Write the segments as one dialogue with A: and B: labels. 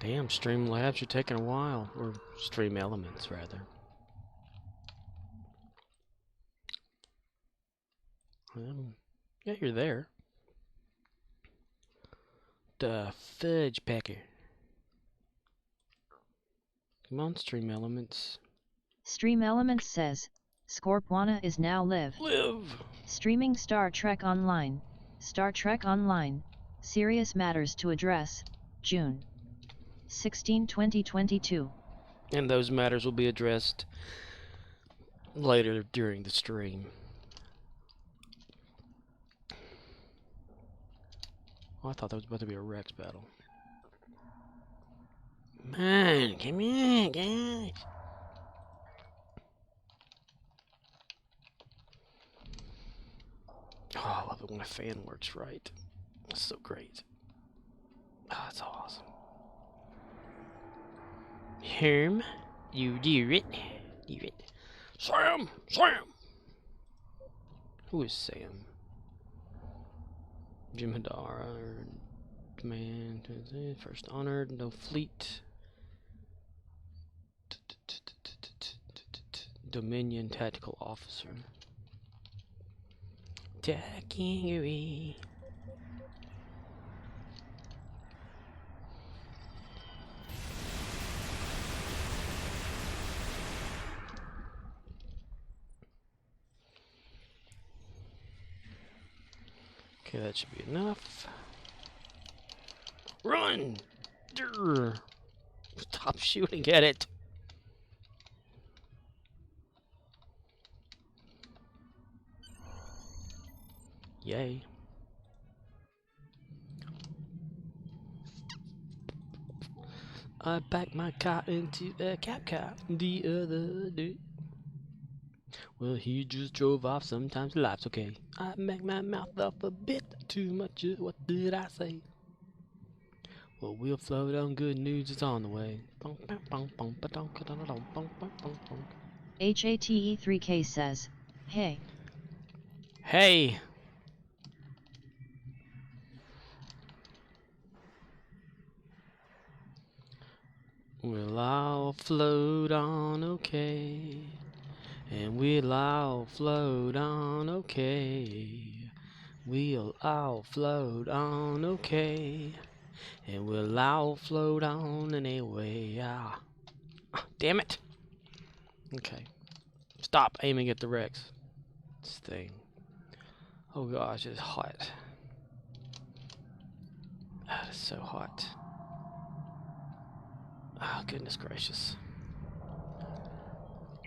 A: Damn, Streamlabs, you're taking a while. Or Stream Elements, rather. Yeah, you're there. The fudge packer. Come on, Stream Elements.
B: Stream Elements says, Scorpwana is now live. Streaming Star Trek Online. Star Trek Online. Serious Matters to Address. June 16, 2022.
A: And those matters will be addressed later during the stream. Oh, I thought that was about to be a Rex battle. Man, come on, guys. Oh, I love it when a fan works right. It's so great. Oh, that's awesome. Herm, you do it. Do it. Sam! Sam! Who is Sam? Jim Hadara, command, first honored, no fleet. Dominion tactical officer. Takangaroo. Okay, that should be enough. Run! Durr. Stop shooting at it. Yay. I packed my car into a cab car the other day. Well, he just drove off. Sometimes life's okay. I make my mouth off a bit too much. What did I say? Well, we'll float on good news. It's on the way.
B: HATE3K says, hey.
A: Hey. We'll all float on okay. And we'll all float on okay. We'll all float on okay. And we'll all float on anyway. Ah, damn it. Okay. Stop aiming at the Rex. This thing. Oh gosh, it's hot. Ah, it's so hot. Oh, goodness gracious.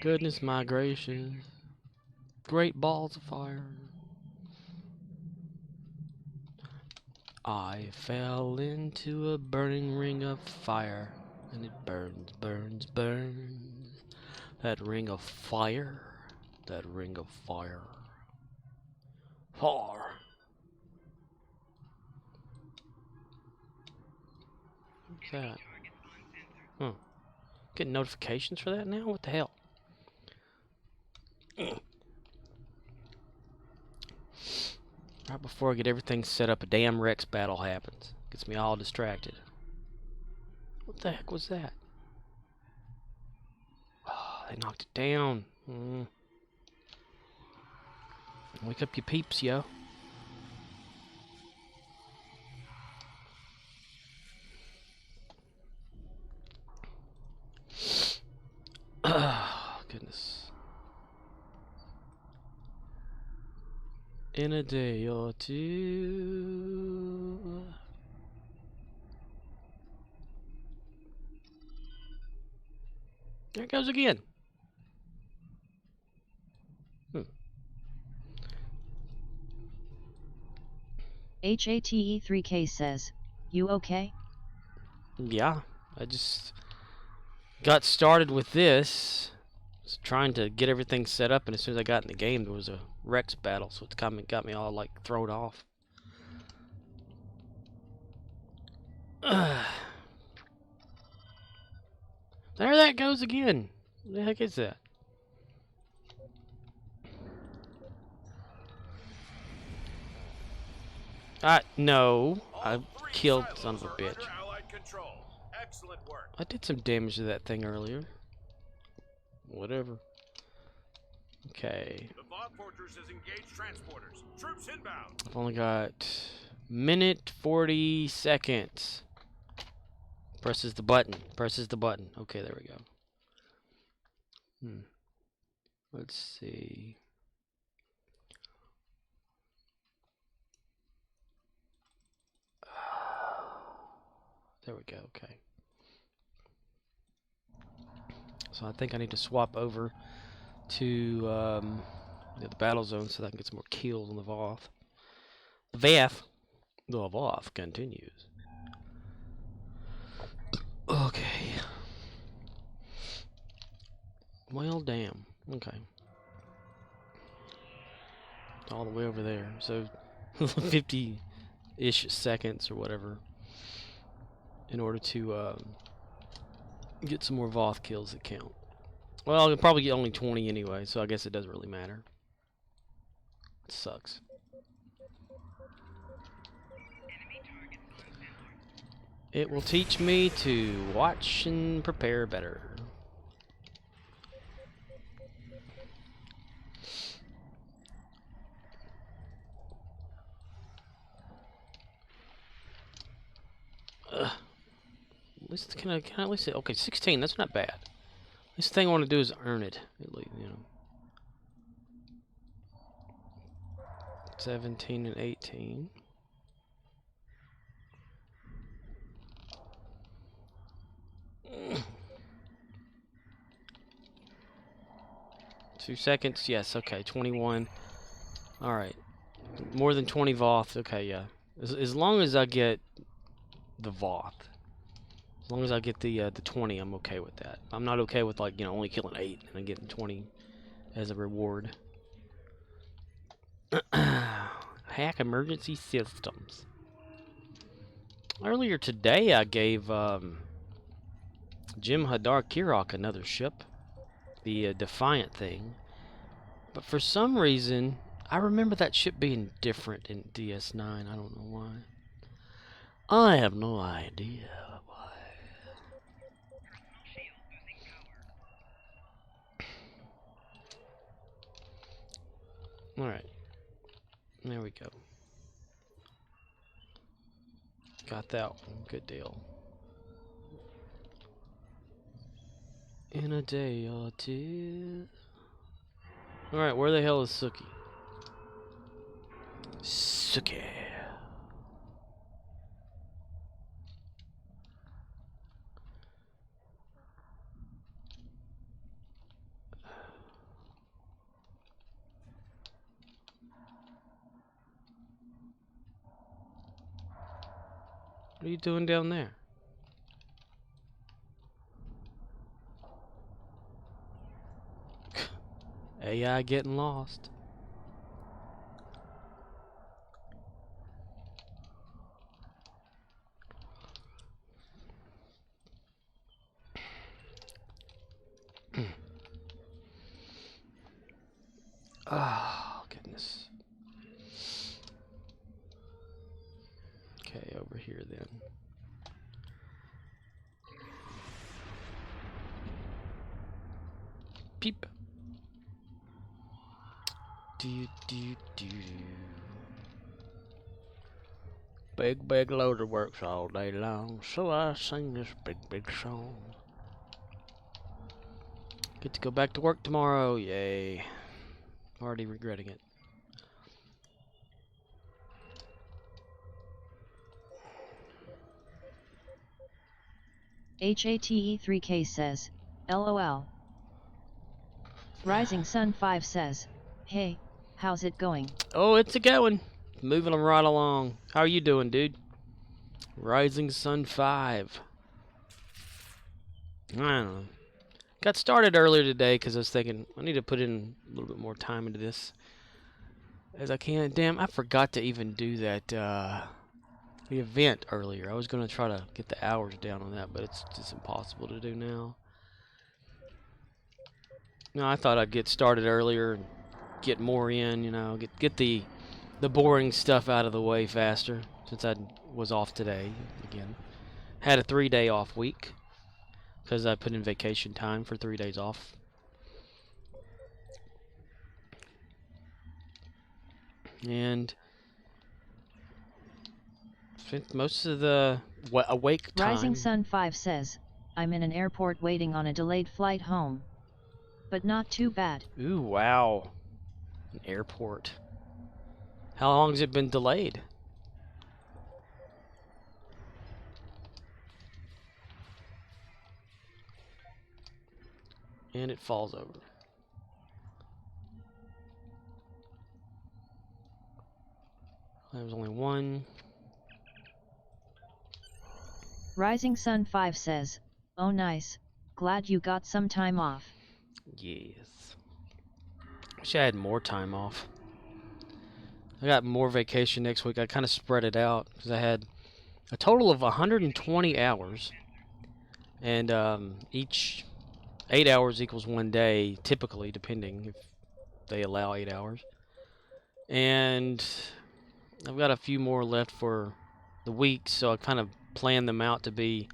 A: Goodness my gracious. Great balls of fire. I fell into a burning ring of fire, and it burns, burns, burns. That ring of fire. That ring of fire. Far. What's that? Huh. Getting notifications for that now? What the hell? Right before I get everything set up, a damn Rex battle happens. Gets me all distracted. What the heck was that? Oh, they knocked it down. Wake up your peeps, yo. Oh, goodness. In a day or two. There it goes again.
B: HATE3K says, you okay?
A: Yeah, I just got started with this. Was trying to get everything set up, and as soon as I got in the game, there was a Rex battle, so it got me all like thrown off. There that goes again. What the heck is that? No, I killed son of a bitch.
C: Excellent work.
A: I did some damage to that thing earlier. Whatever. Okay.
C: The Voth Fortress has engaged transporters. Troops inbound.
A: I've only got minute 40 seconds. Presses the button. Presses the button. Okay, there we go. Let's see. There we go. Okay. So I think I need to swap over to the battle zone so that I can get some more kills on the Voth. The Voth continues. Okay. Well, damn. Okay. All the way over there. So 50-ish seconds or whatever in order to get some more Voth kills that count. Well, I'll probably get only 20 anyway, so I guess it doesn't really matter. It sucks. It will teach me to watch and prepare better. At least can I at least say, okay, 16, that's not bad. This thing I want to do is earn it, at least, you know. 17 and 18. Two seconds, yes, okay, 21. Alright. More than 20 Voth, okay, yeah. As long as I get the Voth. As long as I get the 20, I'm okay with that. I'm not okay with, like, you know, only killing 8 and then getting 20 as a reward. Hack emergency systems. Earlier today, I gave Jim Hadar Kirok another ship, the Defiant thing. But for some reason, I remember that ship being different in DS9. I don't know why. I have no idea why. Alright. There we go. Got that one. Good deal. In a day or two. Alright, where the hell is Suki? Suki. What are you doing down there? AI getting lost. Oh, goodness. Okay, over here then. Peep. Do. Big loader works all day long, so I sing this big song. Get to go back to work tomorrow, yay. Already regretting it.
B: HATE3K says, LOL. Rising Sun 5 says, hey, how's it going?
A: Oh, it's a-going. Moving them right along. How are you doing, dude? Rising Sun 5. I don't know. Got started earlier today because I was thinking I need to put in a little bit more time into this as I can. Damn, I forgot to even do that the event earlier. I was going to try to get the hours down on that, but it's just impossible to do now. No, I thought I'd get started earlier and get more in, you know, get the boring stuff out of the way faster since I was off today again. Had a 3-day off week because I put in vacation time for 3 days off. And spent most of the awake time.
B: Rising Sun 5 says, I'm in an airport waiting on a delayed flight home. But not too bad.
A: Ooh, wow. An airport. How long has it been delayed? And it falls over. There was only one.
B: Rising Sun 5 says, oh nice, glad you got some time off.
A: Yes. Wish I had more time off. I got more vacation next week. I kind of spread it out because I had a total of 120 hours. And each 8 hours equals 1 day, typically, depending if they allow 8 hours. And I've got a few more left for the week, so I kind of planned them out to be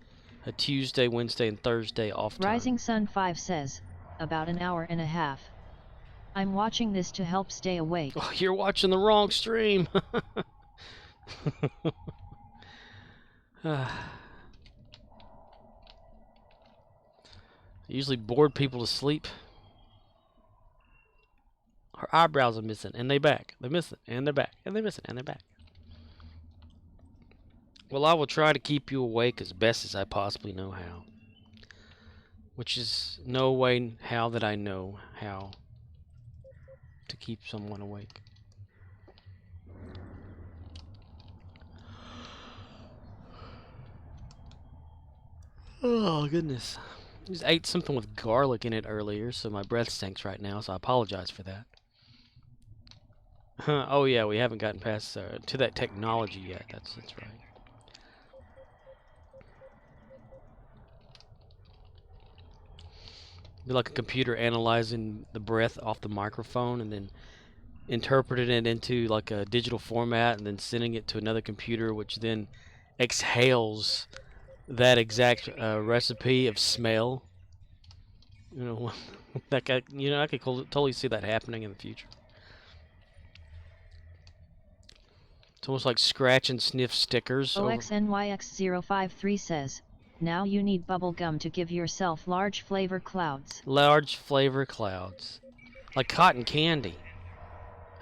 A: a Tuesday, Wednesday, and Thursday off time.
B: Rising Sun 5 says, about an hour and a half. I'm watching this to help stay awake.
A: Oh, you're watching the wrong stream. Usually bored people to sleep. Her eyebrows are missing, and they back. They're missing, and they're back, and they're missing, and they're back. Well, I will try to keep you awake as best as I possibly know how. Which is no way how that I know how to keep someone awake. Oh, goodness. I just ate something with garlic in it earlier, so my breath stinks right now, so I apologize for that. Oh, yeah, we haven't gotten past to that technology yet. That's right. Be like a computer analyzing the breath off the microphone and then interpreting it into like a digital format and then sending it to another computer, which then exhales that exact recipe of smell. You know, I could totally see that happening in the future. It's almost like scratch and sniff stickers.
B: OXNYX053 says, now you need bubble gum to give yourself large flavor clouds.
A: Large flavor clouds. Like cotton candy.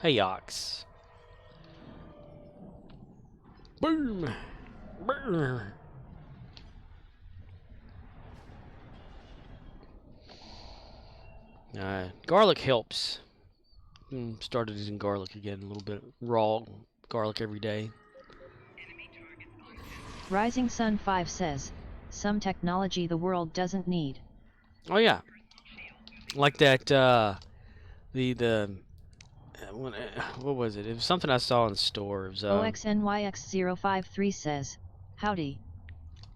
A: Hey, Ox. Boom! Boom! Garlic helps. Started using garlic again, a little bit raw garlic every day.
B: Rising Sun 5 says, some technology the world doesn't need.
A: Oh yeah, like that. What was it? It was something I saw in the store. It was,
B: OXNYX053 says, howdy.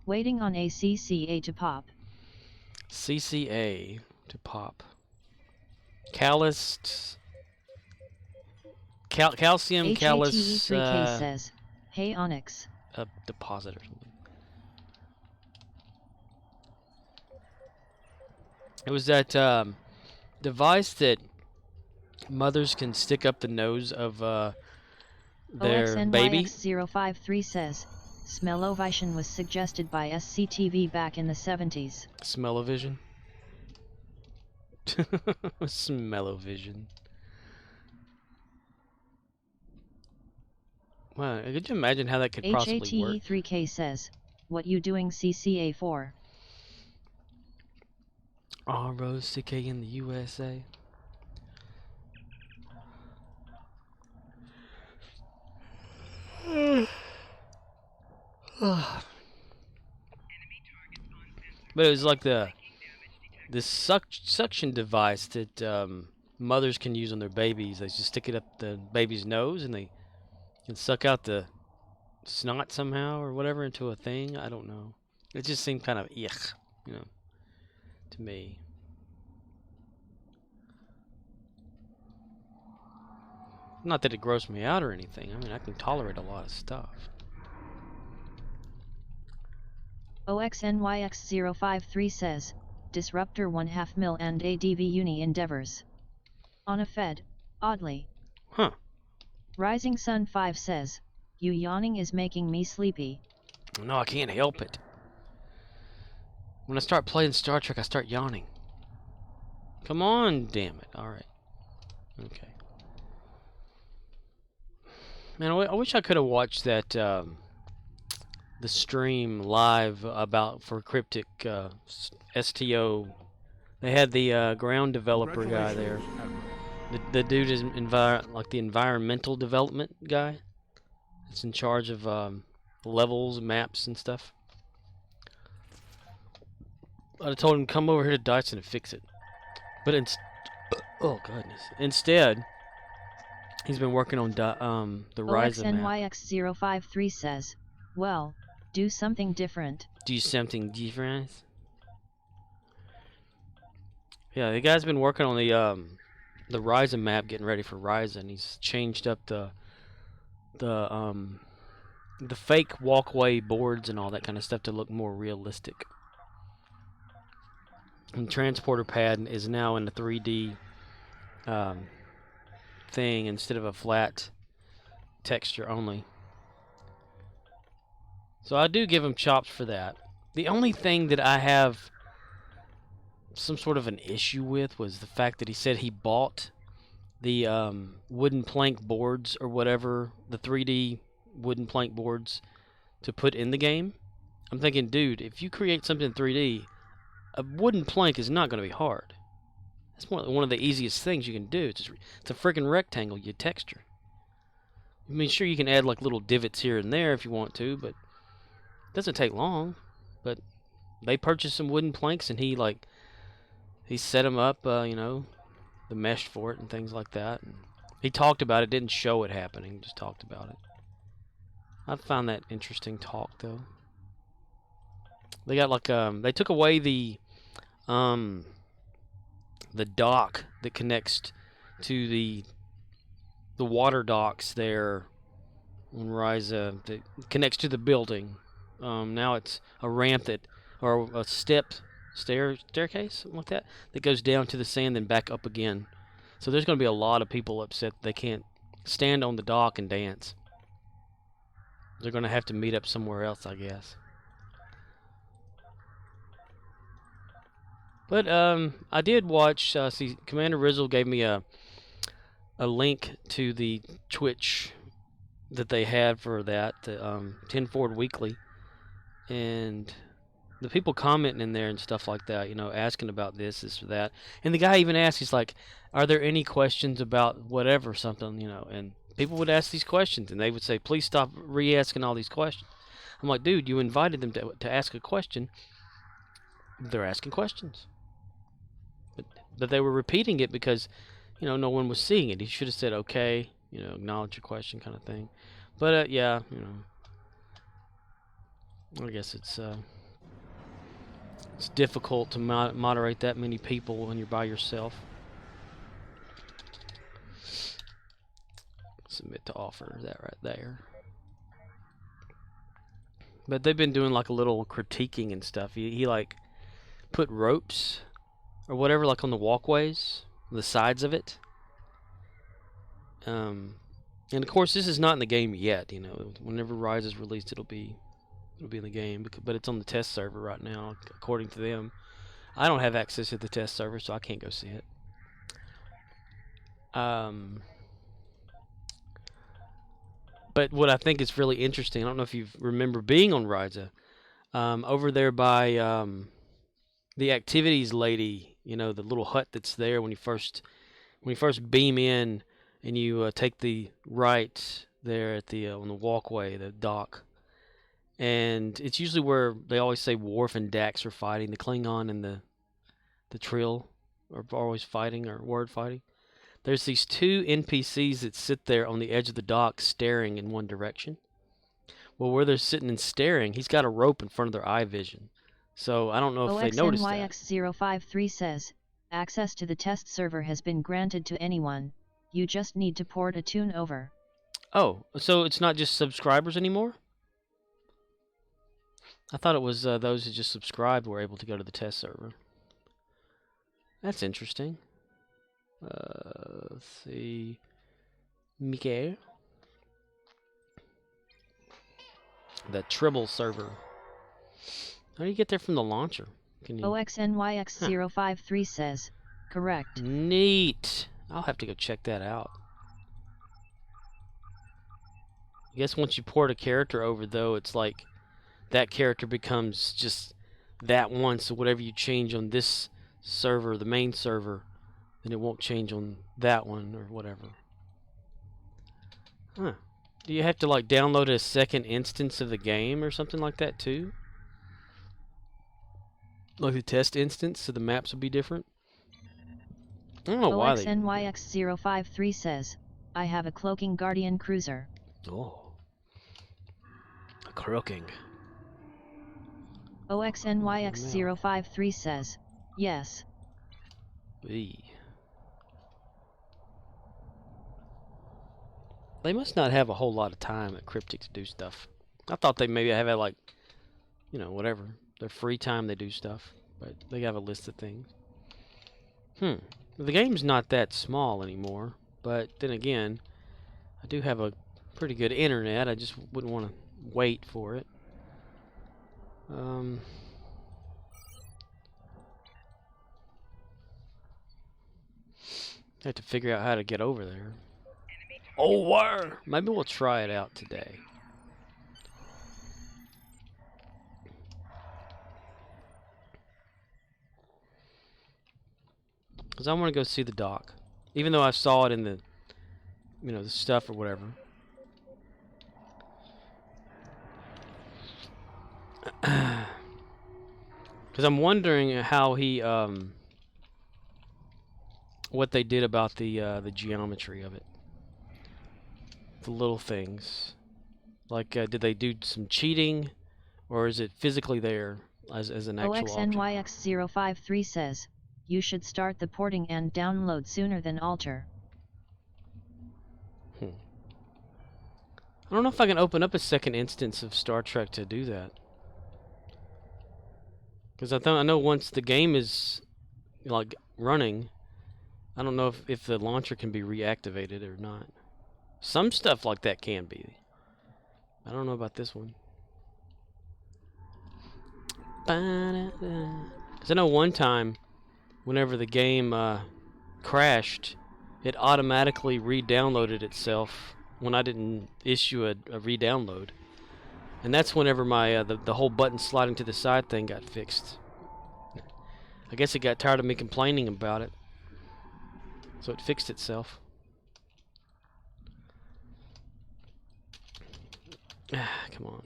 B: Waiting on a CCA to pop.
A: CCA to pop. Calcium callus.
B: HATE3K says, hey Onyx.
A: A deposit or something. It was that device that mothers can stick up the nose of their baby.
B: OXNYX053 says, Smell-O-Vision was suggested by SCTV back in the 70s.
A: Smell-O-Vision? Smell-O-Vision. Wow, could you imagine how that could possibly work?
B: HATE3K says, what you doing CCA for?
A: R-O-C-K in the USA. But it was like this suction device that mothers can use on their babies. They just stick it up the baby's nose and they can suck out the snot somehow or whatever into a thing. I don't know. It just seemed kind of yuck, to me. Not that it grossed me out or anything. I mean, I can tolerate a lot of stuff.
B: OXNYX053 says, Disruptor 1/2 mil and ADV Uni Endeavors. On a Fed, oddly.
A: Huh.
B: Rising Sun 5 says, you yawning is making me sleepy.
A: No, I can't help it. When I start playing Star Trek, I start yawning. Come on, damn it. Alright. Okay. Man, I wish I could have watched that, the stream live about for Cryptic STO. They had the ground developer guy there. The dude is like the environmental development guy. It's in charge of levels, maps, and stuff. I told him come over here to Dyson and fix it, but oh goodness, instead he's been working on the Ryza map.
B: OXNYX053 says, well, do something different.
A: Do something different. Yeah, the guy's been working on the Ryza map, getting ready for Ryza, and he's changed up the fake walkway boards and all that kind of stuff to look more realistic. And transporter pad is now in the 3D thing instead of a flat texture only. So I do give him chops for that. The only thing that I have some sort of an issue with was the fact that he said he bought the wooden plank boards or whatever, the 3D wooden plank boards to put in the game. I'm thinking, dude, if you create something in 3D, a wooden plank is not going to be hard. It's one of the easiest things you can do. It's a freaking rectangle you texture. I mean, sure, you can add like little divots here and there if you want to, but it doesn't take long. But they purchased some wooden planks, and he set them up, you know, the mesh for it and things like that. And he talked about it, didn't show it happening, just talked about it. I found that interesting talk, though. They got like they took away the dock that connects to the water docks there on Ryza that connects to the building. Now it's a ramp or a staircase, something like that goes down to the sand and back up again. So there's going to be a lot of people upset they can't stand on the dock and dance. They're going to have to meet up somewhere else, I guess. But I did watch. See, Commander Rizzle gave me a link to the Twitch that they had for that 10 Forward Weekly, and the people commenting in there and stuff like that, you know, asking about this or that. And the guy even asked, he's like, "Are there any questions about whatever something?" You know, and people would ask these questions, and they would say, "Please stop re-asking all these questions." I'm like, dude, you invited them to ask a question. They're asking questions. But they were repeating it because, you know, no one was seeing it. He should have said, okay, you know, acknowledge your question kind of thing. But, yeah, you know, I guess it's difficult to moderate that many people when you're by yourself. Submit to offer, that right there. But they've been doing like a little critiquing and stuff. He like put ropes or whatever, like on the walkways, the sides of it. And of course, this is not in the game yet. You know, whenever Rise is released, it'll be in the game. But it's on the test server right now, according to them. I don't have access to the test server, so I can't go see it. But what I think is really interesting, I don't know if you remember being on Ryza, over there by the activities lady. You know, the little hut that's there when you first beam in, and you take the right there at the on the walkway, the dock, and it's usually where they always say Worf and Dax are fighting. The Klingon and the Trill are always fighting or word fighting. There's these two NPCs that sit there on the edge of the dock staring in one direction. Well, where they're sitting and staring, he's got a rope in front of their eye vision. So I don't know if they noticed that.
B: OXNYX053 says, access to the test server has been granted to anyone. You just need to port a tune over.
A: Oh, so it's not just subscribers anymore? I thought it was those who just subscribed were able to go to the test server. That's interesting. Let's see. Mikael. The Tribble server. How do you get there from the launcher? Can you...
B: OXNYX053 says, correct.
A: Neat. I'll have to go check that out. I guess once you port a character over, though, it's like that character becomes just that one. So whatever you change on this server, the main server, then it won't change on that one or whatever. Huh. Do you have to like download a second instance of the game or something like that too? Like the test instance, so the maps will be different? I don't know why they...
B: OXNYX053 says, I have a Cloaking Guardian cruiser.
A: Oh. A croaking.
B: OXNYX053 says, yes.
A: Eee. They must not have a whole lot of time at Cryptic to do stuff. I thought they maybe have like, you know, whatever. Their free time they do stuff. But they have a list of things. The game's not that small anymore. But then again, I do have a pretty good internet. I just wouldn't want to wait for it. I have to figure out how to get over there. Oh, where? Maybe we'll try it out today. Because I want to go see the dock. Even though I saw it in the, you know, the stuff or whatever. Because I'm wondering how he, what they did about the geometry of it. The little things. Like, did they do some cheating? Or is it physically there as an actual object?
B: OXNYX053 says, you should start the porting and download sooner than alter.
A: I don't know if I can open up a second instance of Star Trek to do that. Because I know once the game is like running, I don't know if the launcher can be reactivated or not. Some stuff like that can be. I don't know about this one. Because I know one time, whenever the game crashed, it automatically re-downloaded itself when I didn't issue a re-download. And that's whenever my the whole button sliding to the side thing got fixed. I guess it got tired of me complaining about it. So it fixed itself. Come on.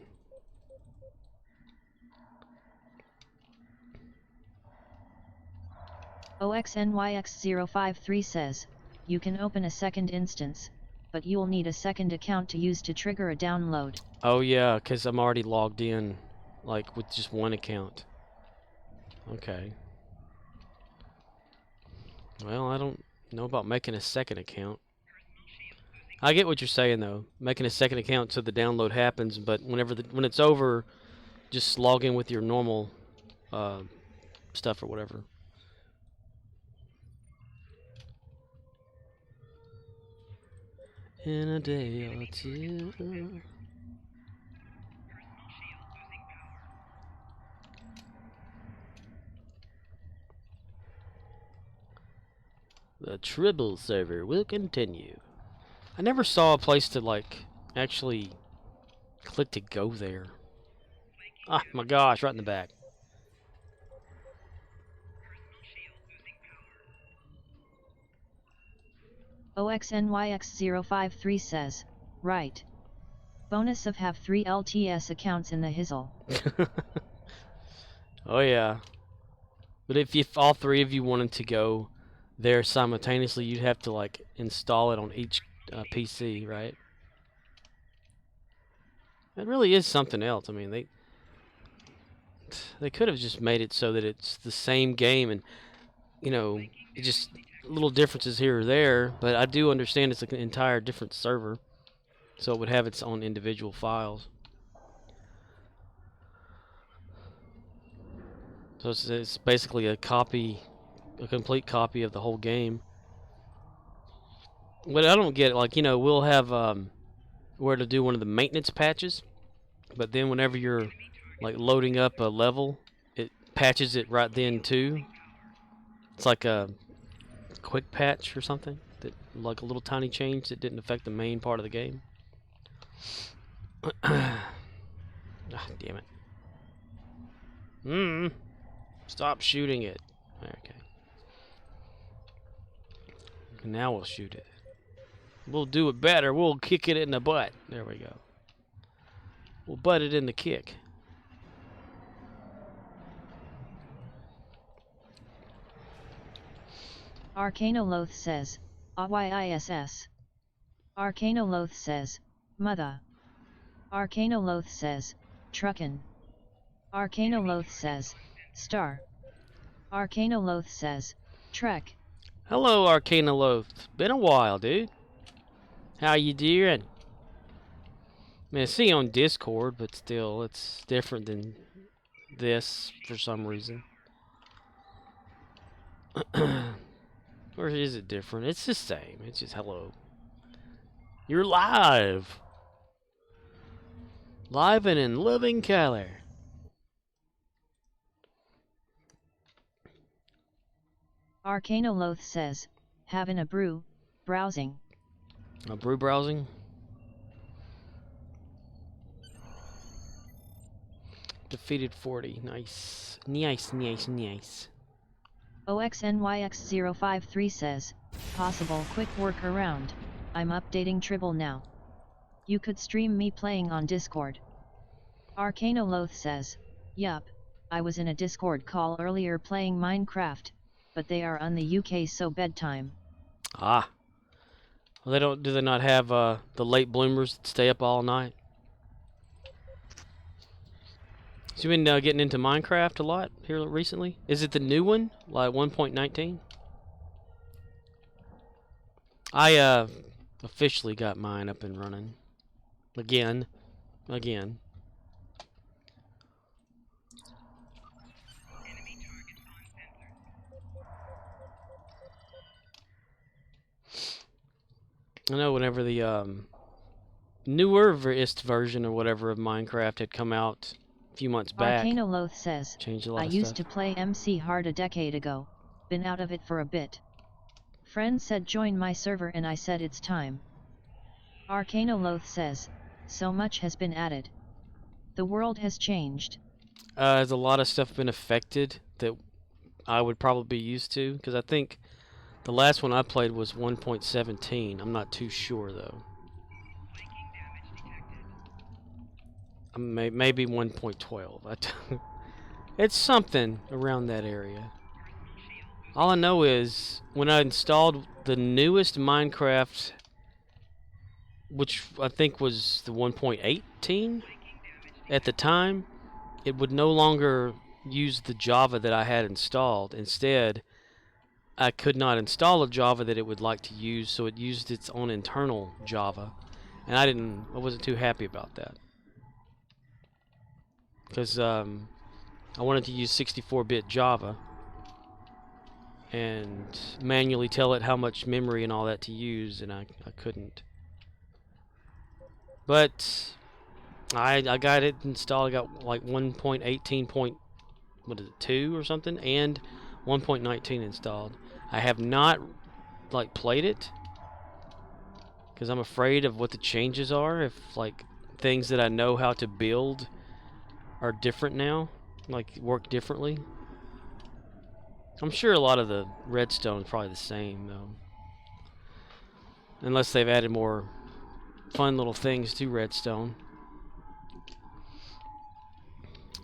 B: OXNYX053 says, you can open a second instance, but you'll need a second account to use to trigger a download.
A: Oh yeah, because I'm already logged in, like with just one account. Okay. Well, I don't know about making a second account. I get what you're saying though, making a second account so the download happens, but when it's over, just log in with your normal stuff or whatever. In a day or two. The Tribble server will continue. I never saw a place to like actually click to go there. Ah, my gosh, right in the back.
B: OXNYX053 says, right. Bonus of have 3 LTS accounts in the Hizzle.
A: Oh yeah. But if all three of you wanted to go there simultaneously, you'd have to like install it on each PC, right? It really is something else. I mean, they could have just made it so that it's the same game, and you know, it just little differences here or there. But I do understand it's an entire different server, so it would have its own individual files. So it's basically a complete copy of the whole game. But I don't get, like, you know, we'll have where to do one of the maintenance patches, but then whenever you're like loading up a level, it patches it right then too. It's like a quick patch or something, that like a little tiny change that didn't affect the main part of the game. Ah, damn it. Stop shooting it. Okay. Now we'll shoot it. We'll do it better. We'll kick it in the butt. There we go. We'll butt it in the kick.
B: Arcanoloth says, AYISS. Arcanoloth says, Mother. Arcanoloth says, Truckin'. Arcanoloth says, Star. Arcanoloth says, Trek.
A: Hello, Arcanoloth. Been a while, dude. How you doing? I mean, I see you on Discord, but still, it's different than this for some reason. Or is it different? It's the same. It's just hello. You're live. Live and in living color.
B: Arcanoloth says, having a brew, browsing.
A: A brew browsing? Defeated 40. Nice. Nice.
B: OXNYX053 says, possible quick workaround, I'm updating Tribble now. You could stream me playing on Discord. Arcanoloth says, yup, I was in a Discord call earlier playing Minecraft, but they are on the UK so bedtime.
A: Ah. Well, do they not have the late bloomers that stay up all night? So you've been getting into Minecraft a lot here recently? Is it the new one, like 1.19? I officially got mine up and running. Again. I know whenever the newer-ist version or whatever of Minecraft had come out a few months back.
B: Arcanoloth says,
A: Changed a lot
B: I
A: of
B: used
A: stuff.
B: to play MC Hard a decade ago, been out of it for a bit. Friend said join my server and I said it's time. Arcanoloth says, so much has been added. The world has changed.
A: Has a lot of stuff been affected that I would probably be used to? Because I think the last one I played was 1.17. I'm not too sure though. Maybe 1.12. It's something around that area. All I know is when I installed the newest Minecraft, which I think was the 1.18 at the time, it would no longer use the Java that I had installed. Instead, I could not install a Java that it would like to use, so it used its own internal Java, and I wasn't too happy about that. Because I wanted to use 64-bit Java and manually tell it how much memory and all that to use, and I couldn't. But I got it installed. I got like 1.18.2 or something, and 1.19 installed. I have not like played it because I'm afraid of what the changes are. If like things that I know how to build are different now, like work differently. I'm sure a lot of the redstone is probably the same though, unless they've added more fun little things to redstone.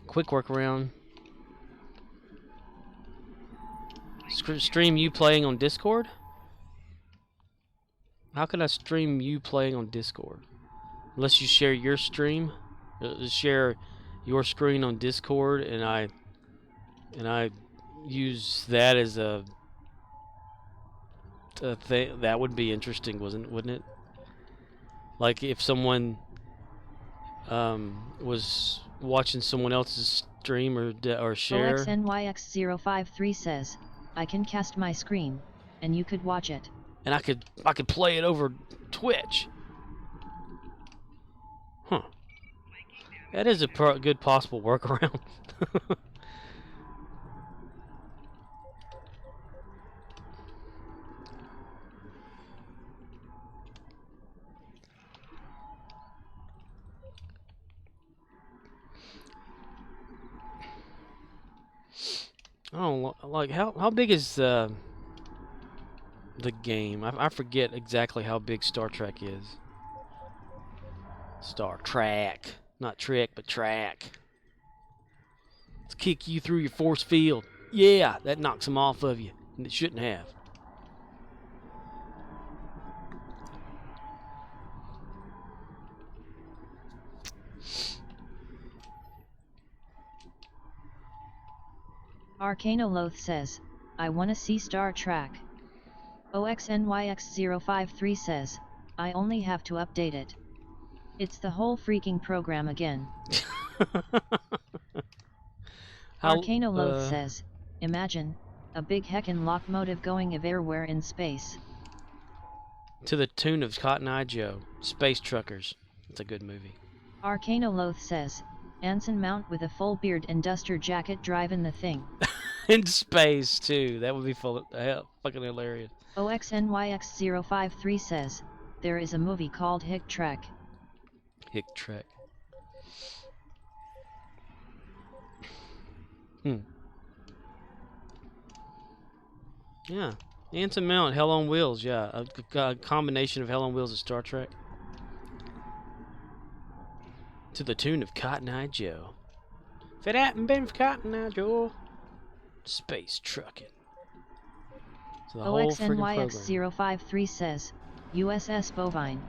A: Quick workaround. Stream you playing on Discord? How could I stream you playing on Discord? Unless you share your stream, share your screen on Discord, and I use that as a thing. That would be interesting, wouldn't it? Like if someone was watching someone else's stream or share.
B: OXNYX053 says, I can cast my screen, and you could watch it.
A: And I could play it over Twitch. Huh. That is a good possible workaround. Oh, like how big is the game? I forget exactly how big Star Trek is. Star Trek, not trick, but track. Let's kick you through your force field. Yeah, that knocks them off of you, and it shouldn't have.
B: Arcanoloth says, I wanna see Star Trek. OXNYX053 says, I only have to update it. It's the whole freaking program again. Arcanoloth says, imagine, a big heckin' locomotive going everywhere in space.
A: To the tune of Cotton Eye Joe, Space Truckers. It's a good movie.
B: Arcanoloth says, Anson Mount with a full beard and duster jacket driving the thing.
A: In space, too. That would be fucking hilarious.
B: OXNYX053 says, there is a movie called Hick Trek.
A: Hick Trek. Yeah. Anson Mount, Hell on Wheels, yeah. A combination of Hell on Wheels and Star Trek. To the tune of Cotton Eye Joe. If it hadn't been for Cotton Eye Joe. Space trucking. So the whole freaking program.
B: OXNYX053 says, USS Bovine.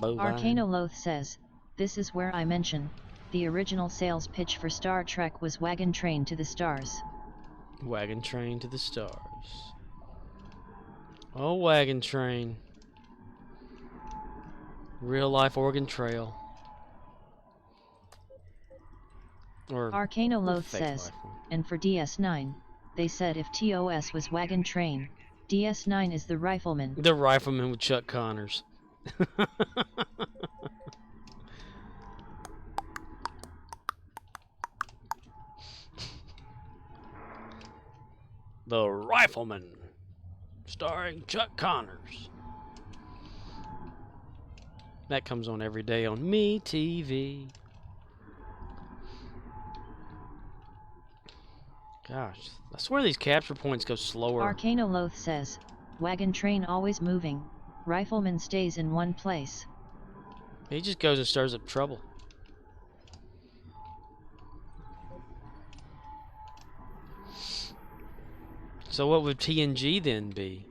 B: Arcanoloth says, this is where I mention, the original sales pitch for Star Trek was Wagon Train to the Stars.
A: Wagon Train to the Stars. Oh, Wagon Train. Real life Oregon Trail. Or
B: Arcanoloth says, and for DS9, they said if TOS was Wagon Train, DS9 is the Rifleman.
A: The Rifleman with Chuck Connors. The Rifleman, starring Chuck Connors. That comes on every day on MeTV. Gosh, I swear these capture points go slower.
B: Arcanoloth says, Wagon Train always moving, Rifleman stays in one place.
A: He just goes and stirs up trouble. So what would TNG then be?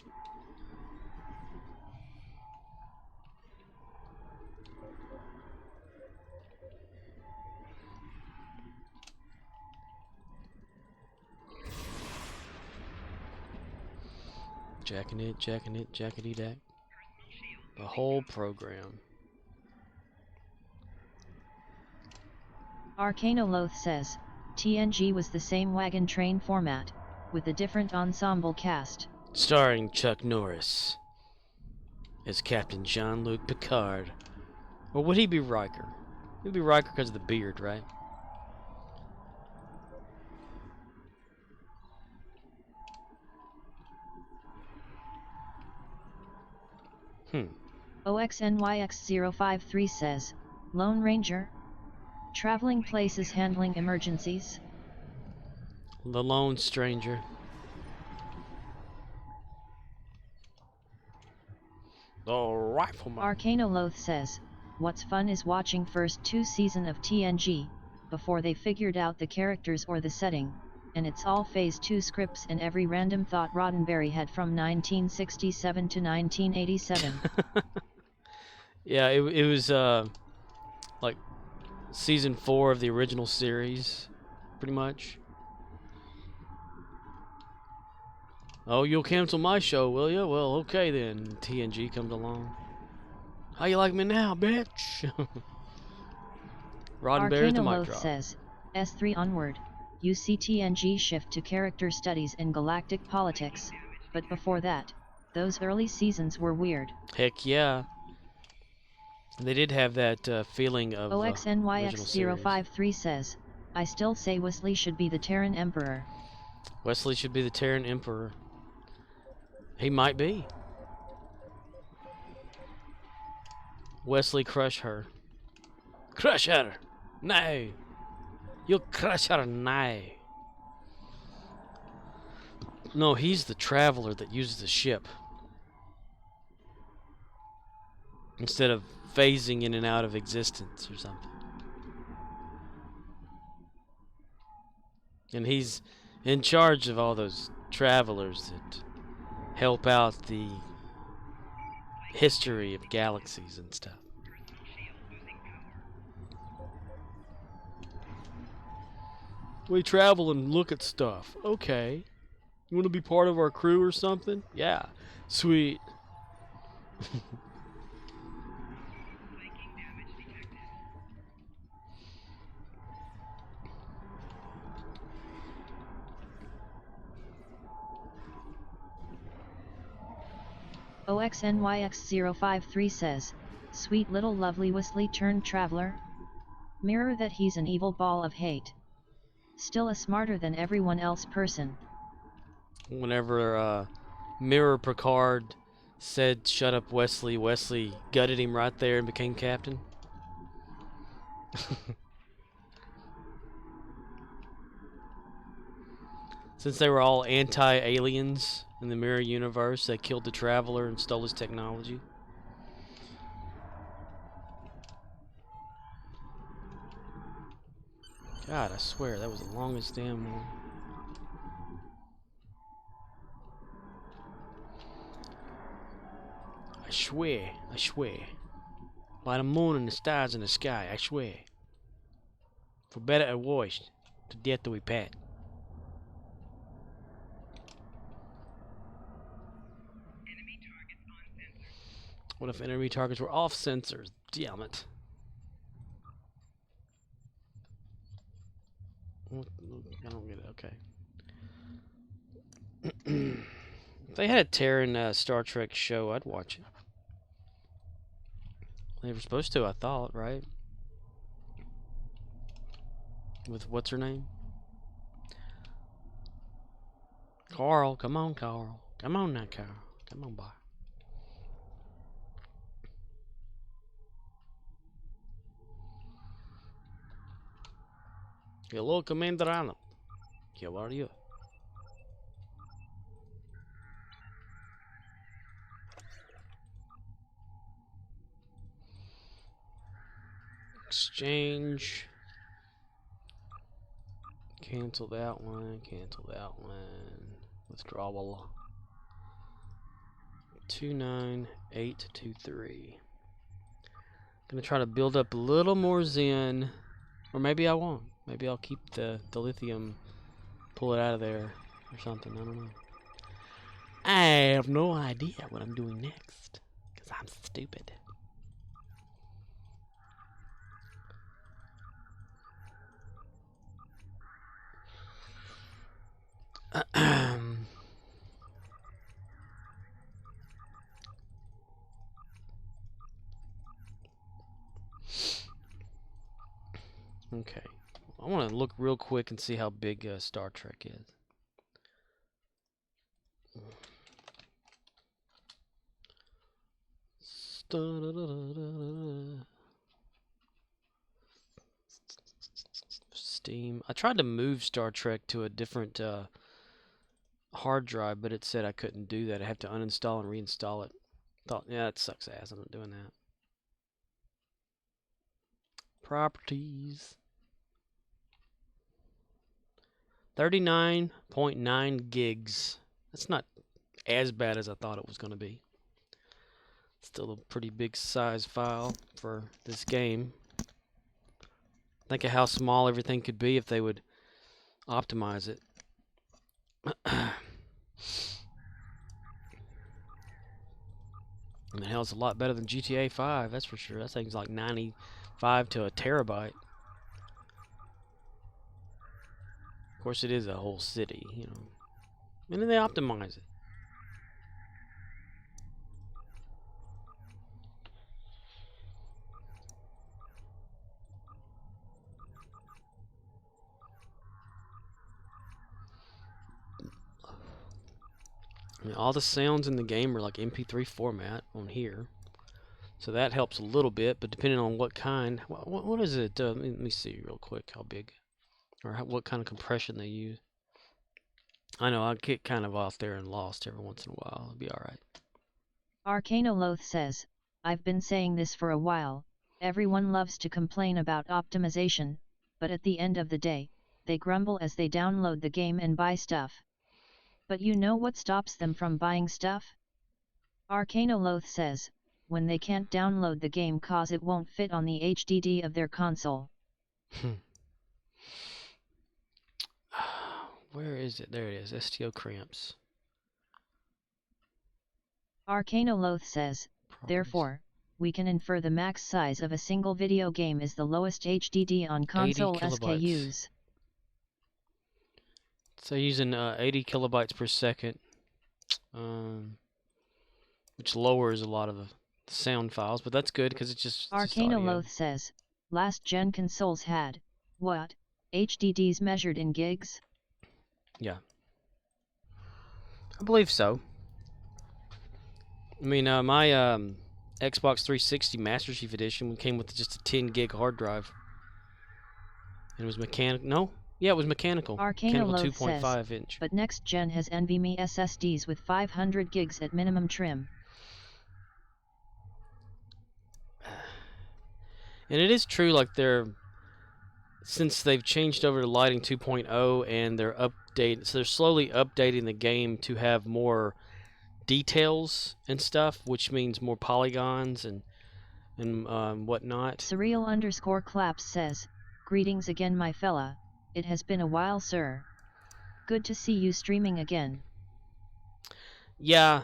A: Jacking it, jackety-dack. The whole program.
B: Arcanoloth says, TNG was the same Wagon Train format, with a different ensemble cast.
A: Starring Chuck Norris as Captain Jean-Luc Picard. Or would he be Riker? He'd be Riker because of the beard, right?
B: OXNYX053 says, Lone Ranger? Traveling places handling emergencies?
A: The Lone Stranger. The Rifleman.
B: Arcanoloth says, what's fun is watching first 2 seasons of TNG, before they figured out the characters or the setting, and it's all Phase 2 scripts and every random thought Roddenberry had from 1967 to 1987.
A: Yeah, it was like season 4 of the original series, pretty much. Oh, you'll cancel my show, will you? Well, okay then. TNG comes along. How you like me now, bitch? Roddenberry's the mic drop.
B: Arcanoloth says, S3 onward, UCTNG shift to character studies in galactic politics, but before that, those early seasons were weird.
A: Heck yeah. They did have that feeling of original series.
B: OXNYX053 says, I still say Wesley should be the Terran Emperor.
A: Wesley should be the Terran Emperor. He might be. Wesley, crush her. Crush her! No! You'll crush her now. No, he's the traveler that uses the ship. Instead of phasing in and out of existence or something. And he's in charge of all those travelers that help out the history of galaxies and stuff. We travel and look at stuff. Okay. You want to be part of our crew or something? Yeah. Sweet.
B: OXNYX053 says, sweet little lovely Wesley turned traveler. Mirror that he's an evil ball of hate. Still a smarter than everyone else person.
A: Whenever Mirror Picard said shut up Wesley, Wesley gutted him right there and became captain. Since they were all anti-aliens in the Mirror universe, they killed the Traveler and stole his technology. God, I swear, that was the longest damn one. I swear, I swear. By the moon and the stars in the sky, I swear. For better or worse, to death do we pat. What if enemy targets were off sensors? Damn it. I don't get it. Okay. If they had a Terran Star Trek show, I'd watch it. They were supposed to, I thought, right? With what's her name? Carl. Come on, Carl. Come on now, Carl. Come on, boy. Hello, Commander Arnold. How are you? Exchange. Cancel that one. Cancel that one. Withdrawal. 29823. Gonna try to build up a little more Zen, or maybe I won't. Maybe I'll keep the lithium, pull it out of there or something. I don't know. I have no idea what I'm doing next because I'm stupid. Okay. I want to look real quick and see how big Star Trek is. Steam. I tried to move Star Trek to a different hard drive, but it said I couldn't do that. I have to uninstall and reinstall it. Thought, yeah, that sucks ass. I'm not doing that. Properties. 39.9 gigs. That's not as bad as I thought it was going to be. Still a pretty big size file for this game. Think of how small everything could be if they would optimize it. I mean, hell, it's a lot better than GTA 5, that's for sure. That thing's like 95 to a terabyte. course, it is a whole city, you know. And then they optimize it. I mean, all the sounds in the game are like MP3 format on here. So that helps a little bit, but depending on what kind, what is it? Let me see real quick how big, or what kind of compression they use. I know, I'll get kind of out there and lost every once in a while. It'll be alright.
B: Arcanoloth says, I've been saying this for a while, everyone loves to complain about optimization, but at the end of the day, they grumble as they download the game and buy stuff. But you know what stops them from buying stuff? Arcanoloth says, when they can't download the game cause it won't fit on the HDD of their console.
A: Where is it? There it is. STO cramps.
B: Arcanoloth says,
A: Problems.
B: therefore, we can infer the max size of a single video game is the lowest HDD on console
A: 80 kilobytes.
B: SKUs.
A: So using 80 kilobytes per second, which lowers a lot of the sound files, but that's good because it's just
B: Arcanoloth says, last gen consoles had, what, HDDs measured in gigs?
A: Yeah. I believe so. I mean, my Xbox 360 Master Chief Edition came with just a 10 gig hard drive. And it was mechanical. No? Yeah, it was mechanical. Mechanical 2.5 inch.
B: But next gen has NVMe SSDs with 500 gigs at minimum trim.
A: And it is true, like since they've changed over to Lighting 2.0 and they're so they're slowly updating the game to have more details and stuff, which means more polygons and whatnot.
B: Surreal_claps says, greetings again my fella, it has been a while sir. Good to see you streaming again.
A: Yeah,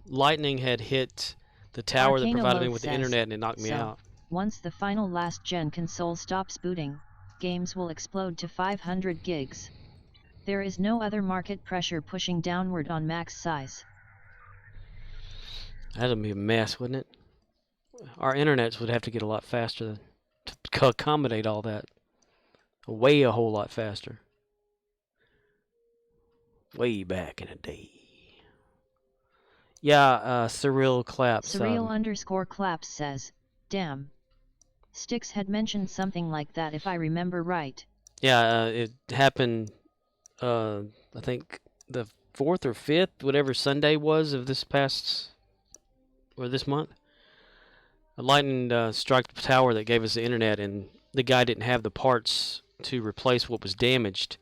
A: lightning had hit the tower that provided me with the internet and it knocked me out.
B: Once the final last gen console stops booting, games will explode to 500 gigs. There is no other market pressure pushing downward on max size.
A: That'd be a mess, wouldn't it? Our internets would have to get a lot faster to accommodate all that. A whole lot faster. Way back in the day. Yeah, Surreal Claps.
B: Surreal_claps says, damn. Styx had mentioned something like that if I remember right.
A: Yeah, it happened, I think, the 4th or 5th, whatever Sunday was of this month. A lightning struck the tower that gave us the internet, and the guy didn't have the parts to replace what was damaged.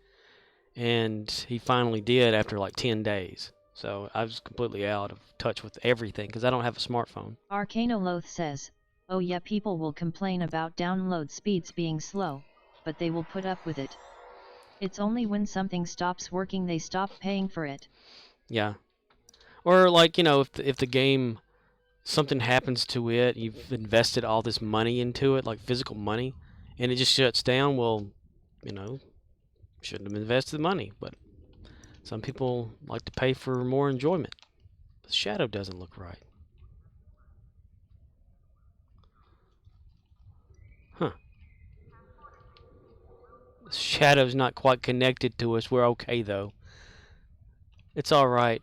A: And he finally did after like 10 days. So I was completely out of touch with everything because I don't have a smartphone.
B: Arcanoloth says, oh yeah, people will complain about download speeds being slow, but they will put up with it. It's only when something stops working they stop paying for it.
A: Yeah. Or like, you know, if the game, something happens to it, you've invested all this money into it, like physical money, and it just shuts down, well, you know, shouldn't have invested the money. But some people like to pay for more enjoyment. The shadow doesn't look right. Huh. The shadow's not quite connected to us. We're okay, though. It's alright.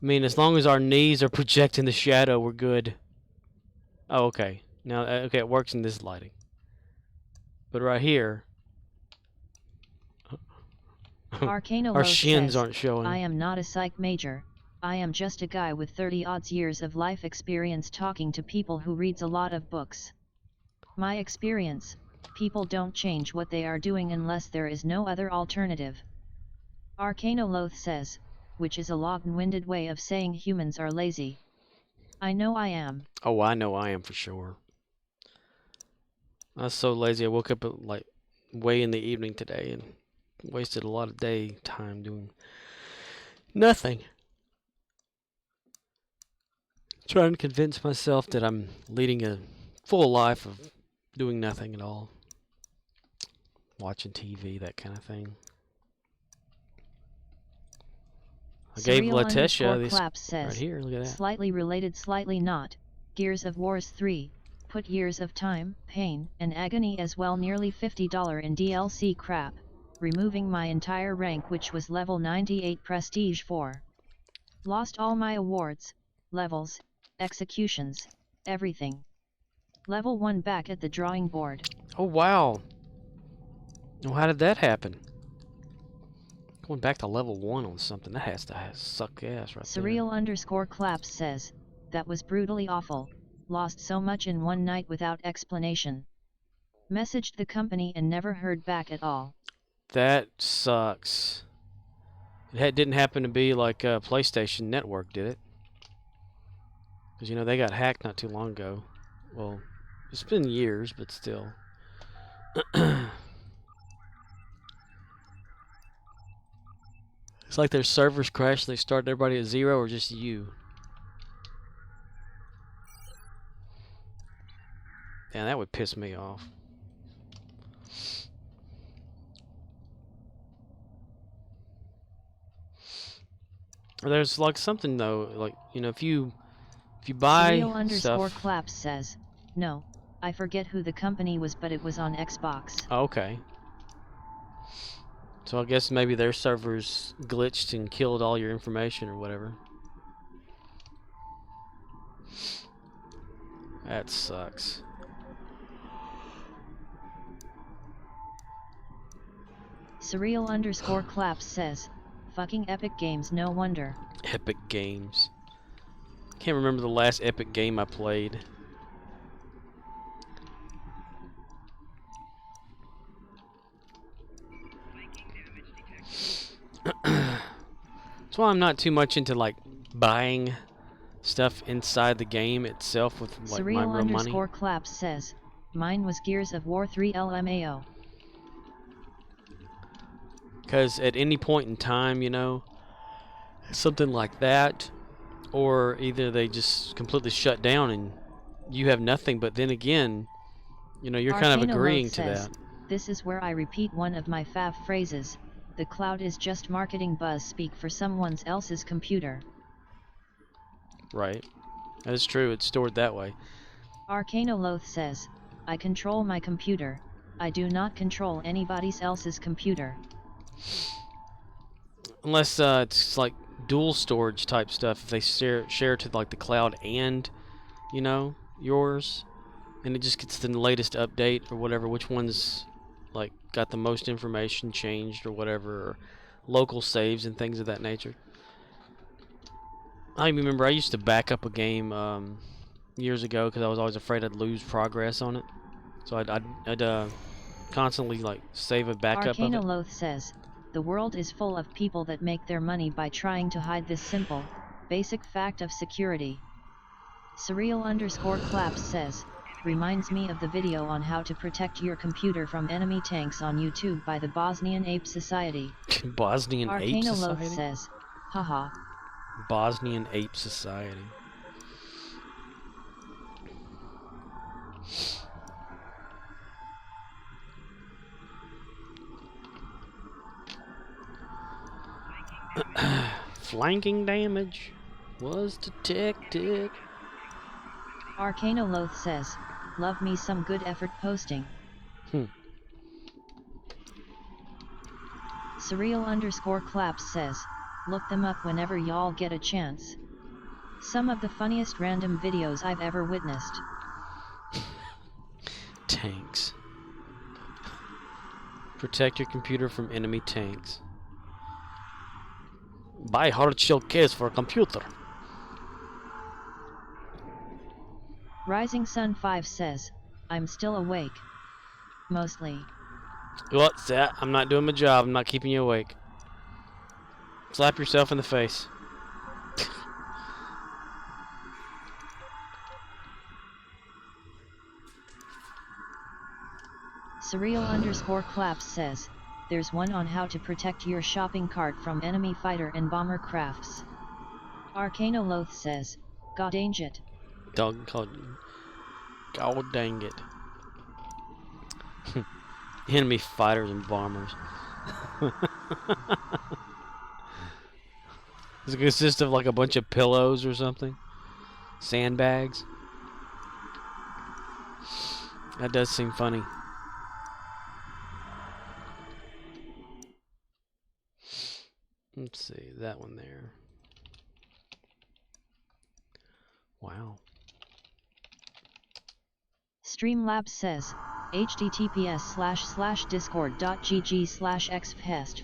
A: I mean, as long as our knees are projecting the shadow, we're good. Oh, okay. Now, okay, it works in this lighting. But right here, our shins aren't showing.
B: I am not a psych major. I am just a guy with 30-odd years of life experience talking to people who reads a lot of books. My experience, people don't change what they are doing unless there is no other alternative. Arcanoloth says, which is a long-winded way of saying humans are lazy. I know I am.
A: Oh, I know I am for sure. I was so lazy I woke up at like way in the evening today and wasted a lot of daytime doing nothing. Trying to convince myself that I'm leading a full life of doing nothing at all. Watching TV, that kind of thing. I gave
B: Surreal
A: Letitia this
B: Claps says,
A: right here. Look at that.
B: slightly related, slightly not. Gears of Wars 3, put years of time, pain, and agony as well, nearly $50 in DLC crap, removing my entire rank which was level 98 prestige 4. Lost all my awards, levels, executions, everything. Level 1 back at the drawing board.
A: Oh wow. Well, how did that happen? Going back to level 1 on something, that has to suck ass right there.
B: Surreal Claps says, that was brutally awful, lost so much in one night without explanation. Messaged the company and never heard back at all.
A: That sucks. It didn't happen to be like PlayStation Network, did it? Because, you know, they got hacked not too long ago. Well, it's been years, but still. It's like their servers crashed and they started everybody at 0, or just you. Yeah, that would piss me off. There's like something though, like, you know, if you buy
B: Surreal
A: stuff.
B: Claps says, no, I forget who the company was, but it was on Xbox.
A: Oh, okay. So I guess maybe their servers glitched and killed all your information or whatever. That sucks.
B: Surreal Claps says, fucking Epic Games, no wonder.
A: Epic Games. Can't remember the last Epic game I played. That's why I'm not too much into like buying stuff inside the game itself with like my real money.
B: Surreal Claps says, mine was Gears of War 3 LMAO.
A: Because at any point in time, you know, something like that, or either they just completely shut down and you have nothing, but then again, you know, you're kind of agreeing to that.
B: This is where I repeat one of my fav phrases, the cloud is just marketing buzz speak for someone else's computer.
A: Right. That is true, it's stored that way.
B: Arcanoloth says, I control my computer, I do not control anybody else's computer.
A: Unless it's like dual storage type stuff, if they share to like the cloud and, you know, yours, and it just gets the latest update or whatever, which one's like got the most information changed or whatever, or local saves and things of that nature. I remember I used to back up a game years ago because I was always afraid I'd lose progress on it, so I'd constantly like save a backup of it.
B: Arcanoloth says, the world is full of people that make their money by trying to hide this simple, basic fact of security. Surreal Claps says, reminds me of the video on how to protect your computer from enemy tanks on YouTube by the Bosnian Ape Society.
A: Bosnian Ape Society?
B: Arcanoloth says, haha.
A: Bosnian Ape Society. Flanking damage was detected.
B: Arcanoloth says, love me some good effort posting. Surreal Claps says, look them up whenever y'all get a chance. Some of the funniest random videos I've ever witnessed.
A: Tanks. Protect your computer from enemy tanks. Buy hard shell case for a computer.
B: Rising Sun 5 says, I'm still awake. Mostly.
A: What's that? I'm not doing my job. I'm not keeping you awake. Slap yourself in the face.
B: Surreal Claps says, there's one on how to protect your shopping cart from enemy fighter and bomber crafts. Arcanoloth says, god dang it.
A: God dang it. Enemy fighters and bombers. Does it consist of like a bunch of pillows or something? Sandbags? That does seem funny. Let's see, that one there. Wow.
B: Streamlabs says, https://discord.gg/xpest.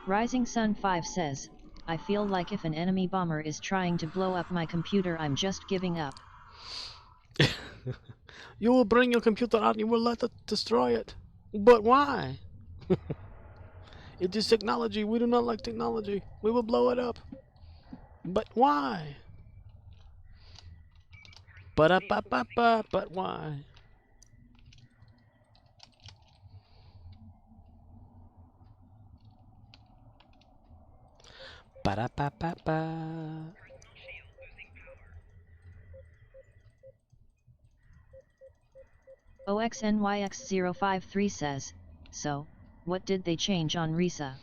B: Rising Sun 5 says, I feel like if an enemy bomber is trying to blow up my computer, I'm just giving up.
A: You will bring your computer out and you will let it destroy it. But why? It is technology. We do not like technology. We will blow it up. But why? But why? Ba-da-ba-ba-ba.
B: OXNYX053 says, so, what did they change on Risa?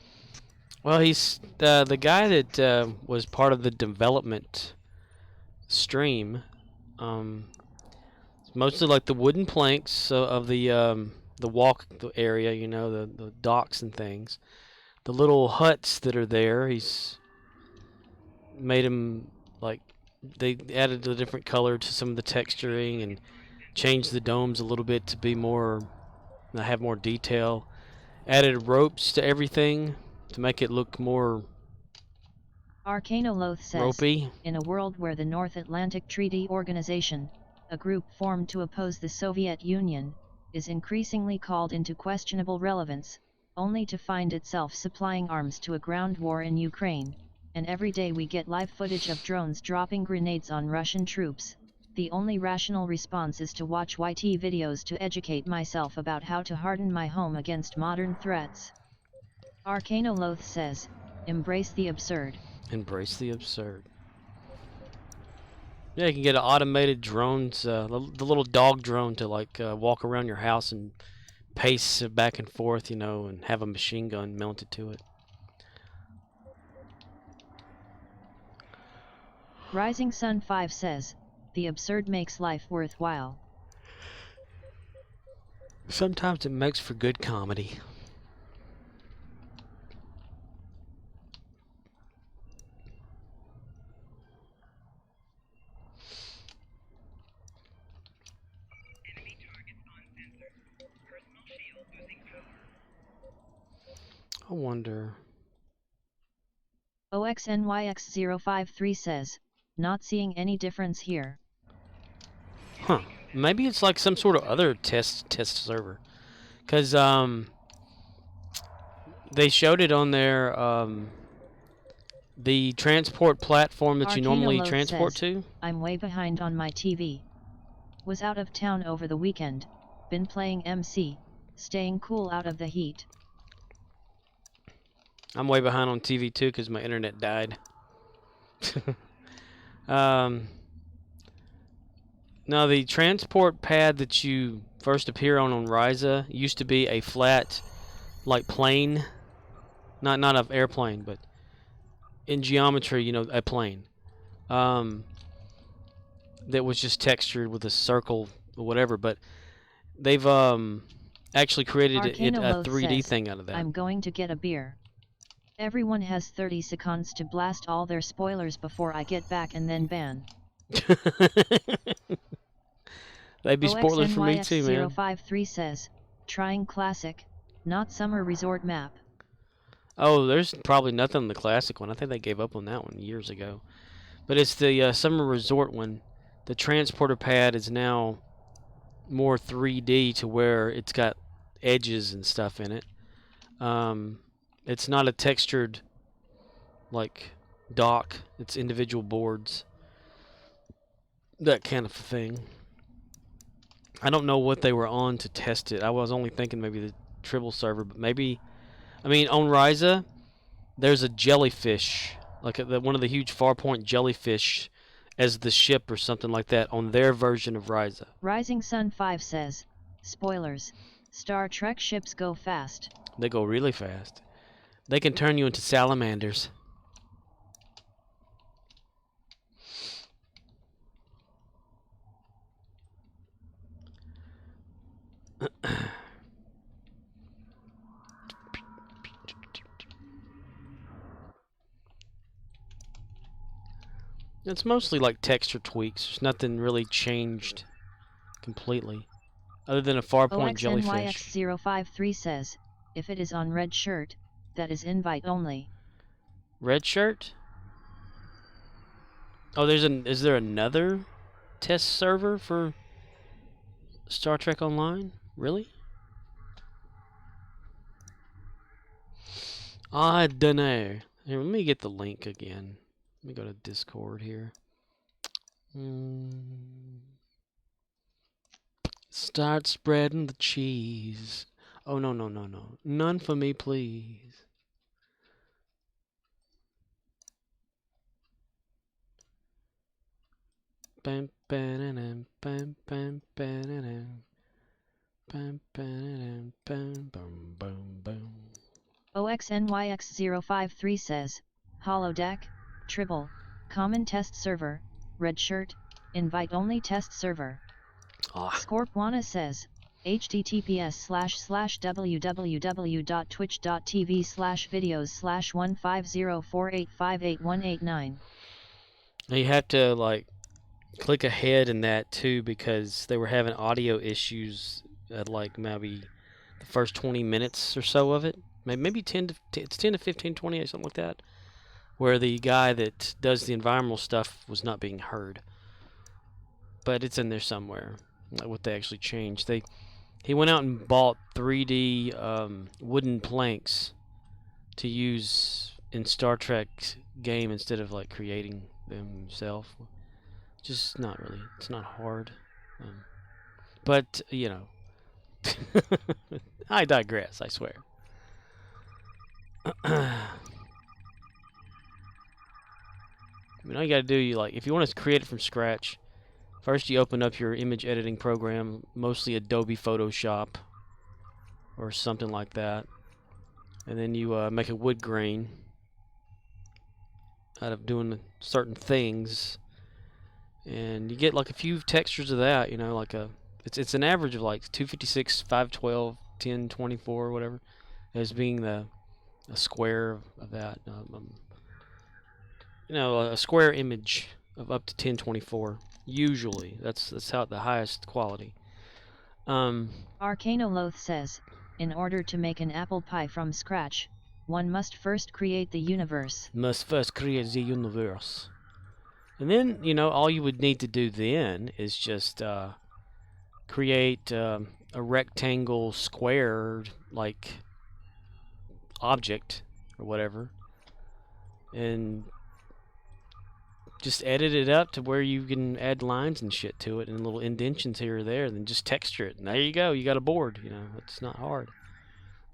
A: Well, he's the guy that was part of the development stream. It's mostly like the wooden planks of the walk area, you know, the docks and things. The little huts that are there, he's made them like they added a different color to some of the texturing and changed the domes a little bit to be more, have more detail. Added ropes to everything to make it look more
B: Arcanoloth says,
A: ropey.
B: In a world where the North Atlantic Treaty Organization, a group formed to oppose the Soviet Union, is increasingly called into questionable relevance, only to find itself supplying arms to a ground war in Ukraine, and every day we get live footage of drones dropping grenades on Russian troops, the only rational response is to watch YT videos to educate myself about how to harden my home against modern threats. Arcanoloth says, embrace the absurd.
A: Embrace the absurd. Yeah, you can get an automated drones, the little dog drone to like walk around your house and pace back and forth, you know, and have a machine gun mounted to it.
B: Rising Sun 5 says, the absurd makes life worthwhile.
A: Sometimes it makes for good comedy. I wonder.
B: OXNYX053 says, not seeing any difference here.
A: Huh. Maybe it's like some sort of other test server. Because they showed it on their the transport platform that you normally transport to.
B: I'm way behind on my TV. Was out of town over the weekend, been playing MC, staying cool out of the heat.
A: I'm way behind on TV too because my internet died. Now the transport pad that you first appear on Risa used to be a flat, like plane, not an airplane, but in geometry, you know, a plane. That was just textured with a circle or whatever, but they've actually created a 3D thing out of that.
B: I'm going to get a beer. Everyone has 30 seconds to blast all their spoilers before I get back and then ban.
A: They'd be spoilers for me too, man.
B: OXNYX053 says, trying classic, not summer resort map.
A: Oh, there's probably nothing on the classic one. I think they gave up on that one years ago. But it's the summer resort one. The transporter pad is now more 3D to where it's got edges and stuff in it. It's not a textured like dock. It's individual boards. That kind of thing. I don't know what they were on to test it. I was only thinking maybe the Tribble server, but maybe, I mean, on Risa, there's a jellyfish, like one of the huge Farpoint jellyfish as the ship or something like that on their version of Risa.
B: Rising Sun 5 says, spoilers. Star Trek ships go fast.
A: They go really fast. They can turn you into salamanders. It's mostly like texture tweaks. There's nothing really changed completely, other than a Farpoint jellyfish.
B: OXNYX053 says, if it is on red shirt, that is invite only.
A: Red shirt? Oh, is there another test server for Star Trek Online? Really? I dunno. Here, let me get the link again. Let me go to Discord here. Start spreading the cheese. Oh, no. None for me, please. Bam, bam, bam, bam, bam, bam, bam, bam, bam, bam, bam.
B: OXNYX053 says, Holodeck, Tribble, Common Test Server, Red Shirt, Invite Only Test Server. Scorpwana says, https://www.twitch.tv/videos/15048581889.
A: You have to like click ahead in that too, because they were having audio issues at like maybe the first 20 minutes or so of it. Maybe 10 to 15, 20, something like that, where the guy that does the environmental stuff was not being heard. But it's in there somewhere, like what they actually changed. He went out and bought 3D wooden planks to use in Star Trek game instead of like creating them himself. Just not really. It's not hard. But, you know, I digress, I swear. I mean, all you gotta do, if you want to create it from scratch, first you open up your image editing program, mostly Adobe Photoshop or something like that, and then you make a wood grain out of doing certain things, and you get like a few textures of that, you know, like it's an average of like 256, 512, 1024, whatever, as being a square of that. You know, a square image of up to 1024. Usually, that's how the highest quality.
B: Arcanoloth says, in order to make an apple pie from scratch, one must first create the universe.
A: Must first create the universe. And then, you know, all you would need to do then is just create a rectangle square, like, object or whatever, and just edit it up to where you can add lines and shit to it and little indentions here or there, and then just texture it, and there you go, you got a board. You know, it's not hard.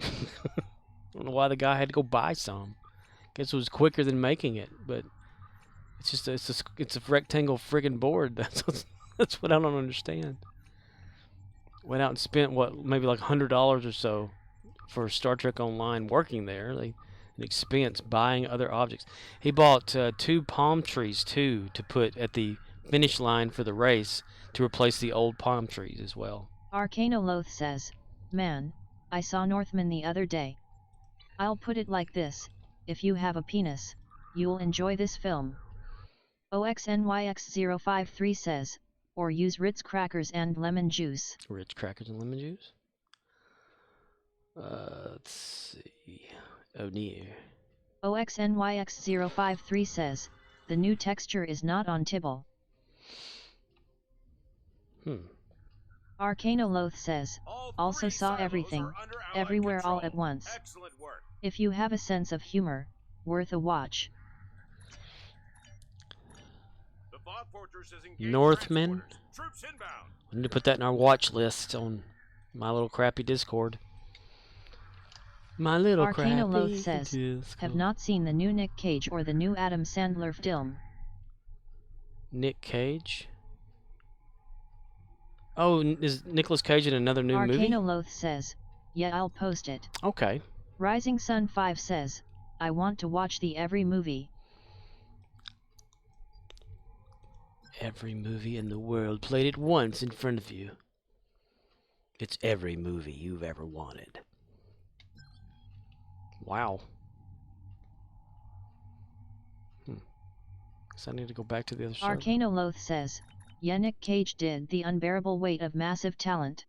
A: I don't know why the guy had to go buy some. Guess it was quicker than making it, but it's just it's a rectangle friggin' board. That's what I don't understand. Went out and spent maybe like $100 or so for Star Trek Online working there. An expense buying other objects. He bought 2 palm trees too to put at the finish line for the race to replace the old palm trees as well.
B: Arcanoloth says, man, I saw Northman the other day. I'll put it like this, if you have a penis, you'll enjoy this film. OXNYX053 says, or use Ritz crackers and lemon juice.
A: Ritz crackers and lemon juice? Let's see. Oh, near.
B: OXNYX053 says, the new texture is not on Tibble. Arcanoloth says, also saw everything, everywhere all at once.
C: Excellent work.
B: If you have a sense of humor, worth a watch.
C: The Bob Fortress is engaged.
A: Northman.
C: Troops inbound.
A: We need to put that in our watch list on my little crappy Discord. My little
B: Arcanoloth
A: crappy
B: says,
A: Discord.
B: have not seen the new Nick Cage or the new Adam Sandler film.
A: Nick Cage? Oh, is Nicolas Cage in another new movie?
B: Arcanoloth says, yeah, I'll post it.
A: Okay.
B: Rising Sun 5 says, I want to watch the every movie.
A: Every movie in the world played it once in front of you. It's every movie you've ever wanted. Wow. Guess I need to go back to the other side.
B: Arcanoloth says, yeah, Nick Cage did the unbearable weight of massive talent.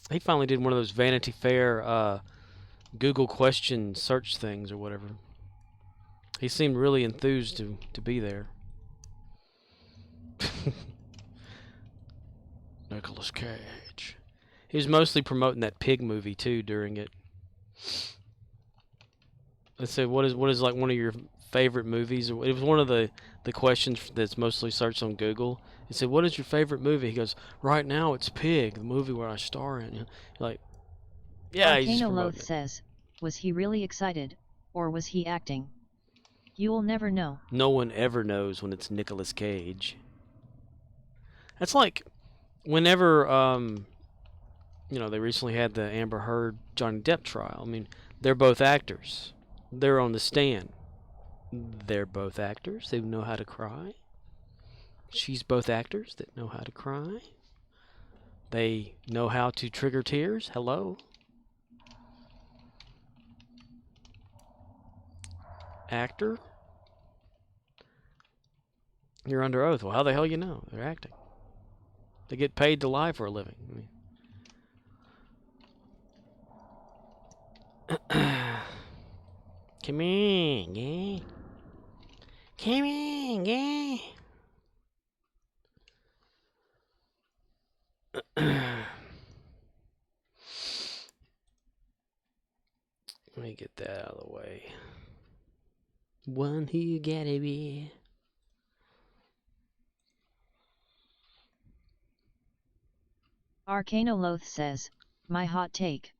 A: He finally did one of those Vanity Fair Google question search things or whatever. He seemed really enthused to be there. Nicolas Cage. He was mostly promoting that pig movie too during it. Let's say what is like one of your favorite movies? It was one of the questions that's mostly searched on Google. He said, "What is your favorite movie?" He goes, "Right now it's Pig, the movie where I star in." Like, yeah, he's just promoting
B: Arcanoloth
A: it.
B: says, was he really excited, or was he acting? You'll never know.
A: No one ever knows when it's Nicolas Cage. That's like whenever they recently had the Amber Heard Johnny Depp trial. I mean, they're both actors. They're on the stand. They're both actors. They know how to cry. She's both actors that know how to cry. They know how to trigger tears. Hello. Actor. You're under oath. Well, how the hell you know? They're acting. They get paid to lie for a living. Come in, yeah. Come in, yeah. Let me get that out of the way. One who gotta be.
B: Arcanoloth says, my hot take.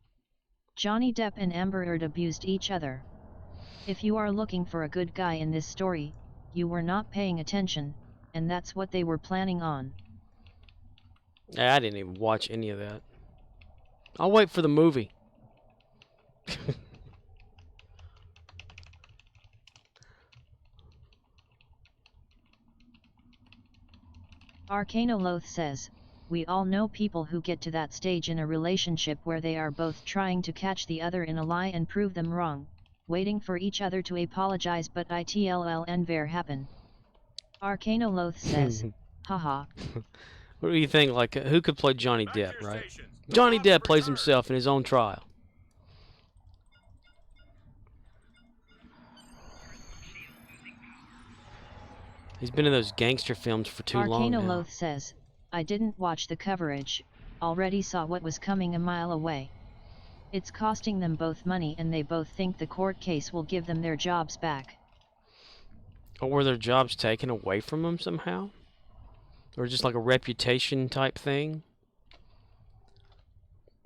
B: Johnny Depp and Amber Heard abused each other. If you are looking for a good guy in this story, you were not paying attention, and that's what they were planning on.
A: I didn't even watch any of that. I'll wait for the movie.
B: Arcanoloth says, we all know people who get to that stage in a relationship where they are both trying to catch the other in a lie and prove them wrong, waiting for each other to apologize, but it'll never happen. Arcanoloth says, haha.
A: What do you think? Like, who could play Johnny
C: Back to
A: Depp,
C: your
A: right?
C: stations.
A: Johnny
C: The
A: Depp
C: boss
A: plays
C: returns.
A: himself in his own trial. He's been in those gangster films for too long now.
B: Arcanoloth says, I didn't watch the coverage, already saw what was coming a mile away. It's costing them both money and they both think the court case will give them their jobs back.
A: Or were their jobs taken away from them somehow? Or just like a reputation type thing?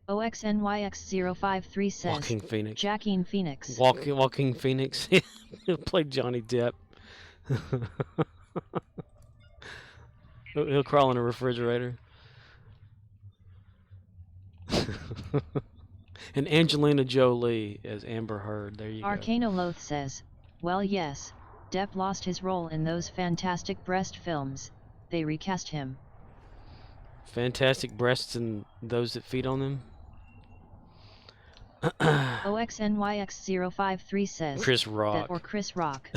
B: OXNYX053 says,
A: Walking Phoenix.
B: Joaquin Phoenix.
A: Walking Phoenix. Played Johnny Depp. He'll crawl in a refrigerator. And Angelina Jolie as Amber Heard. There you go.
B: Arcanoloth says, well yes, Depp lost his role in those Fantastic Breast films, they recast him.
A: Fantastic breasts and those that feed on them.
B: OXNYX053 says,
A: Chris Rock.
B: that or Chris Rock.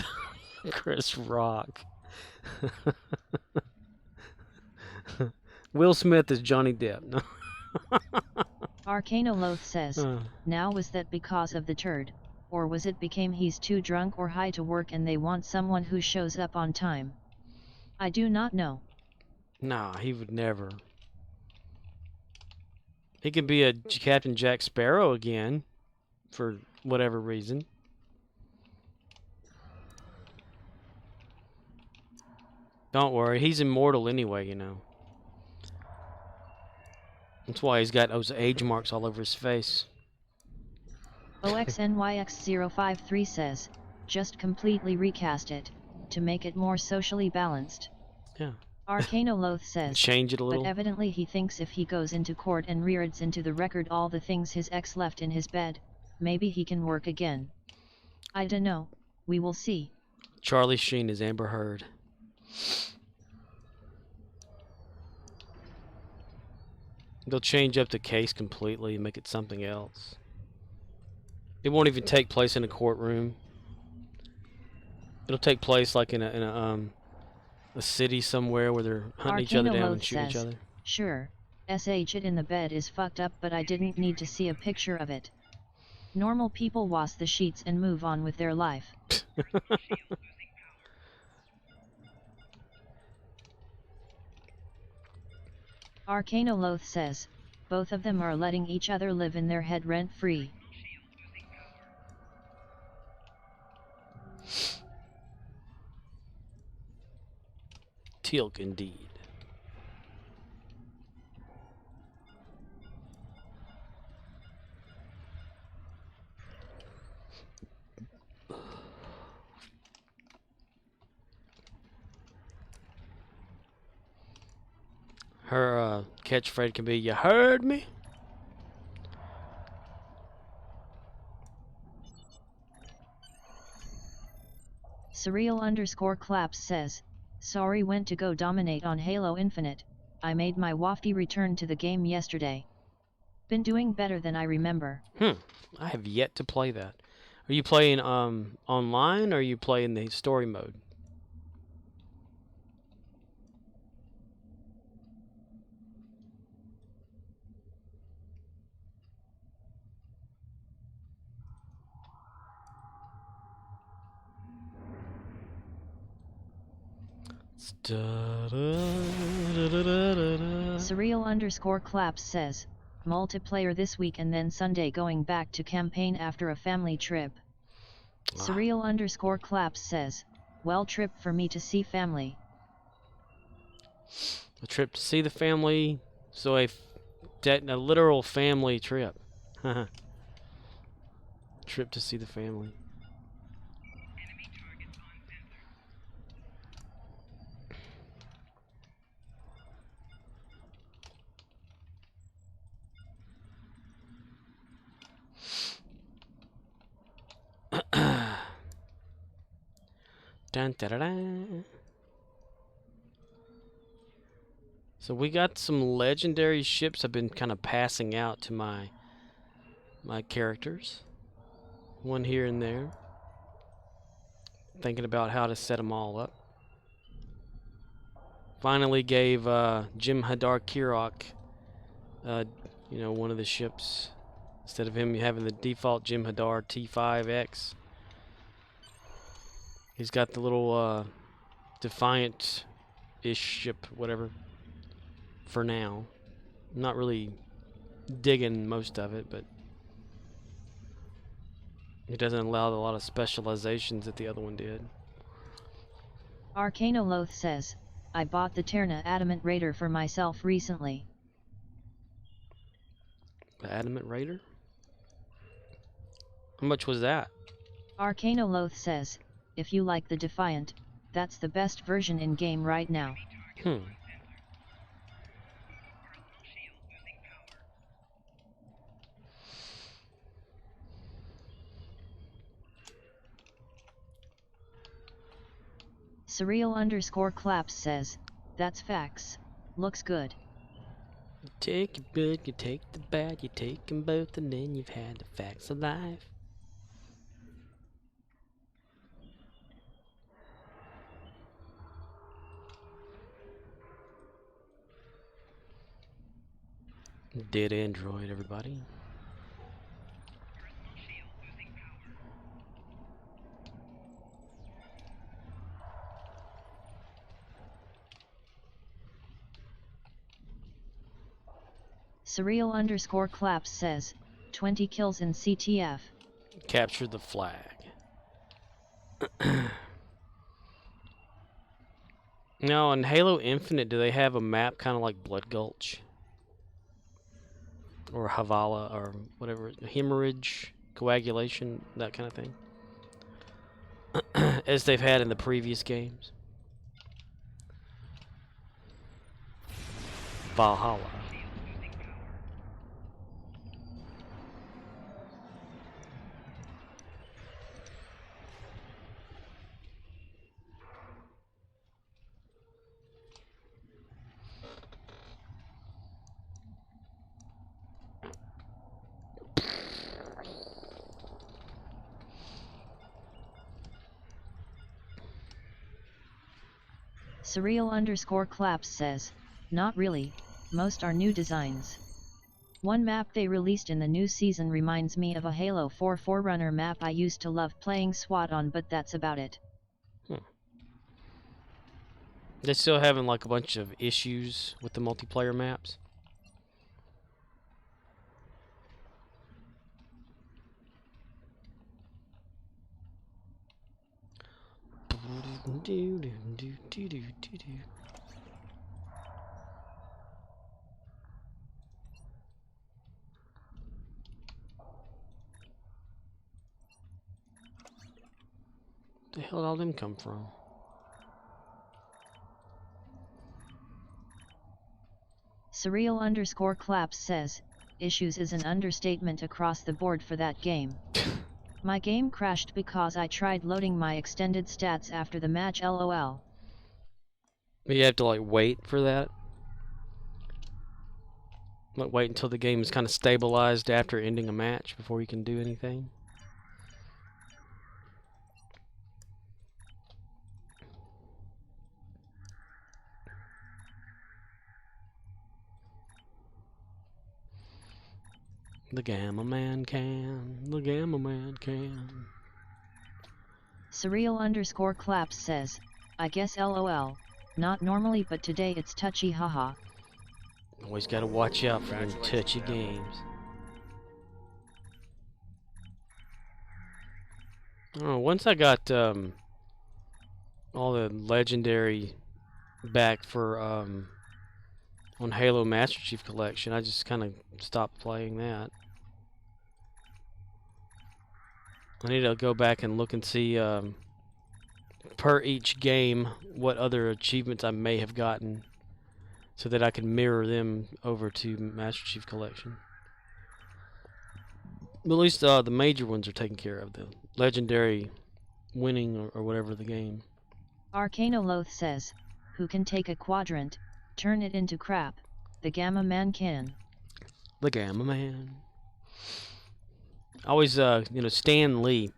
A: Chris Rock. Will Smith is Johnny Depp. No.
B: Arcanoloth says, now was that because of the turd, or was it became he's too drunk or high to work and they want someone who shows up on time? I do not know.
A: Nah, he would never. He could be a Captain Jack Sparrow again, for whatever reason. Don't worry, he's immortal anyway, you know. That's why he's got those age marks all over his face.
B: OXNYX053 says, just completely recast it, to make it more socially balanced.
A: Yeah.
B: Arcanoloth says,
A: Change it a little.
B: but evidently he thinks if he goes into court and reads into the record all the things his ex left in his bed, maybe he can work again. I dunno, we will see.
A: Charlie Sheen is Amber Heard. They'll change up the case completely and make it something else. It won't even take place in a courtroom. It'll take place like in a city somewhere where they're hunting each other down and shooting each other.
B: Sure, SH it in the bed is fucked up, but I didn't need to see a picture of it. Normal people wash the sheets and move on with their life. Arcanoloth says, both of them are letting each other live in their head rent-free.
A: Teal'c indeed. Her catchphrase can be, "You heard me?"
B: Surreal_claps says, sorry, went to go dominate on Halo Infinite. I made my wafty return to the game yesterday. Been doing better than I remember.
A: I have yet to play that. Are you playing online, or are you playing the story mode?
B: Surreal_claps says, multiplayer this week and then Sunday going back to campaign after a family trip. Surreal_claps says, well, trip for me to see family.
A: A trip to see the family, so a literal family trip. Trip to see the family. Dun, da, da, da. So we got some legendary ships I've been kind of passing out to my characters. One here and there. Thinking about how to set them all up. Finally gave Jem'Hadar Kirok, one of the ships. Instead of him having the default Jem'Hadar T5X. He's got the little Defiant-ish ship, whatever. For now. I'm not really digging most of it, but it doesn't allow a lot of specializations that the other one did.
B: Arcanoloth says, I bought the Terna Adamant Raider for myself recently.
A: The Adamant Raider? How much was that?
B: Arcanoloth says, if you like the Defiant, that's the best version in game right now. Surreal_claps says, that's facts. Looks good.
A: You take your good, you take the bad, you take them both, and then you've had the facts of life. Dead android, everybody.
B: Surreal_claps says, 20 kills in CTF.
A: Capture the flag. Now, in Halo Infinite, do they have a map kind of like Blood Gulch? Or Havala, or whatever, hemorrhage, coagulation, that kind of thing? As they've had in the previous games. Valhalla.
B: Surreal_claps says, not really, most are new designs. One map they released in the new season reminds me of a Halo 4 Forerunner map I used to love playing SWAT on, but that's about it.
A: They're still having like a bunch of issues with the multiplayer maps. The hell did all them come from?
B: Surreal_claps says, issues is an understatement across the board for that game. My game crashed because I tried loading my extended stats after the match, lol.
A: But you have to like wait for that? Like wait until the game is kind of stabilized after ending a match before you can do anything? The Gamma Man can. The Gamma Man can.
B: Surreal_claps says, I guess lol, not normally but today it's touchy, haha.
A: Always gotta watch out for them touchy games. Oh, once I got all the legendary back for on Halo Master Chief Collection, I just kind of stopped playing that. I need to go back and look and see per each game what other achievements I may have gotten so that I can mirror them over to Master Chief Collection. But at least the major ones are taken care of. The legendary winning or whatever the game.
B: Arcanoloth says, who can take a quadrant, turn it into crap? The Gamma Man can.
A: The Gamma Man. Always, Stan Lee.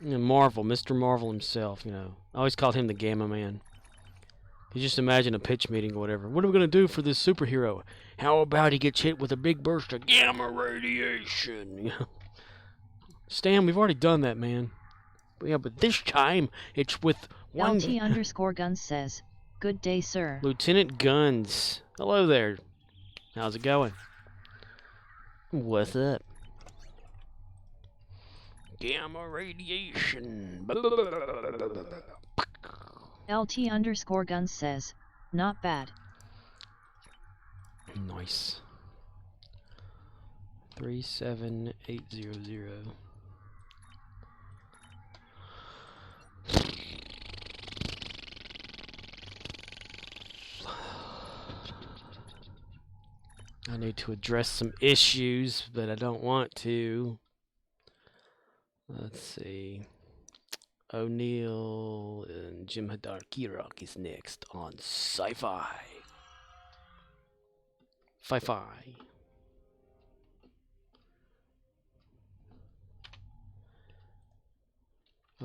A: Marvel, Mr. Marvel himself, I always called him the Gamma Man. You just imagine a pitch meeting or whatever. What are we going to do for this superhero? How about he gets hit with a big burst of gamma radiation? Stan, we've already done that, man. Yeah, but this time, it's with one...
B: LT_Guns says, good day, sir.
A: Lieutenant Guns. Hello there. How's it going? What's up? Gamma radiation.
B: LT_Guns says, not bad.
A: Nice. 37800. I need to address some issues, but I don't want to. Let's see. O'Neill and Jem'Hadar Kirok is next on Sci-Fi. Fi-Fi.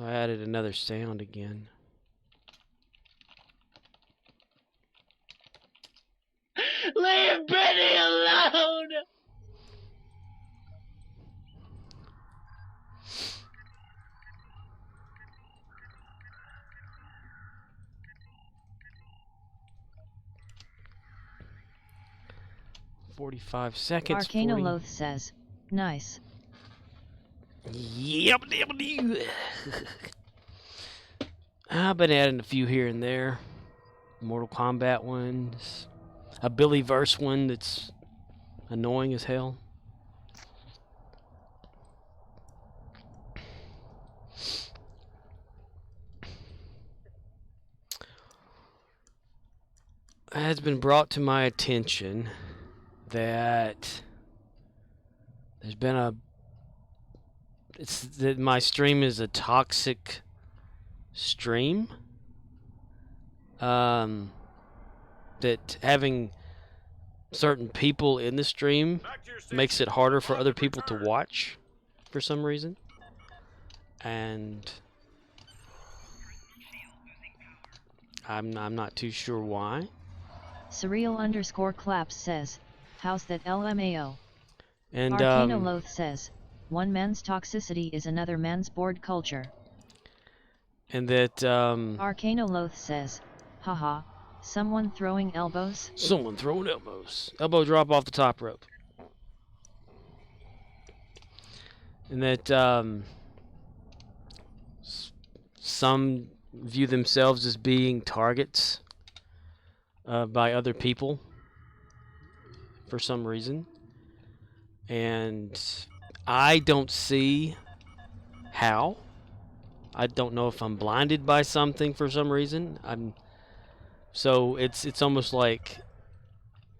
A: I added another sound again.
D: Leave Benny alone!
A: "45 seconds."
B: Arcanoloth says, nice.
A: Yep. I've been adding a few here and there. Mortal Kombat ones. A Billy Verse one that's annoying as hell. has been brought to my attention that there's been that my stream is a toxic stream. That having certain people in the stream makes it harder for other people to watch for some reason. And I'm not too sure why.
B: Surreal_claps says, how's that LMAO?
A: And
B: Arcanoloth says, one man's toxicity is another man's board culture.
A: And that
B: Arcanoloth says, haha, someone throwing elbows?
A: Someone throwing elbows. Elbow drop off the top rope. And that some view themselves as being targets by other people for some reason. And I don't see how. I don't know if I'm blinded by something for some reason. So it's almost like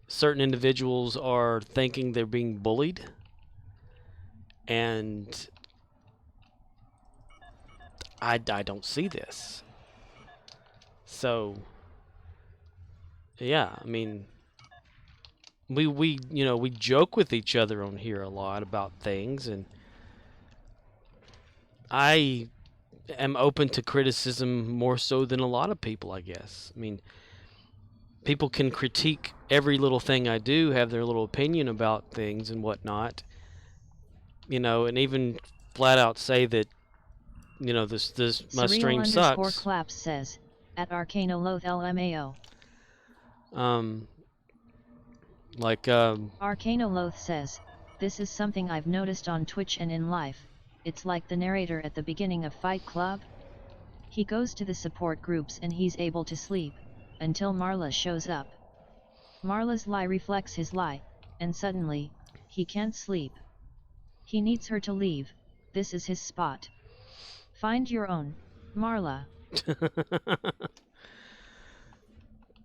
A: certain individuals are thinking they're being bullied, and I don't see this. So yeah, I mean, we joke with each other on here a lot about things, and I am open to criticism more so than a lot of people, I guess. I mean, people can critique every little thing I do, have their little opinion about things and whatnot, and even flat out say that, this my stream sucks.
B: Claps says, at Arcanoloth LMAO. Arcanoloth says, this is something I've noticed on Twitch and in life. It's like the narrator at the beginning of Fight Club. He goes to the support groups and he's able to sleep, until Marla shows up. Marla's lie reflects his lie, and suddenly, he can't sleep. He needs her to leave, this is his spot. Find your own, Marla.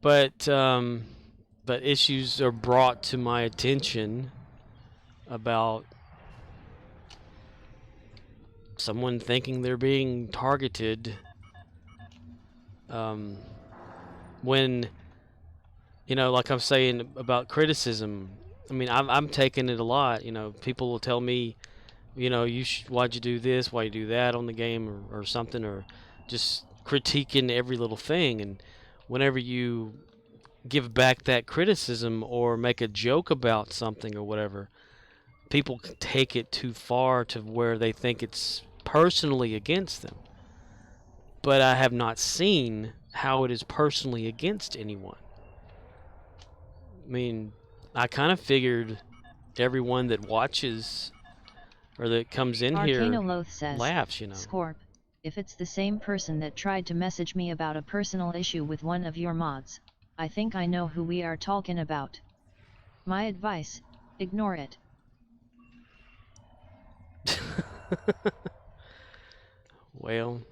A: But issues are brought to my attention about someone thinking they're being targeted when, like I'm saying about criticism. I mean, I'm taking it a lot. People will tell me, why'd you do this, why you do that on the game or something, or just critiquing every little thing. And whenever you give back that criticism or make a joke about something or whatever, people can take it too far to where they think it's personally against them. But I have not seen how it is personally against anyone. I mean, I kind of figured everyone that watches or that comes in here
B: says,
A: laughs,
B: Scorp, if it's the same person that tried to message me about a personal issue with one of your mods, I think I know who we are talking about. My advice, ignore it.
A: Well,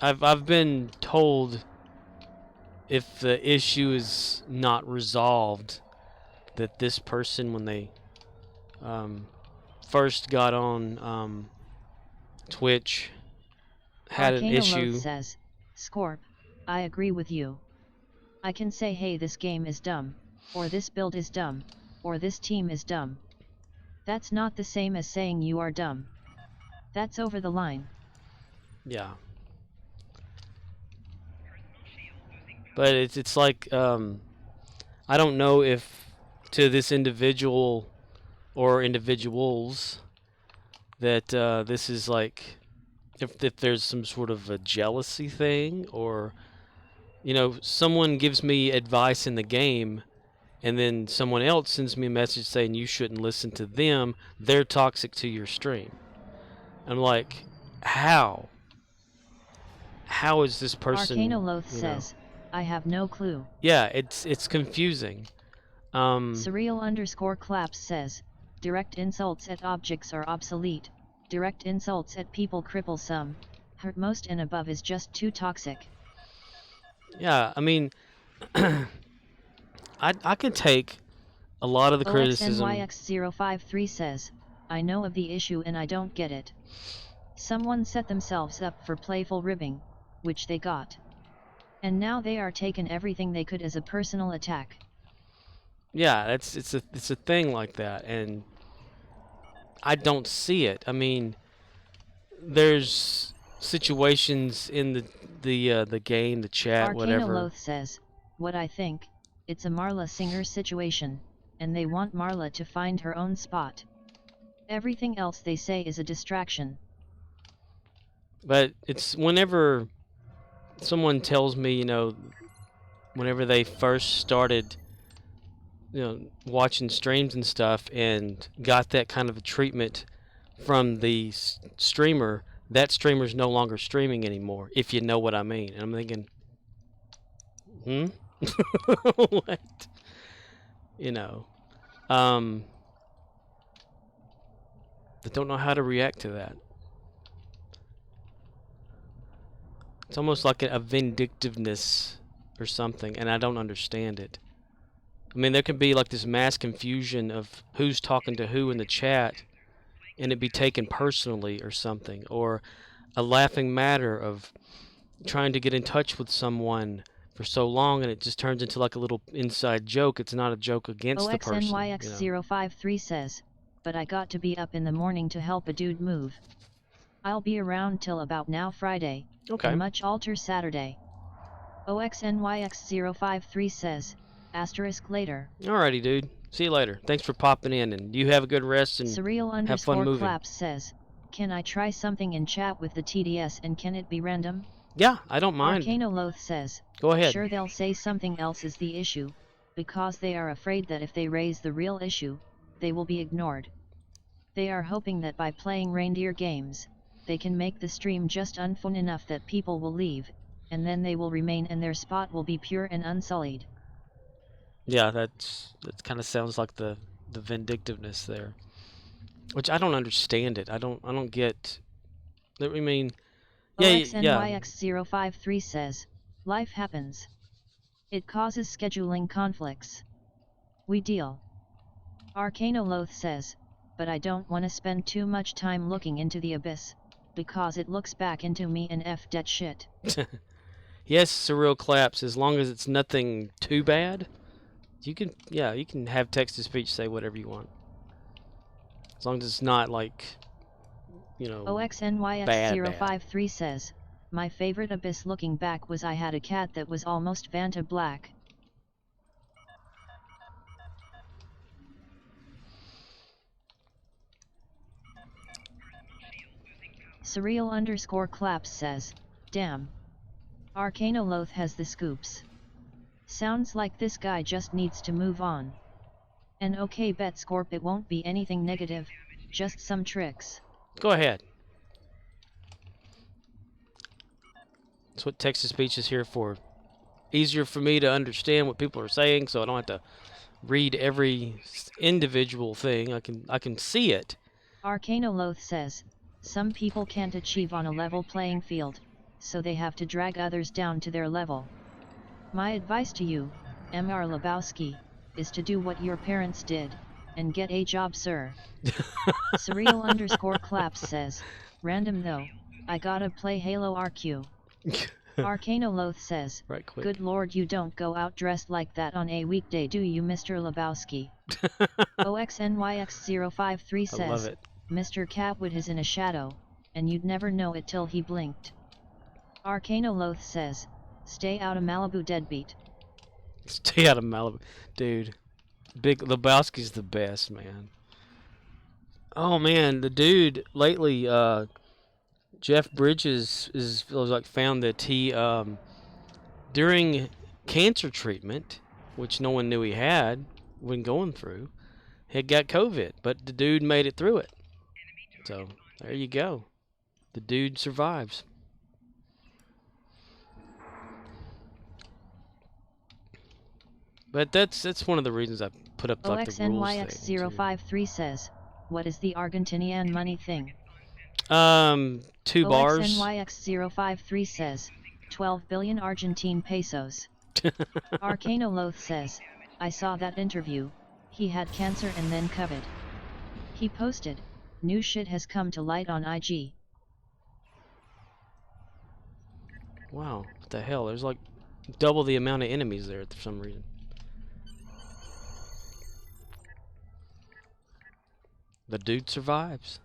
A: I've been told if the issue is not resolved, that this person, when they first got on Twitch, had an issue.
B: Says, Scorp, I agree with you. I can say, hey, this game is dumb, or this build is dumb, or this team is dumb. That's not the same as saying you are dumb. That's over the line.
A: Yeah. But it's like, I don't know if to this individual or individuals that this is like, if there's some sort of a jealousy thing, or, someone gives me advice in the game and then someone else sends me a message saying you shouldn't listen to them, they're toxic to your stream. I'm like, how? How is this person?
B: Arcanoloth says, I have no clue.
A: Yeah, it's confusing.
B: Surreal_claps says, direct insults at objects are obsolete. Direct insults at people cripple some. Hurt most and above is just too toxic.
A: Yeah, I mean, I can take a lot of the criticism.
B: OXNYX053 says, I know of the issue and I don't get it. Someone set themselves up for playful ribbing, which they got. And now they are taking everything they could as a personal attack.
A: Yeah, it's a thing like that, and I don't see it. I mean, there's situations in the game, the chat, whatever.
B: Arcanoloth says, what I think, it's a Marla Singer situation, and they want Marla to find her own spot. Everything else they say is a distraction.
A: But it's whenever someone tells me, whenever they first started, watching streams and stuff and got that kind of a treatment from the streamer, that streamer's no longer streaming anymore, if you know what I mean. And I'm thinking, what? I don't know how to react to that. It's almost like a vindictiveness or something, and I don't understand it. I mean, there can be like this mass confusion of who's talking to who in the chat, and it be taken personally or something, or a laughing matter of trying to get in touch with someone for so long, and it just turns into like a little inside joke. It's not a joke against the person.
B: OXNYX053 says, but I got to be up in the morning to help a dude move. I'll be around till about now Friday.
A: Okay.
B: And much alter Saturday. OXNYX053 says, asterisk later.
A: Alrighty, dude. See you later. Thanks for popping in, and you have a good rest and have fun moving.
B: Surreal_claps says, can I try something in chat with the TDS and can it be random?
A: Yeah, I don't mind.
B: Arcanoloth says,
A: go ahead.
B: Sure they'll say something else is the issue, because they are afraid that if they raise the real issue, they will be ignored. They are hoping that by playing reindeer games, they can make the stream just unfun enough that people will leave, and then they will remain and their spot will be pure and unsullied.
A: Yeah, that kind of sounds like the vindictiveness there, which I don't understand it. I don't get. I mean, yeah,
B: OXNYX053 says, life happens. It causes scheduling conflicts. We deal. Arcanoloth says, but I don't want to spend too much time looking into the abyss, because it looks back into me and F that shit.
A: Yes, Surreal Claps, as long as it's nothing too bad, you can have text-to-speech say whatever you want. As long as it's not like,
B: OXNYX053 says, my favorite abyss looking back was I had a cat that was almost Vanta black. Surreal_claps says, damn. Arcanoloth has the scoops. Sounds like this guy just needs to move on. And okay, bet Scorp, it won't be anything negative, just some tricks.
A: Go ahead. That's what text-to-speech is here for. Easier for me to understand what people are saying, so I don't have to read every individual thing. I can see it.
B: Arcanoloth says, some people can't achieve on a level playing field, so they have to drag others down to their level. My advice to you, Mr. Lebowski, is to do what your parents did, and get a job, sir. Surreal_claps says, random though, I gotta play Halo RQ. Arcanoloth says,
A: right quick.
B: Good lord, you don't go out dressed like that on a weekday, do you, Mr. Lebowski? OXNYX053 says,
A: I love it.
B: Mr. Catwood is in a shadow, and you'd never know it till he blinked. Arcanoloth says, stay out of Malibu, deadbeat.
A: Stay out of Malibu. Dude, Big Lebowski's the best, man. Oh, man, the dude lately, Jeff Bridges found that he, during cancer treatment, which no one knew he had when going through, had got COVID, but the dude made it through it. So, there you go. The dude survives. But that's one of the reasons I put up like the rules thing.
B: OXNYX053 says, what is the Argentinian money thing?
A: 2 bars.
B: OXNYX053 says, 12 billion Argentine pesos. Arcanoloth says, I saw that interview, he had cancer and then COVID. He posted, new shit has come to light on IG.
A: Wow, what the hell? There's like double the amount of enemies there for some reason. The dude survives.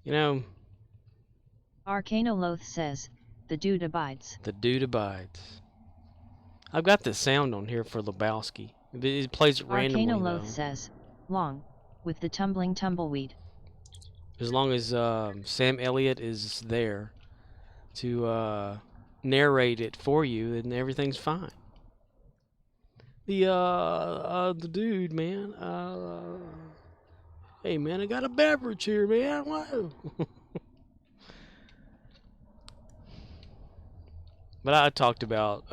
A: You know,
B: Arcanoloth says, the dude abides.
A: the dude abides. I've got the sound on here for Lebowski. It plays it randomly
B: Arcanoloth
A: though.
B: says, long, with the tumbling tumbleweed.
A: As long as Sam Elliott is there to narrate it for you, then everything's fine. The dude, man. Hey, man, I got a beverage here, man. Whoa. But I talked about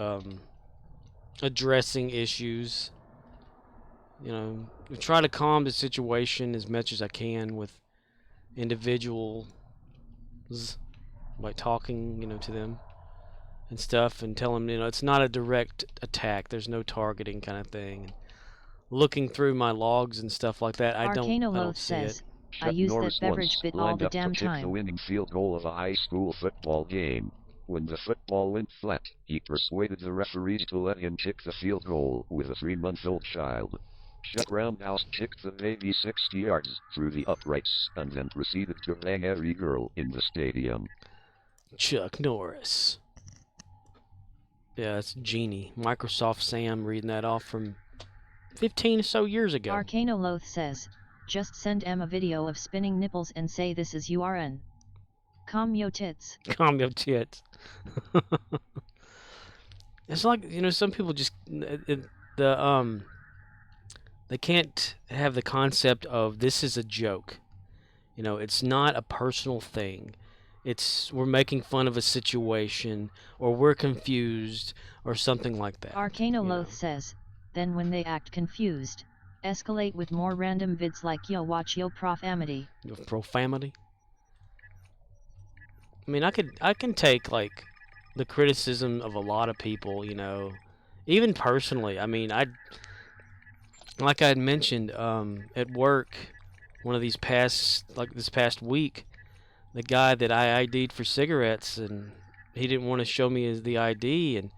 A: addressing issues. You know, try to calm the situation as much as I can with individuals, by talking, to them and stuff, and tell them, it's not a direct attack. There's no targeting kind of thing. And looking through my logs and stuff like that, I don't see
B: says,
A: it.
B: I use that
E: Norris
B: beverage
E: once
B: bit all
E: lined
B: the
E: up to
B: damn
E: kick the
B: time.
E: winning field goal of a high school football game. When the football went flat, he persuaded the referees to let him kick the field goal with a 3-month-old child. Chuck Roundhouse kicked the baby 60 yards through the uprights and then proceeded to bang every girl in the stadium.
A: Chuck Norris. Yeah, that's Genie. Microsoft Sam reading that off from 15 or so years ago.
B: Arcanoloth says, just send Em a video of spinning nipples and say this is URN. Calm yo tits.
A: Calm your tits. It's like, some people just they can't have the concept of this is a joke. It's not a personal thing. We're making fun of a situation, or we're confused, or something like that.
B: Arcanoloth says, then when they act confused, escalate with more random vids like yo watch yo profanity.
A: Profanity? I mean, I can take, like, the criticism of a lot of people, even personally. I mean, like I had mentioned, at work, this past week, the guy that I ID'd for cigarettes, and he didn't want to show me the ID, and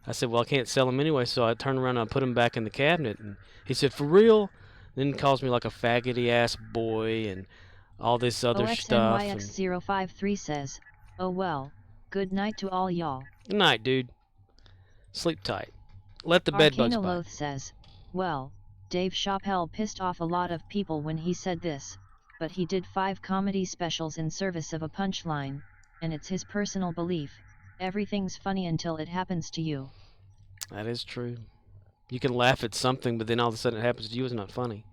A: I said, well, I can't sell them anyway, so I turned around and I put them back in the cabinet, and he said, for real? Then he calls me like a faggoty-ass boy, and all this other stuff.
B: OXNYX053 says, oh well, good night to all y'all.
A: Good night, dude. Sleep tight. Let the bed bugs bite.
B: Arcanoloth says, well, Dave Chappelle pissed off a lot of people when he said this, but he did 5 comedy specials in service of a punchline, and it's his personal belief, everything's funny until it happens to you.
A: That is true. You can laugh at something, but then all of a sudden it happens to you, it's not funny.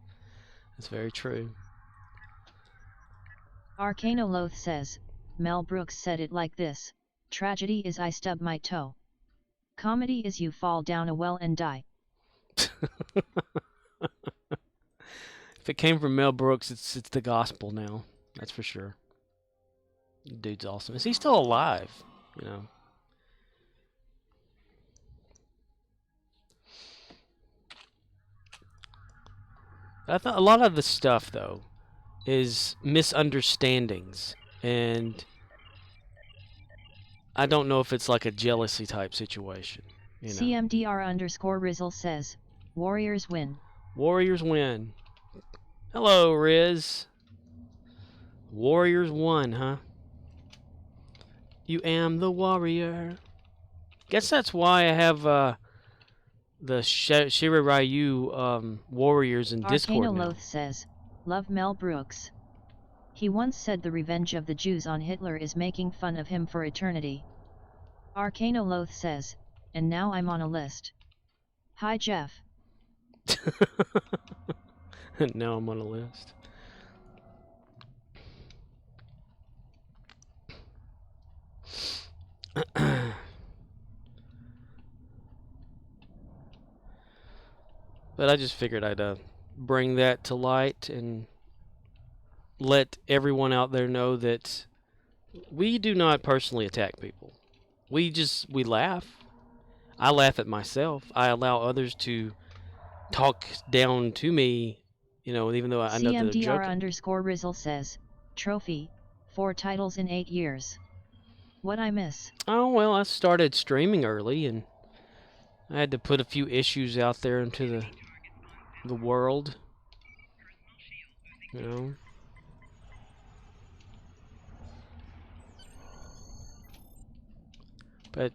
A: That's very true.
B: Arcanoloth says, Mel Brooks said it like this, tragedy is I stub my toe. Comedy is you fall down a well and die.
A: If it came from Mel Brooks, it's the gospel now. That's for sure. Dude's awesome. Is he still alive? I thought a lot of the stuff, though, is misunderstandings, and I don't know if it's like a jealousy type situation.
B: CMDR_Rizzle says, Warriors win.
A: Warriors win. Hello, Riz. Warriors won, huh? You am the warrior. Guess that's why I have the Shira Ryu Warriors in Discord now.
B: Arcanoloth says, love Mel Brooks. He once said the revenge of the Jews on Hitler is making fun of him for eternity. Arcanoloth says, and now I'm on a list. Hi Jeff.
A: Now I'm on a list. But I just figured I'd bring that to light and let everyone out there know that we do not personally attack people. We laugh. I laugh at myself. I allow others to talk down to me, you know, even though I know that they're joking.
B: CMDR_Rizzle says, trophy, 4 titles in 8 years. What I miss?
A: Oh, well, I started streaming early, and I had to put a few issues out there into the world, you know. But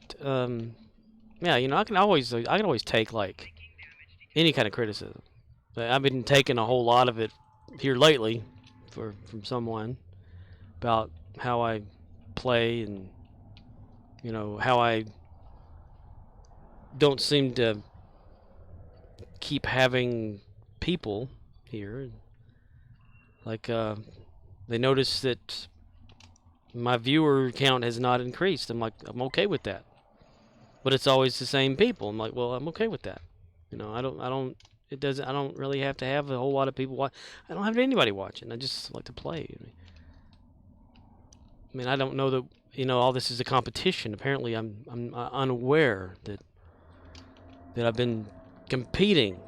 A: yeah, you know, I can always take like any kind of criticism. But I've been taking a whole lot of it here lately from someone about how I play and, you know, how I don't seem to keep having people here. Like they notice that my viewer count has not increased. I'm like, I'm okay with that. But it's always the same people. I'm like, well, I'm okay with that. You know, I don't really have to have a whole lot of people watch. I don't have anybody watching. I just like to play. I mean, I don't know that, you know, all this is a competition. Apparently, I'm unaware that I've been competing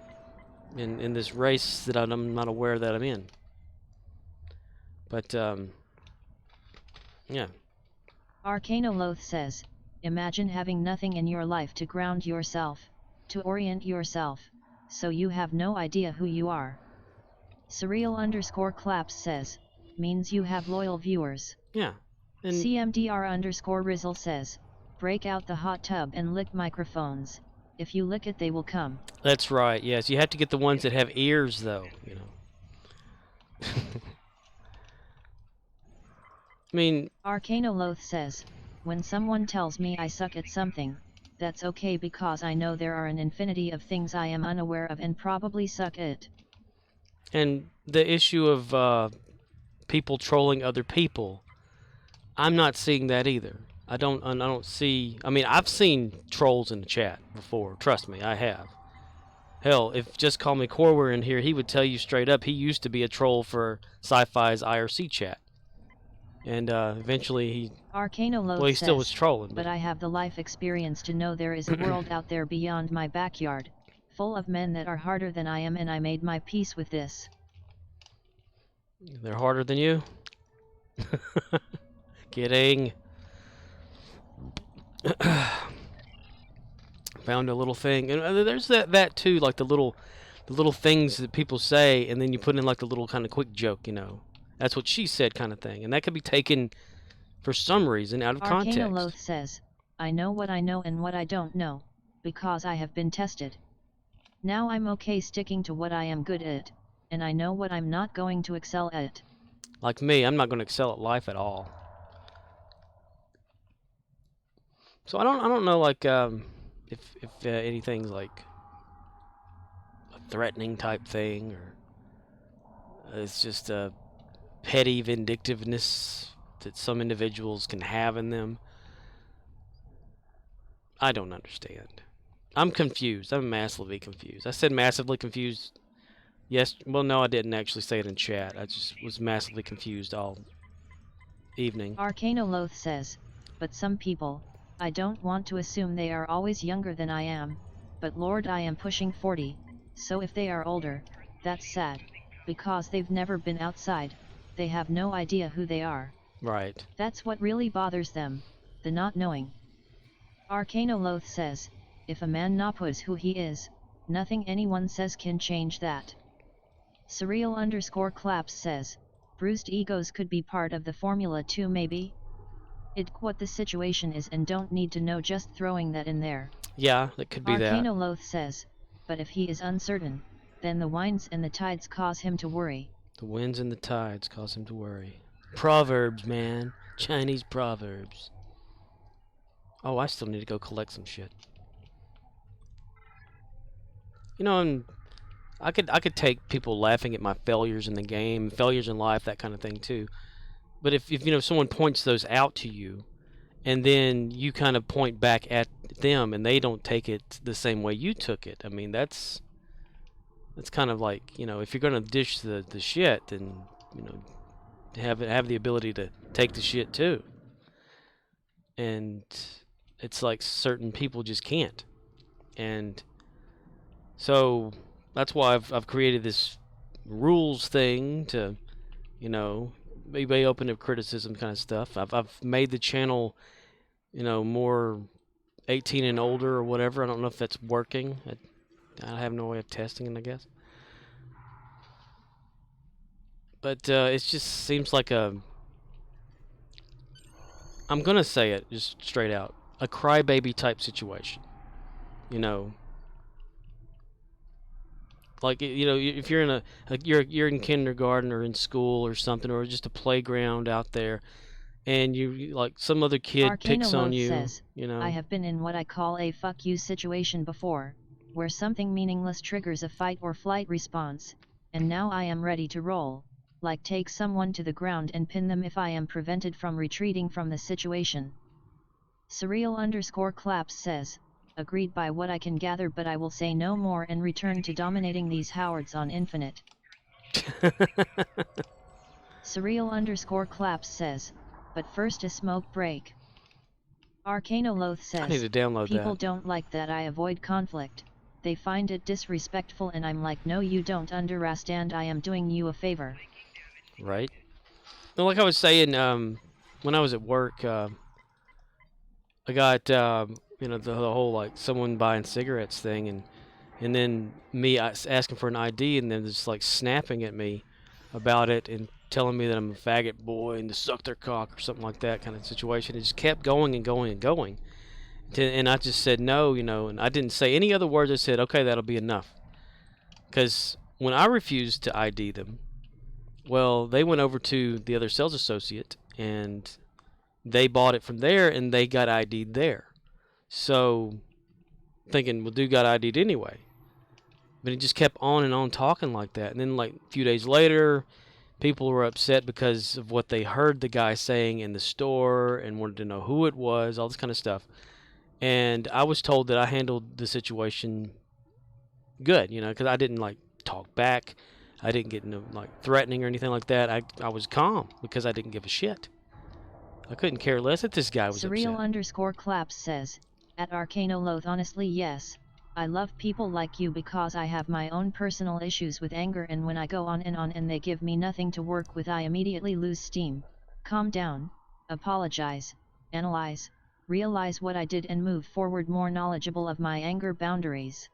A: in this race that I'm not aware that I'm in. But yeah.
B: Arcanoloth says, imagine having nothing in your life to ground yourself, to orient yourself, so you have no idea who you are. Surreal_Claps says, means you have loyal viewers.
A: Yeah. And
B: CMDR_Rizzle says, break out the hot tub and lick microphones. If you lick it, they will come.
A: That's right. Yes, you have to get the ones that have ears, though. You know. I mean,
B: Arcanoloth says, when someone tells me I suck at something, that's okay because I know there are an infinity of things I am unaware of and probably suck at.
A: And the issue of people trolling other people, I'm not seeing that either. I don't see. I mean, I've seen trolls in the chat before. Trust me, I have. Hell, if Just Call Me Core were in here, he would tell you straight up he used to be a troll for Sci-Fi's IRC chat. And eventually he
B: Arcanoloth
A: still was trolling.
B: But I have the life experience to know there is a world out there beyond my backyard, full of men that are harder than I am, and I made my peace with this.
A: They're harder than you? Kidding. Found a little thing, and there's that too, like the little things that people say, and then you put in like the little kind of quick joke, you know. That's what she said kind of thing, and that could be taken for some reason out of context.
B: Arcanoloth says, I know what I know and what I don't know, because I have been tested. Now I'm okay sticking to what I am good at, and I know what I'm not going to excel at.
A: Like me, I'm not going to excel at life at all. So I don't know, like if anything's like a threatening type thing, or it's just a petty vindictiveness that some individuals can have in them. I don't understand. I'm confused. I'm massively confused. I said massively confused. Yes. Well, no, I didn't actually say it in chat. I just was massively confused all evening.
B: Arcanoloth says, but some people, I don't want to assume they are always younger than I am, but Lord, I am pushing 40, so if they are older, that's sad, because they've never been outside. They have no idea who they are.
A: Right.
B: That's what really bothers them, the not knowing. Arcanoloth says, if a man knows who he is, nothing anyone says can change that. Surreal_Claps says, bruised egos could be part of the formula too, maybe? It's what the situation is and don't need to know, just throwing that in there.
A: Yeah, that could be that.
B: Arcanoloth says, but if he is uncertain, then the winds and the tides cause him to worry.
A: The winds and the tides cause him to worry. Proverbs, man. Chinese proverbs. Oh, I still need to go collect some shit. You know, and I could take people laughing at my failures in the game, failures in life, that kind of thing too. But if you know, someone points those out to you, and then you kind of point back at them, and they don't take it the same way you took it, I mean, that's it's kind of like, you know, if you're gonna dish the shit, then, you know, have the ability to take the shit too. And it's like certain people just can't. And so that's why I've created this rules thing to, you know, be open to criticism kind of stuff. I've made the channel, you know, more 18 and older or whatever. I don't know if that's working. I have no way of testing it, I guess. But it just seems like I'm gonna say it just straight out, a crybaby type situation. You know, like, you know, if you're in you're in kindergarten or in school or something, or just a playground out there, and you like some other kid picks on you.
B: Says,
A: you know,
B: I have been in what I call a fuck you situation before, where something meaningless triggers a fight or flight response, and now I am ready to roll, like take someone to the ground and pin them if I am prevented from retreating from the situation. Surreal_claps says, agreed by what I can gather, but I will say no more and return to dominating these Howards on Infinite. Surreal_claps says, but first a smoke break. Arcanoloth says,
A: I need to download
B: people
A: that.
B: don't like that I avoid conflict. They find it disrespectful, and I'm like, no, you don't understand. I am doing you a favor.
A: Right. Well, like I was saying, when I was at work, I got you know, the whole like someone buying cigarettes thing, and then me asking for an ID, and then just like snapping at me about it and telling me that I'm a faggot boy and to suck their cock or something like that kind of situation. It just kept going and going and going. And I just said no, you know, and I didn't say any other words. I said, okay, that'll be enough. Because when I refused to ID them, well, they went over to the other sales associate and they bought it from there and they got ID'd there. So, thinking, well, dude got ID'd anyway. But he just kept on and on talking like that. And then, like, a few days later, people were upset because of what they heard the guy saying in the store and wanted to know who it was, all this kind of stuff. And I was told that I handled the situation good, you know, because I didn't, like, talk back. I didn't get into, like, threatening or anything like that. I was calm because I didn't give a shit. I couldn't care less that this guy was upset.
B: Surreal_claps says, at Arcanoloth, honestly, yes. I love people like you because I have my own personal issues with anger, and when I go on and they give me nothing to work with, I immediately lose steam. Calm down, apologize, analyze, realize what I did, and move forward more knowledgeable of my anger boundaries.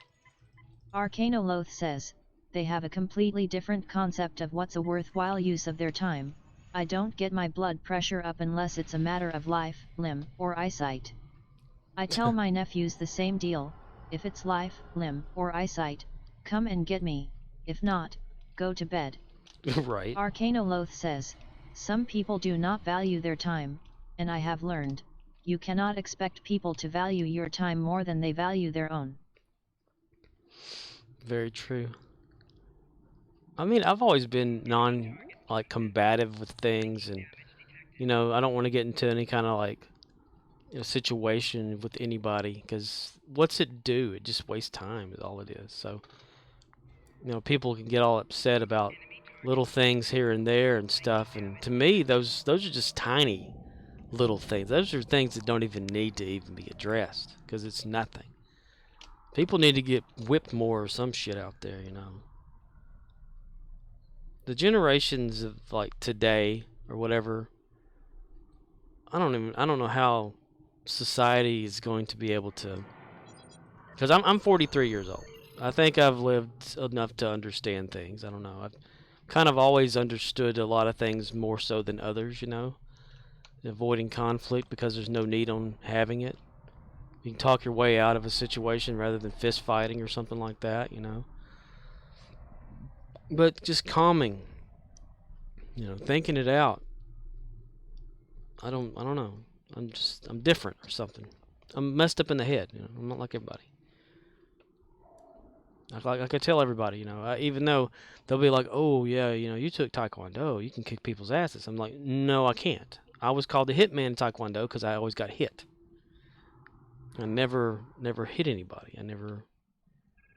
B: Arcanoloth says, they have a completely different concept of what's a worthwhile use of their time. I don't get my blood pressure up unless it's a matter of life, limb, or eyesight. I tell my nephews the same deal. If it's life, limb, or eyesight, come and get me. If not, go to bed.
A: Right.
B: Arcanoloth says, some people do not value their time, and I have learned, you cannot expect people to value your time more than they value their own.
A: Very true. I mean, I've always been combative with things, and, you know, I don't want to get into any kind of, like, you know, situation with anybody, because what's it do? It just wastes time is all it is. So, you know, people can get all upset about little things here and there and stuff, and to me, those are just tiny little things. Those are things that don't even need to even be addressed, because it's nothing. People need to get whipped more or some shit out there, you know. The generations of, like, today or whatever, I don't know how society is going to be able to, because I'm 43 years old. I think I've lived enough to understand things. I don't know. I've kind of always understood a lot of things more so than others, you know. Avoiding conflict because there's no need on having it. You can talk your way out of a situation rather than fist fighting or something like that, you know. But just calming, you know, thinking it out. I don't know. I'm different or something. I'm messed up in the head, you know. I'm not like everybody. I could tell everybody, you know, even though they'll be like, oh, yeah, you know, you took Taekwondo, you can kick people's asses. I'm like, no, I can't. I was called the hitman in Taekwondo because I always got hit. I never hit anybody. I never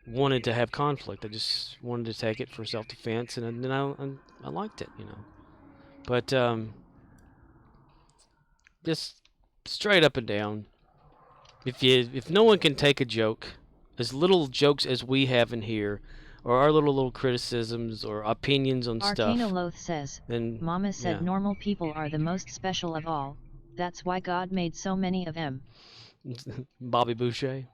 A: wanted to have conflict. I just wanted to take it for self-defense, and then I liked it, you know. But just straight up and down, if no one can take a joke, as little jokes as we have in here, or our little criticisms or opinions on stuff,
B: Arcanoloth says,
A: then
B: Mama said
A: yeah.
B: normal people are the most special of all. That's why God made so many of them.
A: Bobby Boucher.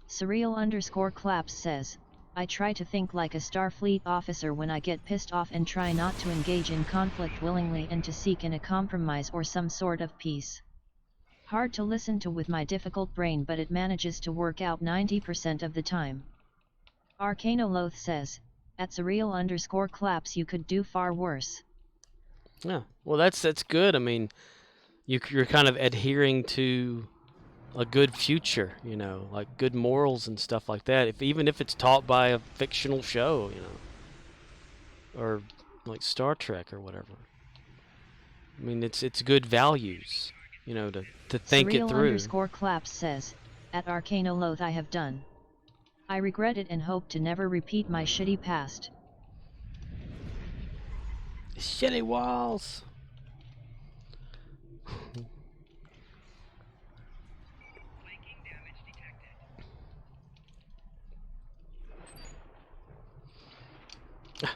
B: Surreal_claps says, I try to think like a Starfleet officer when I get pissed off and try not to engage in conflict willingly and to seek in a compromise or some sort of peace. Hard to listen to with my difficult brain, but it manages to work out 90% of the time. Arcanoloth says, at Surreal_claps you could do far worse.
A: Yeah, well that's good. I mean, you're kind of adhering to a good future, you know, like good morals and stuff like that. Even if it's taught by a fictional show, you know, or like Star Trek or whatever. I mean, it's good values, you know, to think it through.
B: Surreal_claps says, at Arcanoloth I have done. I regret it and hope to never repeat my shitty past.
A: Shitty walls.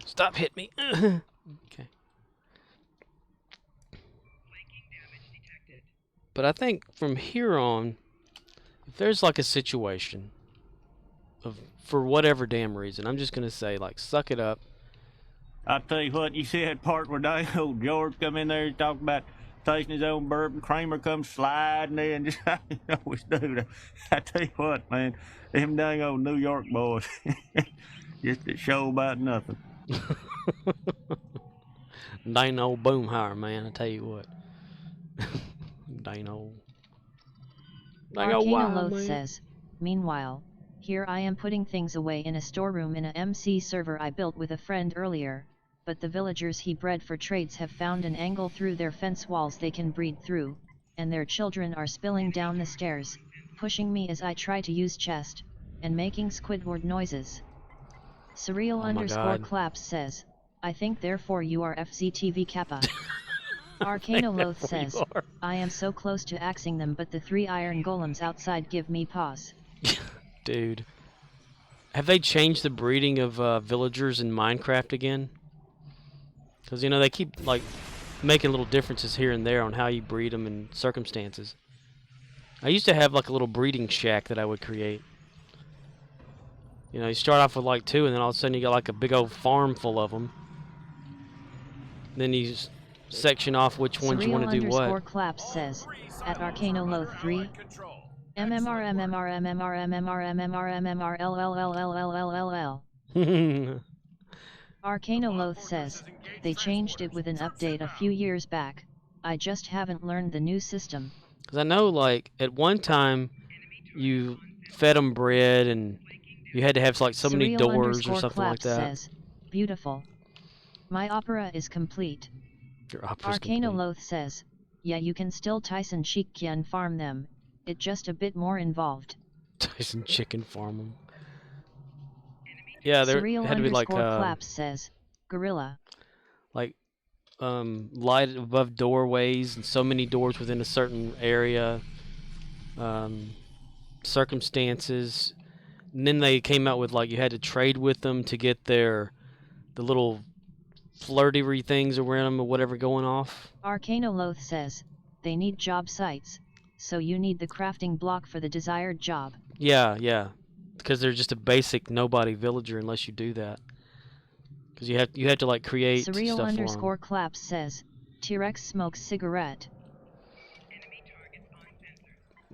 A: Stop hitting me. Okay. But I think from here on, if there's like a situation of, for whatever damn reason, I'm just gonna say, like, suck it up.
F: I tell you what, you see that part where old George come in there and talk about tasting his own bourbon. Kramer comes sliding in, just always do that. I tell you what, man, them dang old New York boys, just a show about nothing.
A: Dang old Boomhauer, man, I tell you what. Dang old.
B: Arcanoloth says, meanwhile, here I am putting things away in a storeroom in a MC server I built with a friend earlier, but the villagers he bred for trades have found an angle through their fence walls they can breed through, and their children are spilling down the stairs, pushing me as I try to use chest, and making Squidward noises. Surreal_claps says, I think therefore you are FZTV Kappa. Arcanoloth says, I am so close to axing them, but the 3 iron golems outside give me pause.
A: Dude. Have they changed the breeding of villagers in Minecraft again? Because, you know, they keep, like, making little differences here and there on how you breed them and circumstances. I used to have, like, a little breeding shack that I would create. You know, you start off with, like, 2, and then all of a sudden you got, like, a big old farm full of them. Then you section off which ones you want to do what.
B: Surreal_claps says, at Arcanoloth 3, MMR MMR MMR MMR MMR MMR LLLLLLLL. Arcanoloth says, they changed it with an update a few years back. I just haven't learned the new system.
A: Because I know, like, at one time, you fed them bread, and you had to have, like, so many doors or something like that.
B: Says, beautiful. My opera is complete.
A: Your opera's complete.
B: Arcanoloth says, yeah, you can still Tyson Chicken farm them. It just a bit more involved.
A: Tyson chicken farm them. Yeah, there had to be like
B: claps says, gorilla.
A: Like light above doorways and so many doors within a certain area. Circumstances. And then they came out with, like, you had to trade with them to get the little flirty things around them or whatever going off.
B: Arcanoloth says, they need job sites, so you need the crafting block for the desired job.
A: Yeah. Because they're just a basic nobody villager unless you do that. Because you have to, like, create stuff for them.
B: Surreal_claps says, T-Rex smokes cigarette.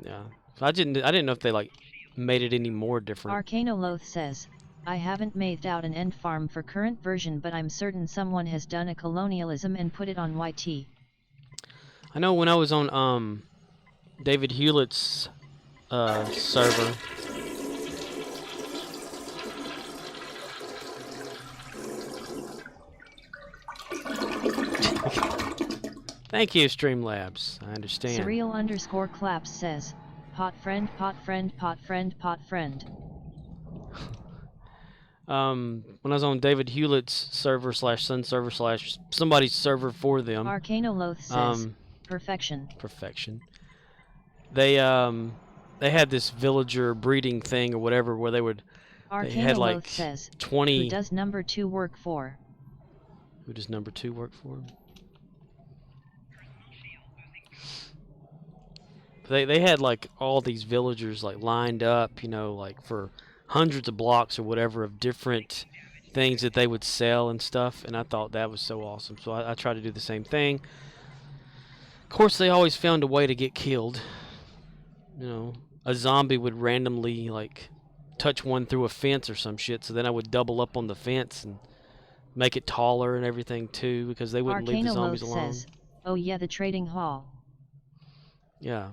A: Yeah. I didn't know if they, like, made it any more different.
B: Arcanoloth says, I haven't mathed out an end farm for current version, but I'm certain someone has done a colonialism and put it on YT.
A: I know when I was on David Hewlett's server. Thank you, Streamlabs. I understand.
B: Surreal_claps says, pot friend, pot friend, pot friend, pot friend.
A: When I was on David Hewlett's server / Sun server / somebody's server for them.
B: Arcanoloth says, perfection.
A: Perfection. They had this villager breeding thing or whatever where they had like
B: says,
A: 20.
B: Who does number 2 work for?
A: Who does number 2 work for? They had like all these villagers like lined up, you know, like for hundreds of blocks or whatever of different things that they would sell and stuff, and I thought that was so awesome. So I tried to do the same thing. Of course, they always found a way to get killed. You know, a zombie would randomly like touch one through a fence or some shit, so then I would double up on the fence and make it taller and everything too, because they wouldn't leave the zombies alone.
B: Says, oh yeah, the trading hall.
A: Yeah.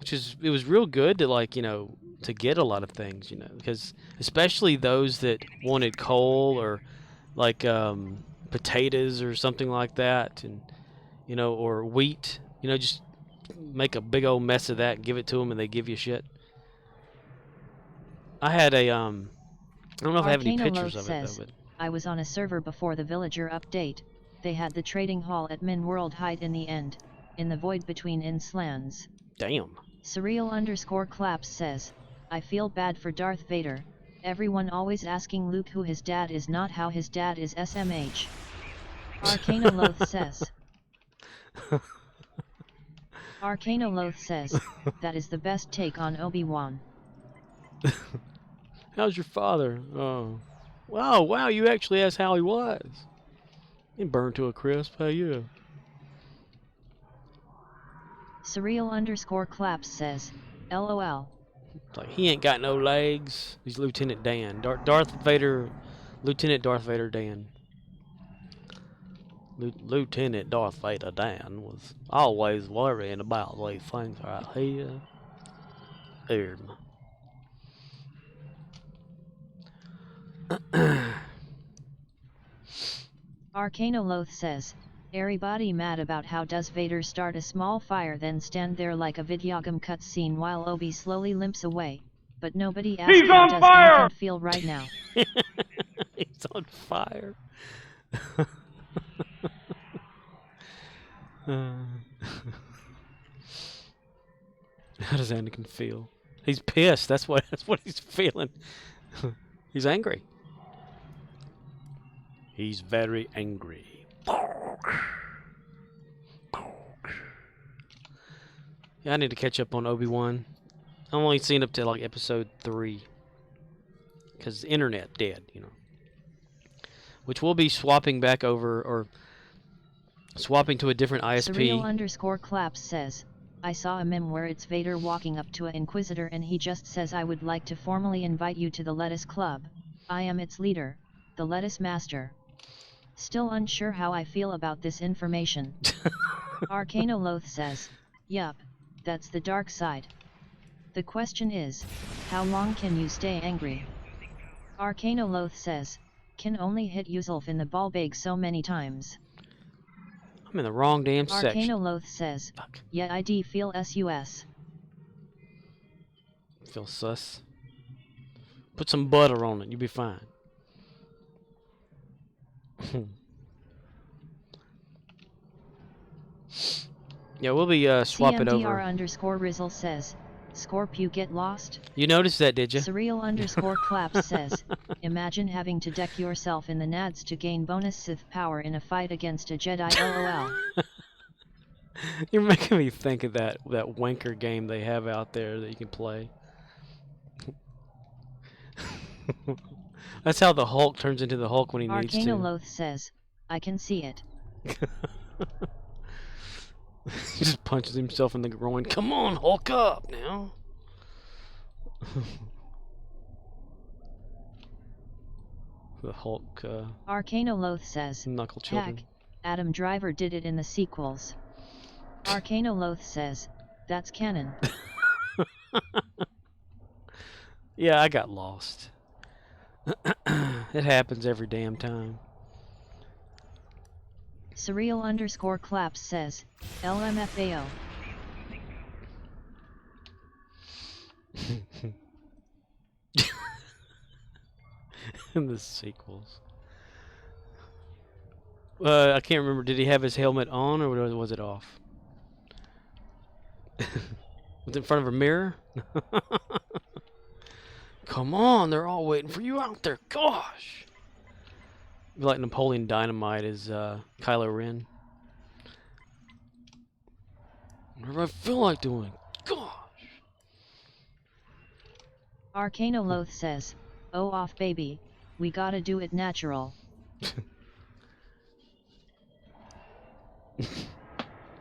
A: It was real good to, like, you know, to get a lot of things, you know, because especially those that wanted coal or like potatoes or something like that, and you know, or wheat, you know, just make a big old mess of that and give it to them, and they give you shit. I had a I don't know if I have any pictures of it though, but
B: I was on a server before the villager update. They had the trading hall at Min World Height in the end, in the void between Inslands.
A: damn.
B: Surreal_claps says, I feel bad for Darth Vader. Everyone always asking Luke who his dad is, not how his dad is SMH. Arcanoloth says. Arcanoloth says, that is the best take on Obi-Wan.
A: How's your father? Oh. Wow, you actually asked how he was. He burned to a crisp, how you?
B: Surreal_claps says, LOL.
A: Like, he ain't got no legs. He's Lieutenant Dan. Darth Vader, Lieutenant Darth Vader Dan. Lieutenant Darth Vader Dan was always worrying about these things right here.
B: Arcanoloth says, everybody mad about how does Vader start a small fire then stand there like a Vidyagam cutscene while Obi slowly limps away, but nobody asked how does Anakin feel right now.
A: He's on fire. How does Anakin feel? He's pissed. That's what he's feeling. He's angry. He's very angry. Yeah, I need to catch up on Obi-Wan. I've only seen up to like episode 3. Because the internet dead, you know. Which we'll be swapping back over, or swapping to a different ISP.
B: Surreal_claps says, I saw a meme where it's Vader walking up to an Inquisitor and he just says, I would like to formally invite you to the Lettuce Club. I am its leader, the Lettuce Master. Still unsure how I feel about this information. Arcanoloth says, yup, that's the dark side. The question is, how long can you stay angry? Arcanoloth says, can only hit Yuzulf in the ball bag so many times.
A: I'm in the wrong damn section.
B: Arcanoloth says,
A: Fuck.
B: yeah, I feel sus.
A: Feel sus. Put some butter on it, you'll be fine. Yeah, we'll be swapping over.
B: CMDR_Rizzle says, Scorp, you get lost?
A: You noticed that, did you?
B: Surreal_claps says, imagine having to deck yourself in the nads to gain bonus Sith power in a fight against a Jedi, lol.
A: You're making me think of that wanker game they have out there that you can play. That's how the Hulk turns into the Hulk when he needs to.
B: Arcanoloth says, I can see it.
A: He just punches himself in the groin. Come on, Hulk up now. The Hulk,
B: Arcanoloth says,
A: knuckle children.
B: heck, Adam Driver did it in the sequels. Arcanoloth says, that's canon.
A: Yeah, I got lost. It happens every damn time.
B: Surreal underscore claps says, LMFAO.
A: In the sequels. I can't remember. Did he have his helmet on or was it off? Was it in front of a mirror? Come on, they're all waiting for you out there. Gosh. Like Napoleon Dynamite is Kylo Ren. Whatever I feel like doing. Gosh.
B: Arcanoloth says, oh off baby, we gotta do it natural.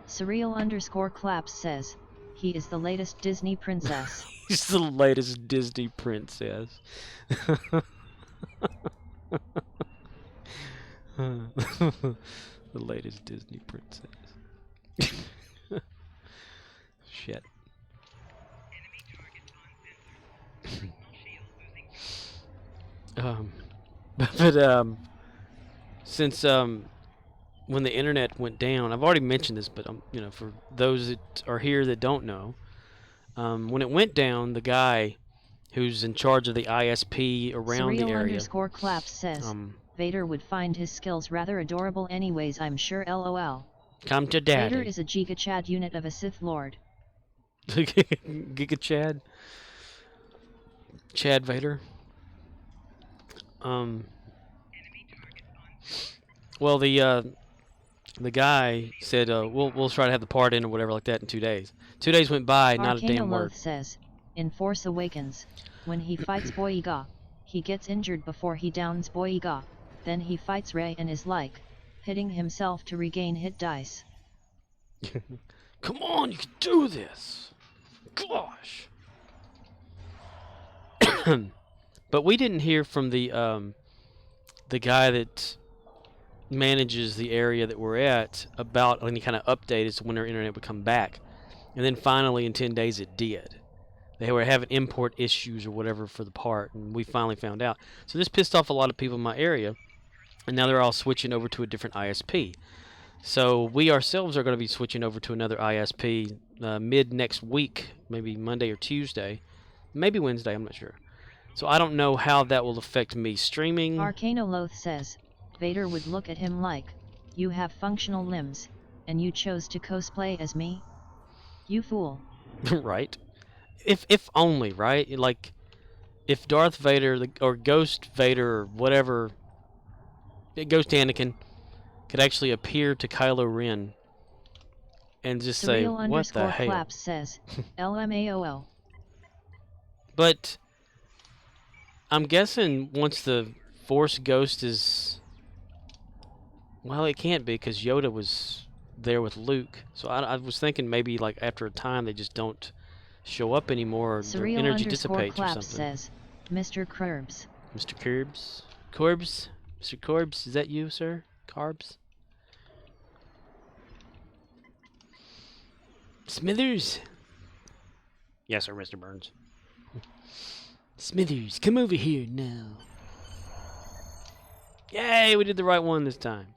B: Surreal underscore claps says, he is the latest Disney princess.
A: He's the latest Disney princess. The latest Disney princess. Shit. Since when the internet went down, I've already mentioned this, but you know, for those that are here that don't know, when it went down, the guy who's in charge of the ISP around
B: Surreal
A: the area,
B: underscore claps says, Vader would find his skills rather adorable anyways, I'm sure, lol.
A: come to daddy.
B: Vader is a Giga Chad unit of a Sith Lord.
A: Giga Chad. Chad Vader. Well, the guy said, we'll try to have the part in or whatever like that in 2 days. 2 days went by, not a damn word.
B: Says, in Force Awakens, when he fights Boyega, he gets injured before he downs Boyega, then he fights Rey and is like, hitting himself to regain hit dice.
A: Come on, you can do this. Gosh. But we didn't hear from the guy that manages the area that we're at about any kind of update as to when our internet would come back. And then finally in 10 days it did. They were having import issues or whatever for the part, and we finally found out. So this pissed off a lot of people in my area, and now they're all switching over to a different ISP. So we ourselves are going to be switching over to another ISP mid next week, maybe Monday or Tuesday, maybe Wednesday, I'm not sure. So I don't know how that will affect me streaming.
B: Arcanoloth says, Vader would look at him like, you have functional limbs, and you chose to cosplay as me? You fool.
A: Right. If only, right? Like, if Darth Vader or Ghost Vader or whatever, Ghost Anakin, could actually appear to Kylo Ren and just say, what the hell?
B: Claps says, LMAOL.
A: But I'm guessing once the Force Ghost is... Well, it can't be because Yoda was there with Luke. So I was thinking maybe like after a time they just don't show up anymore, or their energy dissipates or something.
B: Says, Mr. Curbs.
A: Mr. Curbs? Corbs? Mr. Corbs, is that you, sir? Carbs? Smithers? Yes, sir, Mr. Burns. Smithers, come over here now. Yay, we did the right one this time.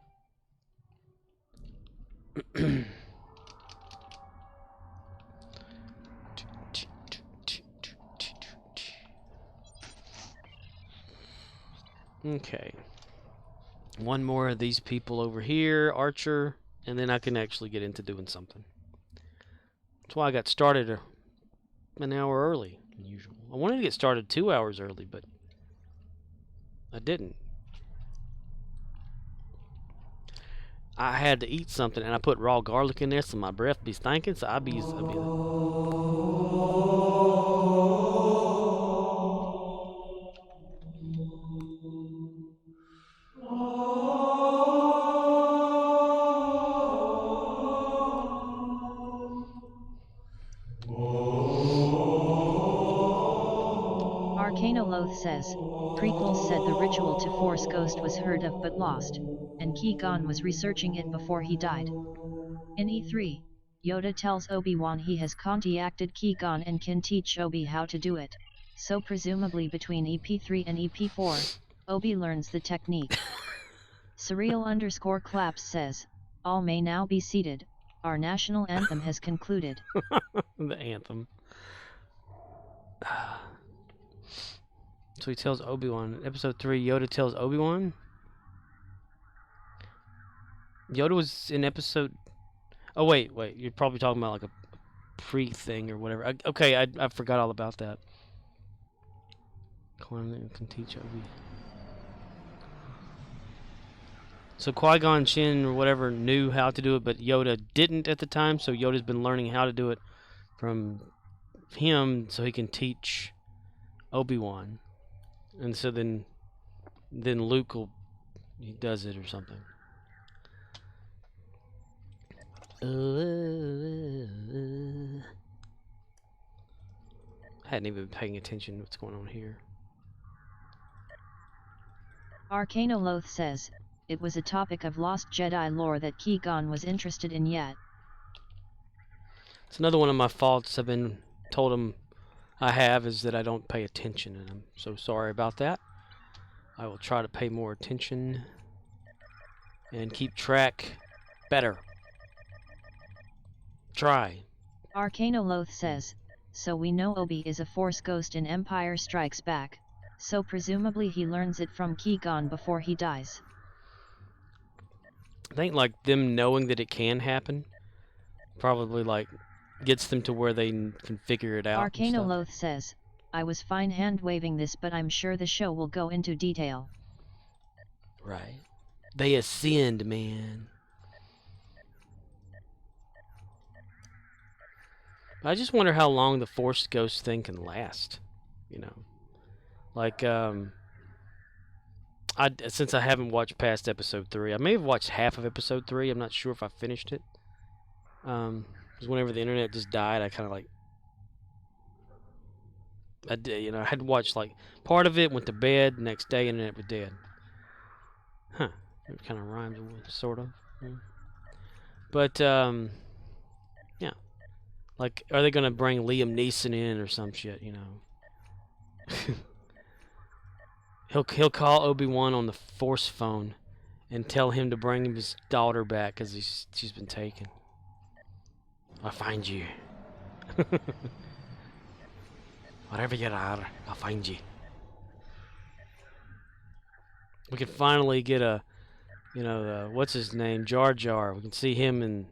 A: Okay. One more of these people over here, Archer, and then I can actually get into doing something. That's why I got started an hour early than usual. I wanted to get started 2 hours early, but I didn't. I had to eat something, and I put raw garlic in there, so my breath be stinking, so I'd be
B: Arcanoloth says, prequels said the ritual to Force Ghost was heard of but lost, and Qui-Gon was researching it before he died. In E3, Yoda tells Obi-Wan he has contacted Qui-Gon and can teach Obi how to do it, so presumably between EP3 and EP4, Obi learns the technique. Surreal underscore claps says, All may now be seated. Our national anthem has concluded.
A: The anthem. So he tells Obi-Wan. Episode 3, Yoda tells Obi-Wan? Yoda was in episode... Oh, wait. You're probably talking about like a pre-thing or whatever. Okay, I forgot all about that. Qui-Gon can teach Obi. So Qui-Gon Jinn or whatever knew how to do it, but Yoda didn't at the time, so Yoda's been learning how to do it from him so he can teach Obi-Wan. And so then Luke he does it or something. Hadn't even been paying attention to what's going on here.
B: Arcanoloth says, it was a topic of Lost Jedi lore that Qui-Gon was interested in yet.
A: It's another one of my faults I've been told him I have is that I don't pay attention, and I'm so sorry about that. I will try to pay more attention and keep track better. Try.
B: Arcanoloth says, so we know Obi is a Force ghost in Empire Strikes Back, so presumably he learns it from Qui-Gon before he dies.
A: I think like them knowing that it can happen probably like gets them to where they can figure it out.
B: Arcanoloth says, I was fine hand-waving this, but I'm sure the show will go into detail.
A: Right. They ascend, man. I just wonder how long the Force Ghost thing can last. You know, like since I haven't watched past episode 3, I may have watched half of episode 3. I'm not sure if I finished it. Because whenever the internet just died, I kind of like, I had to watch like part of it, went to bed, next day internet was dead. Huh? It kind of rhymes, sort of. Yeah. But yeah. Like, are they gonna bring Liam Neeson in or some shit? You know. He'll call Obi-Wan on the Force phone and tell him to bring him his daughter back because she's been taken. I'll find you. Whatever you are, I'll find you. We can finally get a, what's his name, Jar Jar. We can see him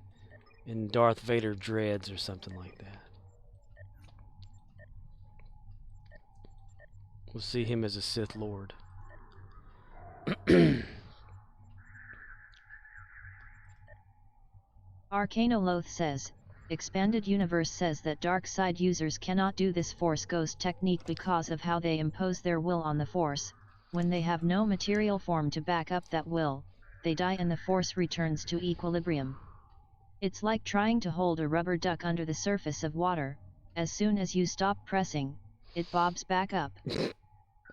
A: in Darth Vader dreads or something like that. We'll see him as a Sith Lord.
B: Arcanoloth says, Expanded Universe says that dark side users cannot do this Force Ghost technique because of how they impose their will on the Force. When they have no material form to back up that will, they die and the Force returns to equilibrium. It's like trying to hold a rubber duck under the surface of water. As soon as you stop pressing, it bobs back up.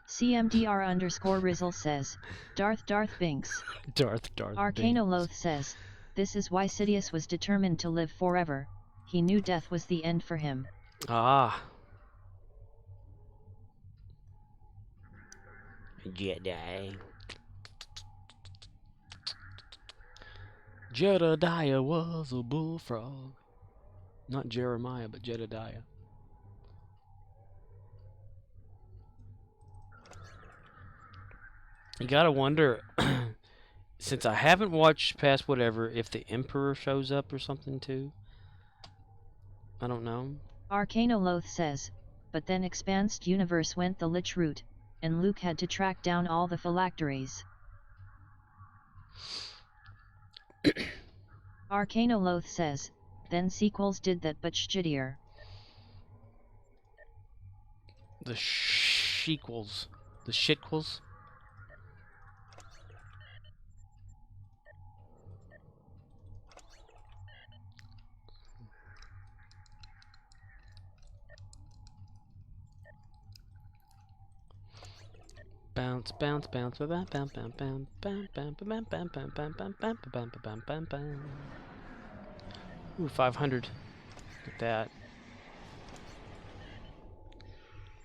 B: CMDR_Rizzle says, Darth Binks.
A: Darth
B: Arcanoloth says, this is why Sidious was determined to live forever. He knew death was the end for him.
A: Ah. Jedi. Jedediah was a bullfrog. Not Jeremiah, but Jedediah. You gotta wonder, since I haven't watched past whatever, if the Emperor shows up or something too. I don't know.
B: Arcanoloth says, but then Expansed Universe went the Lich route, and Luke had to track down all the phylacteries. Arcanoloth says, then sequels did that but shittier.
A: The sequels. The shitquels? Bounce, bounce, bounce, bam, bam, bam, bam, bam, bam, bam, bam, bam, bam, bam, bam, bam, bam, bam, bam. Ooh, 500. Look at that.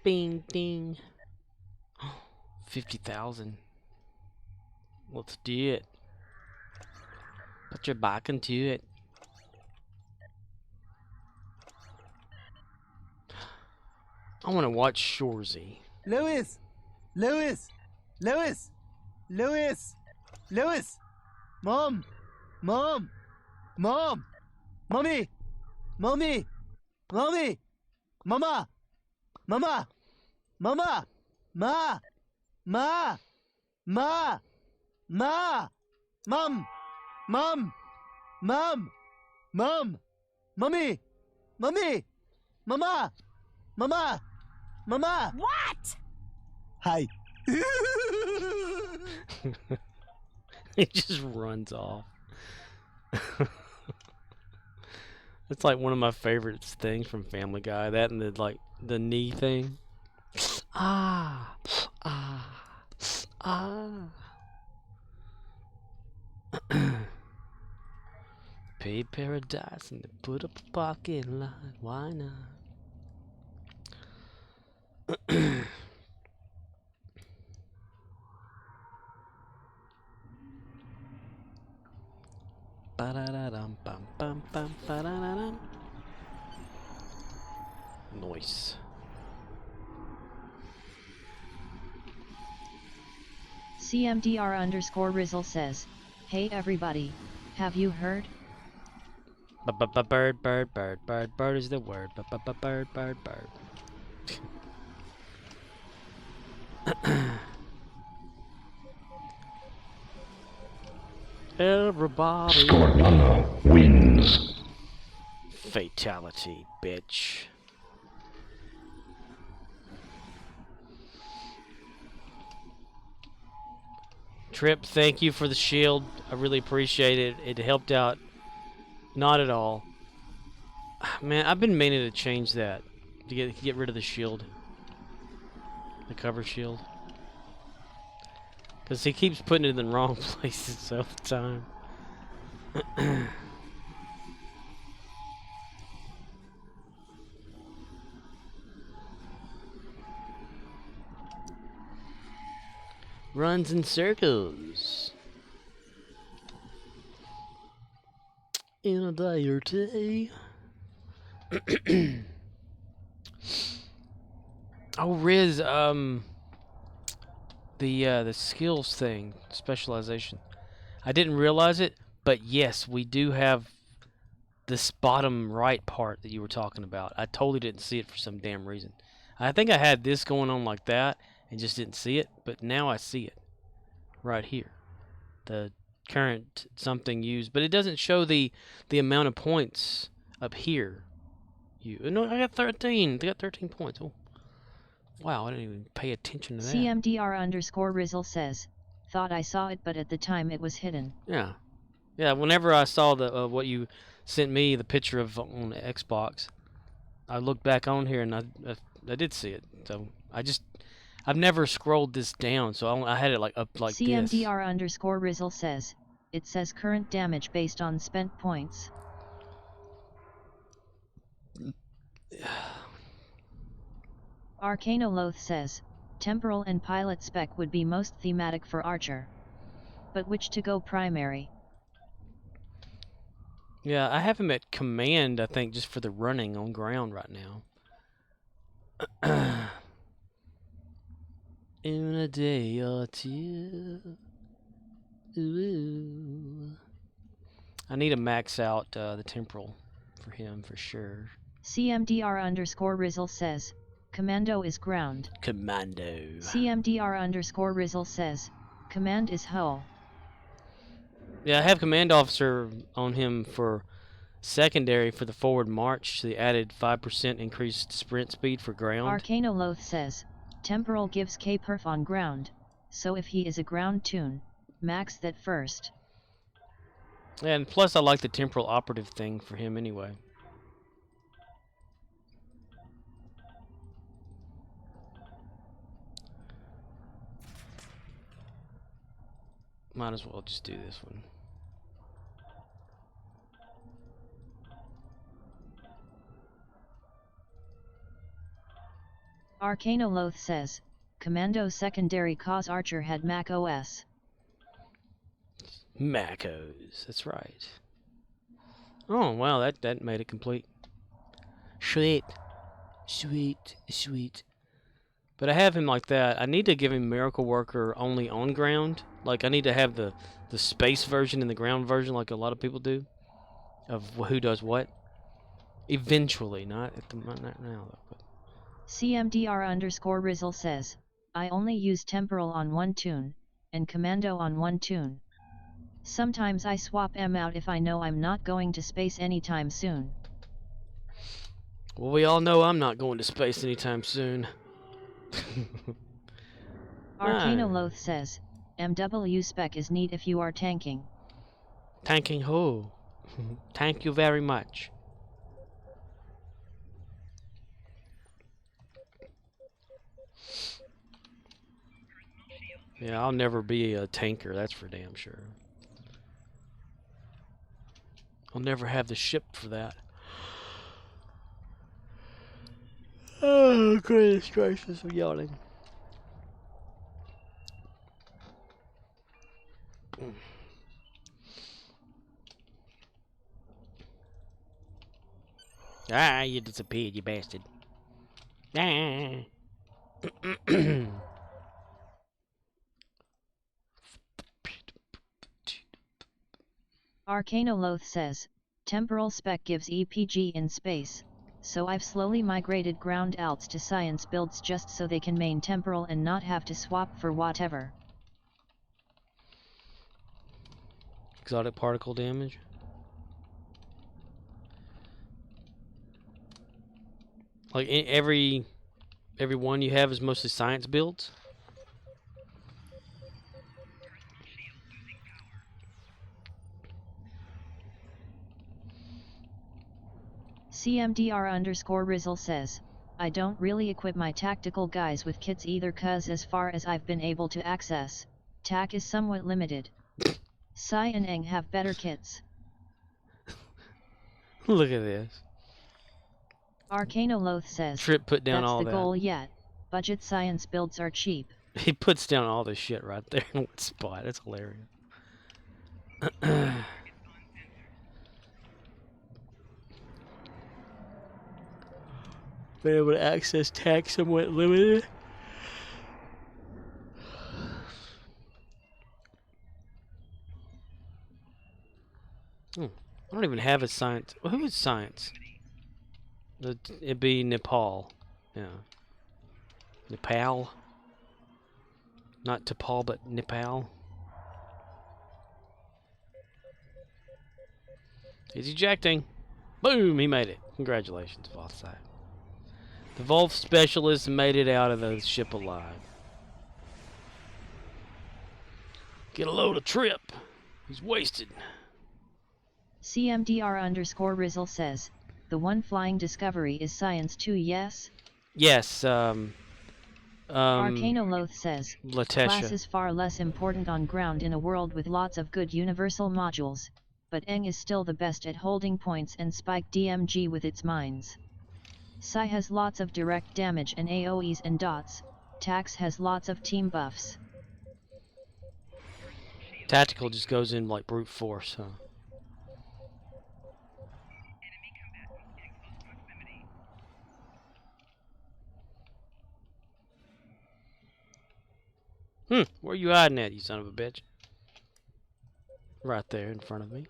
A: Bing, ding. 50,000. Let's do it. Put your back into it. I want to watch Shorzy.
G: Lewis! Lewis! Lewis! Lewis! Lewis! Mom! Mom! Mom! Mommy! Mommy! Mommy! Mama! Mama! Mama! Ma! Ma! Ma! Ma! Mom! Mom! Mom! Mom! Mommy! Mommy! Mama! Mama! Mama!
H: What?
G: Hi.
A: He just runs off. It's like one of my favorite things from Family Guy. That and the knee thing. Ah, ah, ah. Pay paradise and put up a parking lot. Why not? Ba-da-da-dum, bum, bum, bum, ba-da-da-dum. Nice.
B: CMDR_Rizzle says, "Hey everybody, have you heard?
A: Bird, bird, bird, bird, bird is the word. Bird, bird, bird. Everybody.
I: Scorpion wins.
A: Fatality, bitch. Trip, thank you for the shield. I really appreciate it. It helped out. Not at all. Man, I've been meaning to change that. To get rid of the shield. The cover shield. Because he keeps putting it in the wrong places all the time. Runs in circles. In a day or two. Oh, Riz, the skills thing, specialization. I didn't realize it, but yes, we do have this bottom right part that you were talking about. I totally didn't see it for some damn reason. I think I had this going on like that and just didn't see it, but now I see it right here. The current something used, but it doesn't show the amount of points up here. No, I got 13. They got 13 points. Oh. Wow, I didn't even pay attention to that.
B: CMDR_Rizzle says, "Thought I saw it, but at the time it was hidden."
A: Yeah. Yeah, whenever I saw the what you sent me, the picture of on the Xbox, I looked back on here and I did see it. So I've never scrolled this down, so I had it like up like this.
B: CMDR_Rizzle says, "It says current damage based on spent points." Arcanoloth says, "Temporal and pilot spec would be most thematic for Archer. But which to go primary?"
A: Yeah, I have him at command, I think, just for the running on ground right now. In a day or two. Ooh. I need to max out the temporal for him for sure.
B: CMDR_Rizzle says, "Commando is ground."
A: Commando.
B: CMDR_Rizzle says, "Command is hull."
A: Yeah, I have command officer on him for secondary for the forward march. The added 5% increased sprint speed for ground.
B: Arcanoloth says, "Temporal gives K-perf on ground, so if he is a ground tune, max that first."
A: And plus I like the temporal operative thing for him anyway. Might as well just do this one.
B: Arcanoloth says, "Commando secondary cause Archer had Mac OS."
A: Macos. That's right. Oh, wow, that made it complete. Sweet. Sweet. Sweet. But I have him like that. I need to give him Miracle Worker only on ground. Like, I need to have the space version and the ground version like a lot of people do. Of who does what. Eventually, not now though. But.
B: CMDR_Rizzle says, I only use Temporal on one toon, and Commando on one toon. Sometimes I swap M out if I know I'm not going to space anytime soon.
A: Well, we all know I'm not going to space anytime soon.
B: Arcanoloth says, MW spec is neat if you are tanking.
A: Tanking who? Thank you very much. Yeah, I'll never be a tanker, that's for damn sure. I'll never have the ship for that. Oh, goodness gracious, I'm yawning. Ah, you disappeared, you bastard. Ah.
B: Arcanoloth says, Temporal spec gives EPG in space, so I've slowly migrated ground alts to science builds just so they can main temporal and not have to swap for whatever.
A: Exotic particle damage. Like every one you have is mostly science builds.
B: CMDR_Rizzle says, I don't really equip my tactical guys with kits either cause as far as I've been able to access, TAC is somewhat limited. Sai and Eng have better kits.
A: Look at this.
B: Arcanoloth says,
A: Trip put down
B: that's
A: all
B: the
A: that.
B: goal yet, budget science builds are cheap.
A: He puts down all this shit right there in one spot. It's hilarious. Being able to access TAC somewhat limited. I don't even have a science. Well, who is science? It'd be Nepal. Yeah. Nepal. Not Nepal, but Nepal. He's ejecting. Boom! He made it. Congratulations, Vothside. The Wolf Specialist made it out of the ship alive. Get a load of Trip. He's wasted.
B: CMDR_Rizzle says, the one flying Discovery is Science 2, yes?
A: Yes,
B: Arcanoloth says,
A: Latesha.
B: class is far less important on ground in a world with lots of good universal modules, but Eng is still the best at holding points and spike DMG with its mines. Sai has lots of direct damage and AoEs and dots, Tax has lots of team buffs.
A: Tactical just goes in like brute force, huh? Where you hiding at, you son of a bitch? Right there in front of me.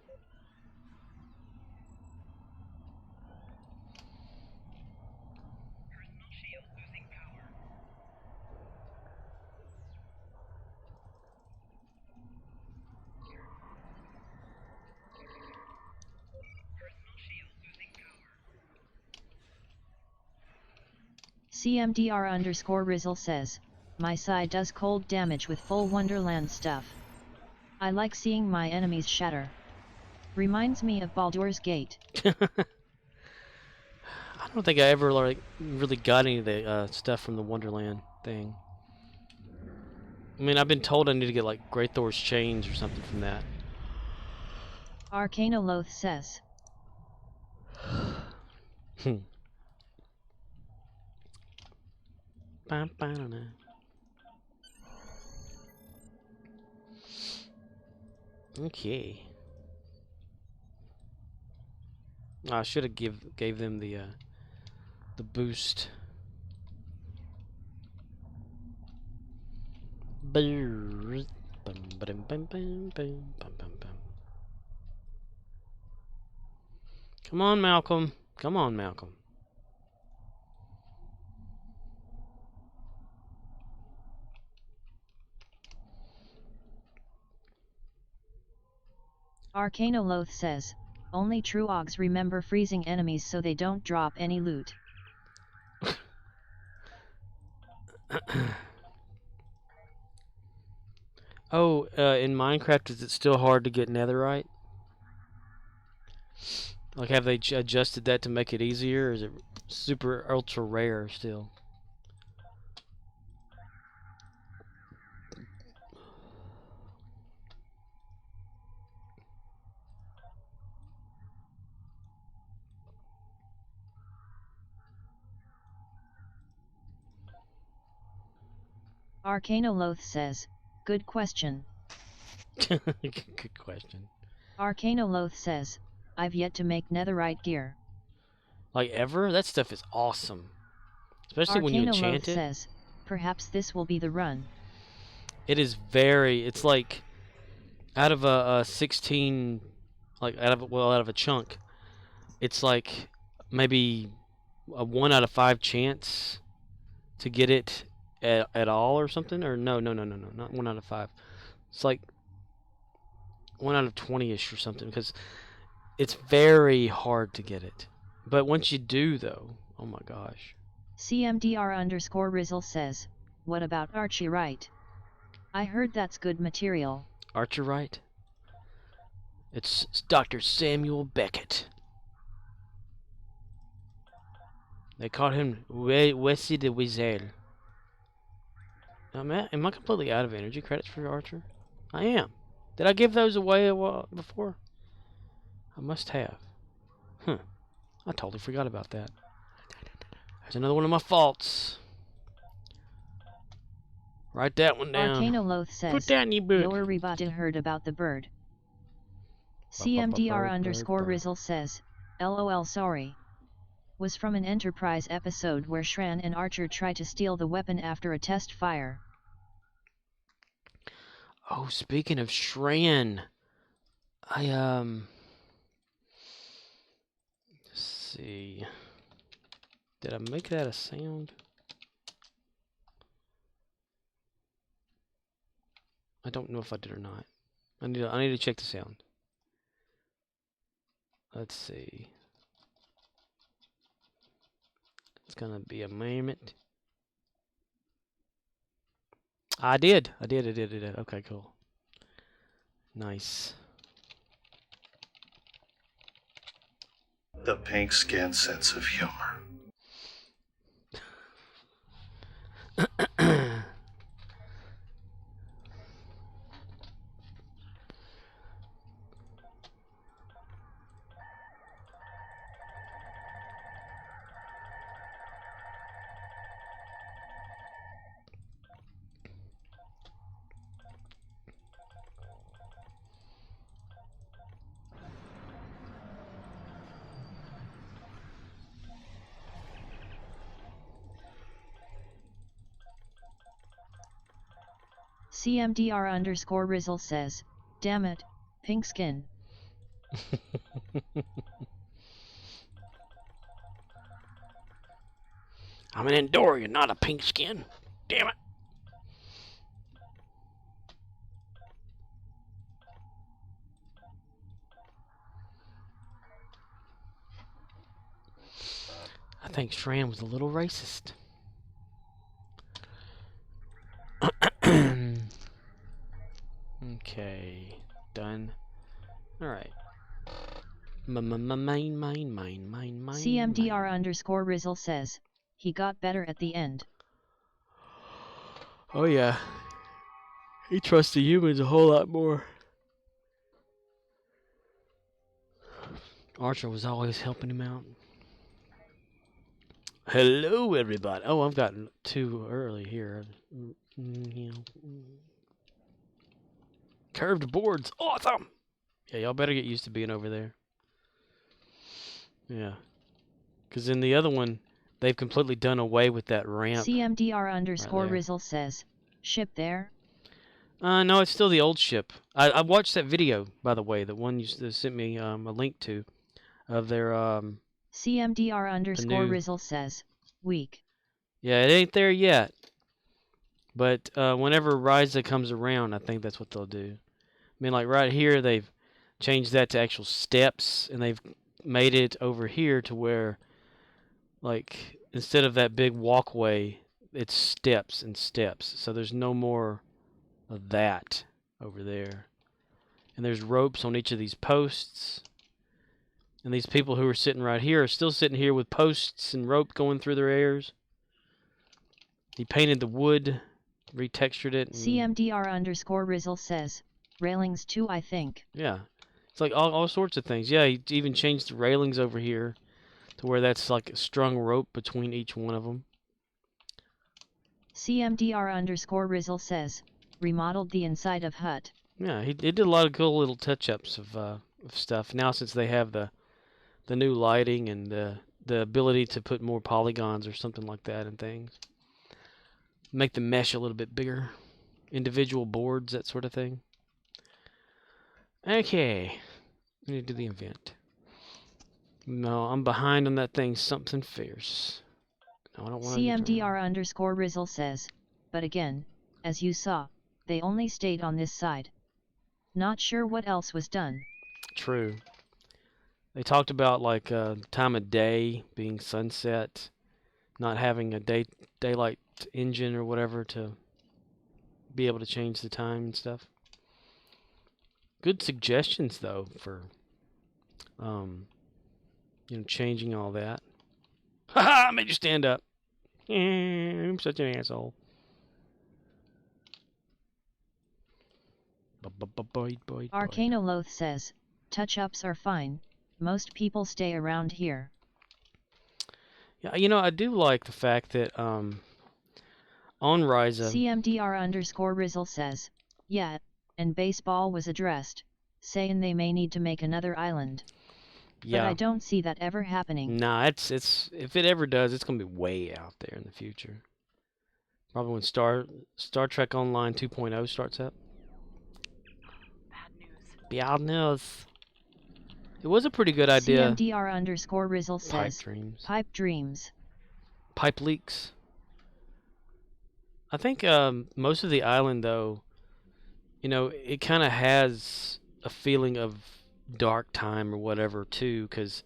B: CMDR_Rizzle says, my Sai does cold damage with full Wonderland stuff. I like seeing my enemies shatter. Reminds me of Baldur's Gate.
A: I don't think I ever like really got any of the stuff from the Wonderland thing. I mean, I've been told I need to get like Great Thor's chains or something from that.
B: Arcanoloth says.
A: Okay. I should have gave them the boost. Come on, Malcolm. Come on, Malcolm.
B: Arcanoloth says, only true Augs remember freezing enemies so they don't drop any loot.
A: Oh, in Minecraft, is it still hard to get netherite? Like, have they adjusted that to make it easier, or is it super ultra rare still?
B: Arcanoloth says, good question.
A: Good question.
B: Arcanoloth says, I've yet to make netherite gear.
A: Like, ever? That stuff is awesome. Especially when you enchant it.
B: Says, perhaps this will be the run.
A: It is very, it's like, out of a 16, like, out of a chunk, it's like, maybe a 1 out of 5 chance to get it at all or something, or no, not 1 out of 5. It's like 1 out of 20-ish or something, because it's very hard to get it. But once you do, though, oh my gosh.
B: CMDR_Rizzle says, what about Archierite? I heard that's good material.
A: Archierite? It's Dr. Samuel Beckett. They called him Wessie de Wiesel. Am I completely out of energy credits for Archer? I am. Did I give those away before? I must have. I totally forgot about that. That's another one of my faults. Write that one down.
B: Arcanoloth says,
A: put that in your book.
B: Your Rebata heard about the bird. CMDR_Rizzle says, LOL sorry. Was from an Enterprise episode where Shran and Archer try to steal the weapon after a test fire.
A: Oh, speaking of Shran, let's see. Did I make that a sound? I don't know if I did or not. I need to check the sound. Let's see. It's gonna be a moment. I did. Okay, cool. Nice.
H: The pink skin sense of humor.
B: CMDR_Rizzle says, damn it, pink skin.
A: I'm an Endorian, not a pink skin. Damn it. I think Shran was a little racist. Okay, done. Alright. Mine.
B: CMDR_Rizzle says, he got better at the end.
A: Oh yeah. He trusts the humans a whole lot more. Archer was always helping him out. Hello, everybody. Oh, I've gotten too early here. Curved boards. Awesome. Yeah, y'all better get used to being over there. Yeah. Because in the other one, they've completely done away with that ramp.
B: CMDR_Rizzle says, ship there?
A: No, it's still the old ship. I watched that video, by the way, the one you sent me a link to, of their
B: CMDR_Rizzle says, weak.
A: Yeah, it ain't there yet. But whenever Ryza comes around, I think that's what they'll do. I mean, like right here, they've changed that to actual steps, and they've made it over here to where, like, instead of that big walkway, it's steps and steps. So there's no more of that over there. And there's ropes on each of these posts. And these people who are sitting right here are still sitting here with posts and rope going through their ears. He painted the wood, retextured it.
B: CMDR_Rizzle says, railings too, I think.
A: Yeah. It's like all sorts of things. Yeah, he even changed the railings over here to where that's like a strung rope between each one of them.
B: CMDR_Rizzle says, remodeled the inside of hut.
A: Yeah, he did a lot of cool little touch-ups of stuff. Now since they have the new lighting and the ability to put more polygons or something like that and things. Make the mesh a little bit bigger. Individual boards, that sort of thing. Okay. We need to do the event. No, I'm behind on that thing. Something fierce. No, I don't want
B: CMDR_Rizzle says, but again, as you saw, they only stayed on this side. Not sure what else was done.
A: True. They talked about like time of day being sunset, not having a daylight engine or whatever to be able to change the time and stuff. Good suggestions though for changing all that. Haha, I made you stand up. I'm such an asshole.
B: Arcanoloth says, touch-ups are fine. Most people stay around here.
A: Yeah, I do like the fact that on Ryza...
B: CMDR_Rizzle says, yeah, and baseball was addressed, saying they may need to make another island.
A: Yeah.
B: But I don't see that ever happening.
A: Nah, it's if it ever does, it's going to be way out there in the future. Probably when Star Trek Online 2.0 starts up. Bad news. It was a pretty good idea.
B: CMDR_Rizzle says, pipe dreams.
A: Pipe leaks. I think most of the island, though, it kind of has a feeling of dark time or whatever, too, because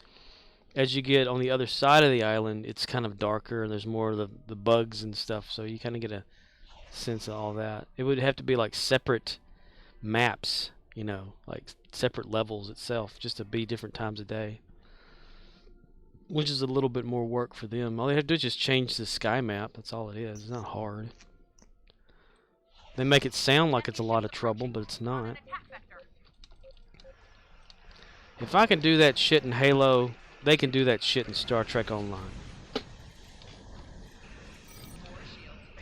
A: as you get on the other side of the island, it's kind of darker, and there's more of the bugs and stuff, so you kind of get a sense of all that. It would have to be like separate maps, like separate levels itself, just to be different times of day. Which is a little bit more work for them. All they have to do is just change the sky map. That's all it is. It's not hard. They make it sound like it's a lot of trouble, but it's not. If I can do that shit in Halo, they can do that shit in Star Trek Online.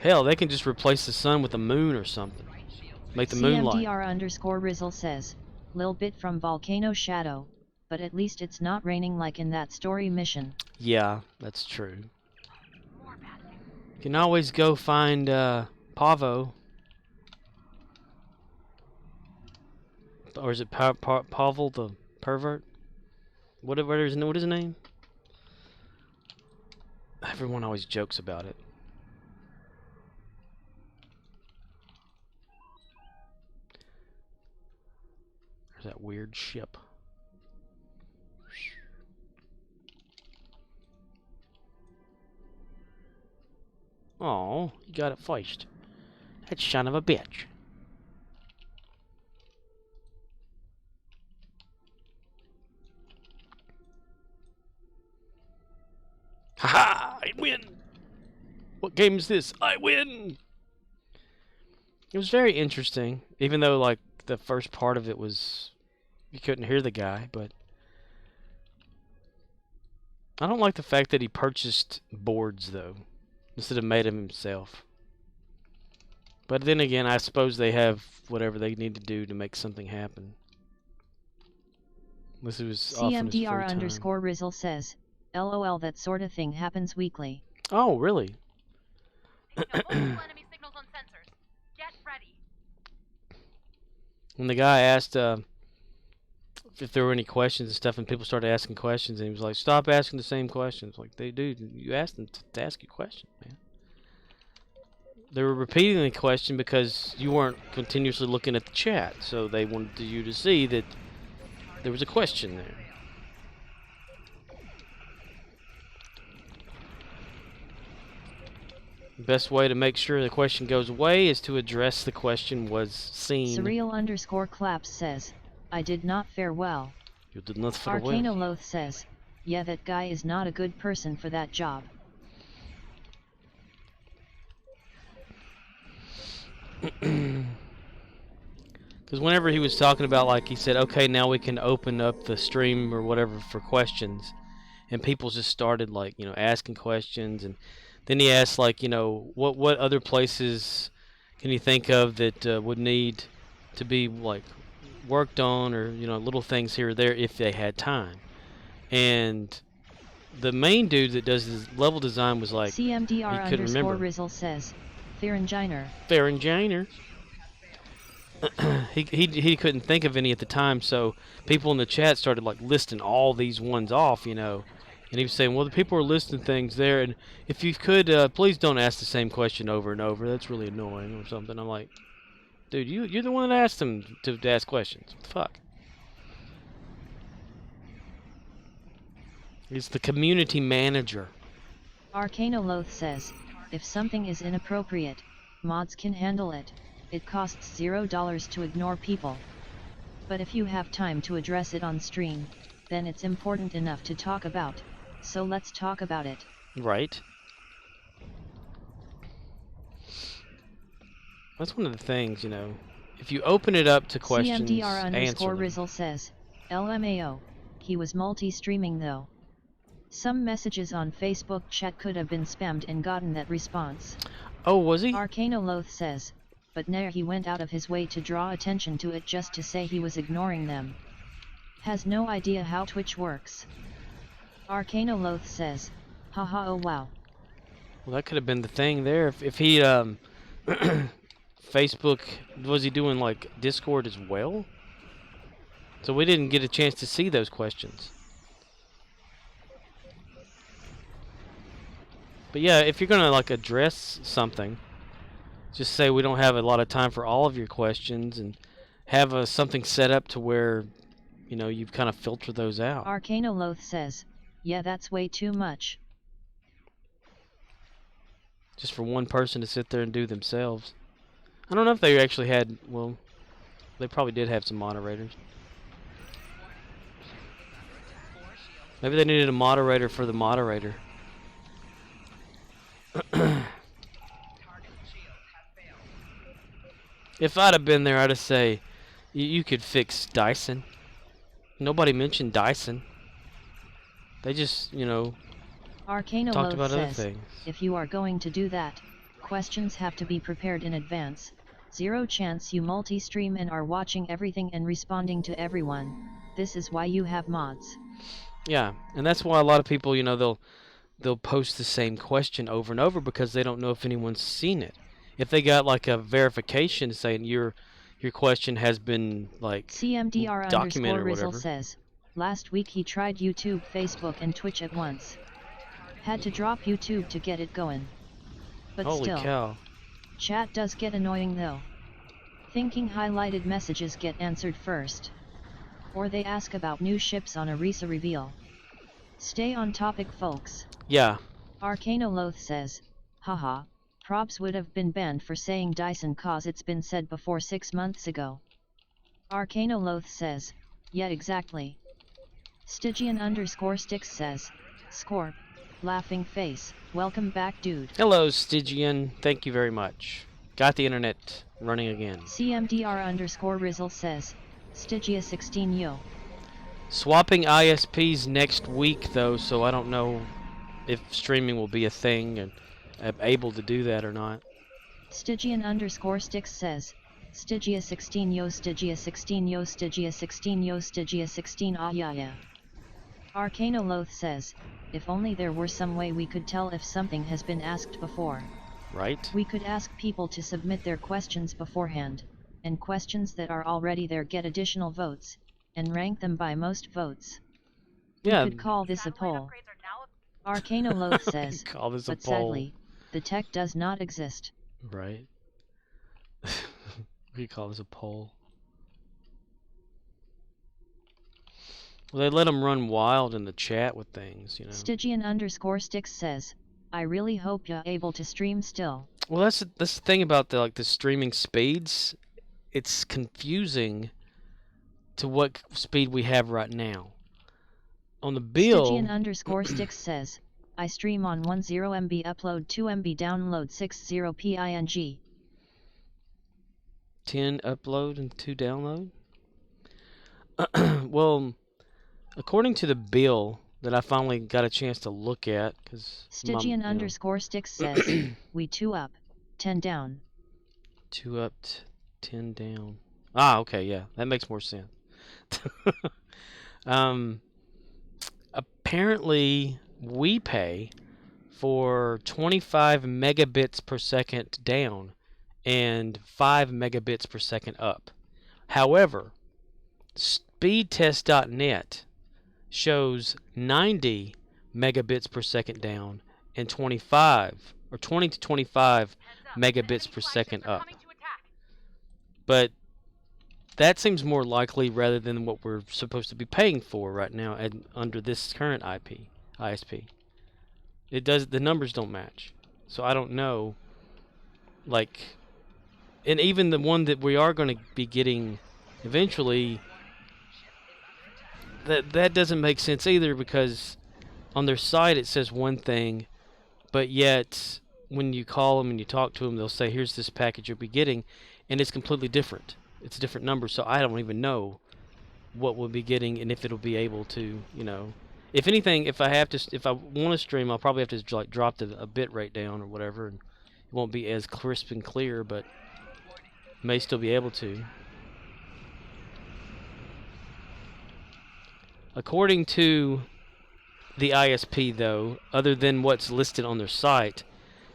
A: Hell, they can just replace the sun with the moon or something. Make the moonlight.
B: CMDR_Rizzle says, lil bit from Volcano Shadow, but at least it's not raining like in that story mission.
A: Yeah, that's true. You can always go find Pavo. Or is it Pavel the pervert? What is his name? Everyone always jokes about it. There's that weird ship. Oh, you got it first. That son of a bitch. Haha! I win! What game is this? I win! It was very interesting, even though, like, the first part of it was... You couldn't hear the guy, but... I don't like the fact that he purchased boards, though, instead of made them himself. But then again, I suppose they have whatever they need to do to make something happen. This was often his free
B: CMDR
A: time.
B: _ Rizzle says, LOL, that sort of thing happens weekly.
A: Oh, really?
J: Enemy signals on sensors. Get ready.
A: When the guy asked if there were any questions and stuff, and people started asking questions, and he was like, "Stop asking the same questions." Like, dude, you asked them to ask you questions, man. They were repeating the question because you weren't continuously looking at the chat, so they wanted you to see that there was a question there. The best way to make sure the question goes away is to address the question was seen.
B: Surreal _ Claps says, I did not fare well.
A: You did not fare well.
B: Arcanoloth says, yeah, that guy is not a good person for that job.
A: Because whenever he was talking about, like, he said, okay, now we can open up the stream or whatever for questions, and people just started, like, you know, asking questions, and then he asked, like, you know, what other places can you think of that would need to be, like, worked on, or, you know, little things here or there if they had time. And the main dude that does this level design was like,
B: CMDR
A: he couldn't remember.
B: Rizzle says, Pharynginer.
A: Pharynginer. he couldn't think of any at the time, so people in the chat started like listing all these ones off, you know. And he was saying, well, the people are listing things there, and if you could, please don't ask the same question over and over. That's really annoying or something. I'm like, dude, you're the one that asked them to ask questions. What the fuck? He's the community manager.
B: Arcanoloth says, if something is inappropriate, mods can handle it. It costs $0 to ignore people. But if you have time to address it on stream, then it's important enough to talk about. So let's talk about it.
A: Right. That's one of the things, you know. If you open it up to questions,
B: CMDR
A: answer them.
B: Rizzle says, LMAO, he was multi-streaming though. Some messages on Facebook chat could have been spammed and gotten that response.
A: Oh, was he?
B: Arcanoloth says, but there he went out of his way to draw attention to it just to say he was ignoring them. Has no idea how Twitch works. Arcanoloth says, haha, oh wow.
A: Well, that could have been the thing there. If he, Facebook, was he doing like Discord as well? So we didn't get a chance to see those questions. But yeah, if you're gonna like address something, just say we don't have a lot of time for all of your questions, and have something set up to where, you know, you kind of filter those out.
B: Arcanoloth says, yeah, that's way too much.
A: Just for one person to sit there and do themselves. I don't know if they actually had, well, they probably did have some moderators. Maybe they needed a moderator for the moderator. If I'd have been there, I'd have say, you could fix Dyson. Nobody mentioned Dyson. They just, you know, talked about other
B: says,
A: things.
B: if you are going to do that, questions have to be prepared in advance. Zero chance you multi-stream and are watching everything and responding to everyone. This is why you have mods.
A: Yeah, and that's why a lot of people, you know, they'll post the same question over and over because they don't know if anyone's seen it. If they got like a verification saying your question has been like
B: CMDR
A: documented or
B: Rizzle
A: whatever.
B: says, last week he tried YouTube, Facebook and Twitch at once. Had to drop YouTube to get it going. But
A: Holy
B: still,
A: cow.
B: Chat does get annoying though. Thinking highlighted messages get answered first. Or they ask about new ships on a Risa reveal. Stay on topic, folks.
A: Yeah.
B: Arcanoloth says, haha, props would have been banned for saying Dyson cause it's been said before 6 months ago. Arcanoloth says, yeah, exactly. Stygian _ Sticks says, Scorp, laughing face, welcome back dude.
A: Hello, Stygian. Thank you very much. Got the internet running again.
B: CMDR _ Rizzle says, Stygia 16 yo.
A: Swapping ISPs next week though, so I don't know if streaming will be a thing and I'm able to do that or not.
B: Stygian_Sticks says, Stygia 16 yo Stygia 16 yo Stygia 16 yo Stygia 16 ah yeah. Arcanoloth says, if only there were some way we could tell if something has been asked before.
A: Right?
B: We could ask people to submit their questions beforehand, and questions that are already there get additional votes, and rank them by most votes.
A: Yeah.
B: We could call this a poll. Arcanoloth says,
A: Call this a
B: but
A: poll.
B: sadly, the tech does not exist.
A: Right. We could call this a poll. Well, they let them run wild in the chat with things, you know.
B: Stygian_Sticks says, I really hope you're able to stream still.
A: Well, that's the thing about the streaming speeds. It's confusing to what speed we have right now. On the bill,
B: Stygian_Sticks says, I stream on 10 MB upload 2 MB download 60 ping.
A: 10 upload and 2 download. Well, according to the bill that I finally got a chance to look at, because
B: Stygian_Sticks says, we 2 up, 10 down.
A: 2 up, 10 down. Ah, okay, yeah, that makes more sense. Apparently, we pay for 25 megabits per second down and 5 megabits per second up. However, speedtest.net shows 90 megabits per second down and 20 to 25 megabits per second up. But that seems more likely rather than what we're supposed to be paying for right now under this current ISP. The numbers don't match. So I don't know, and even the one that we are going to be getting eventually, that doesn't make sense either, because on their site it says one thing, but yet when you call them and you talk to them, they'll say, here's this package you'll be getting, and it's completely different. It's a different number, so I don't even know what we'll be getting and if it'll be able to, If anything, if I want to stream, I'll probably have to drop a bit rate down or whatever, and it won't be as crisp and clear, but may still be able to. According to the ISP, though, other than what's listed on their site,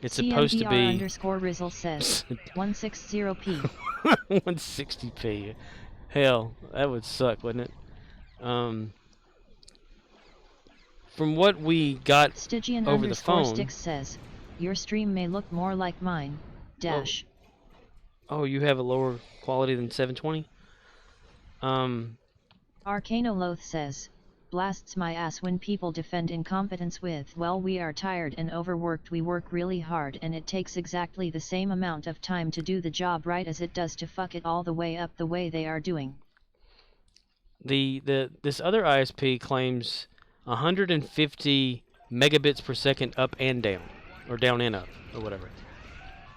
A: it's supposed to be
B: _Rizzle says 160p.
A: 160p. Hell, that would suck, wouldn't it? From what we got over the phone.
B: Stygian_Sticks says, your stream may look more like mine. Dash.
A: Oh, you have a lower quality than 720?
B: Arcanoloth says, blasts my ass when people defend incompetence with, well, we are tired and overworked, we work really hard and it takes exactly the same amount of time to do the job right as it does to fuck it all the way up the way they are doing.
A: This other ISP claims 150 megabits per second up and down, or down and up, or whatever.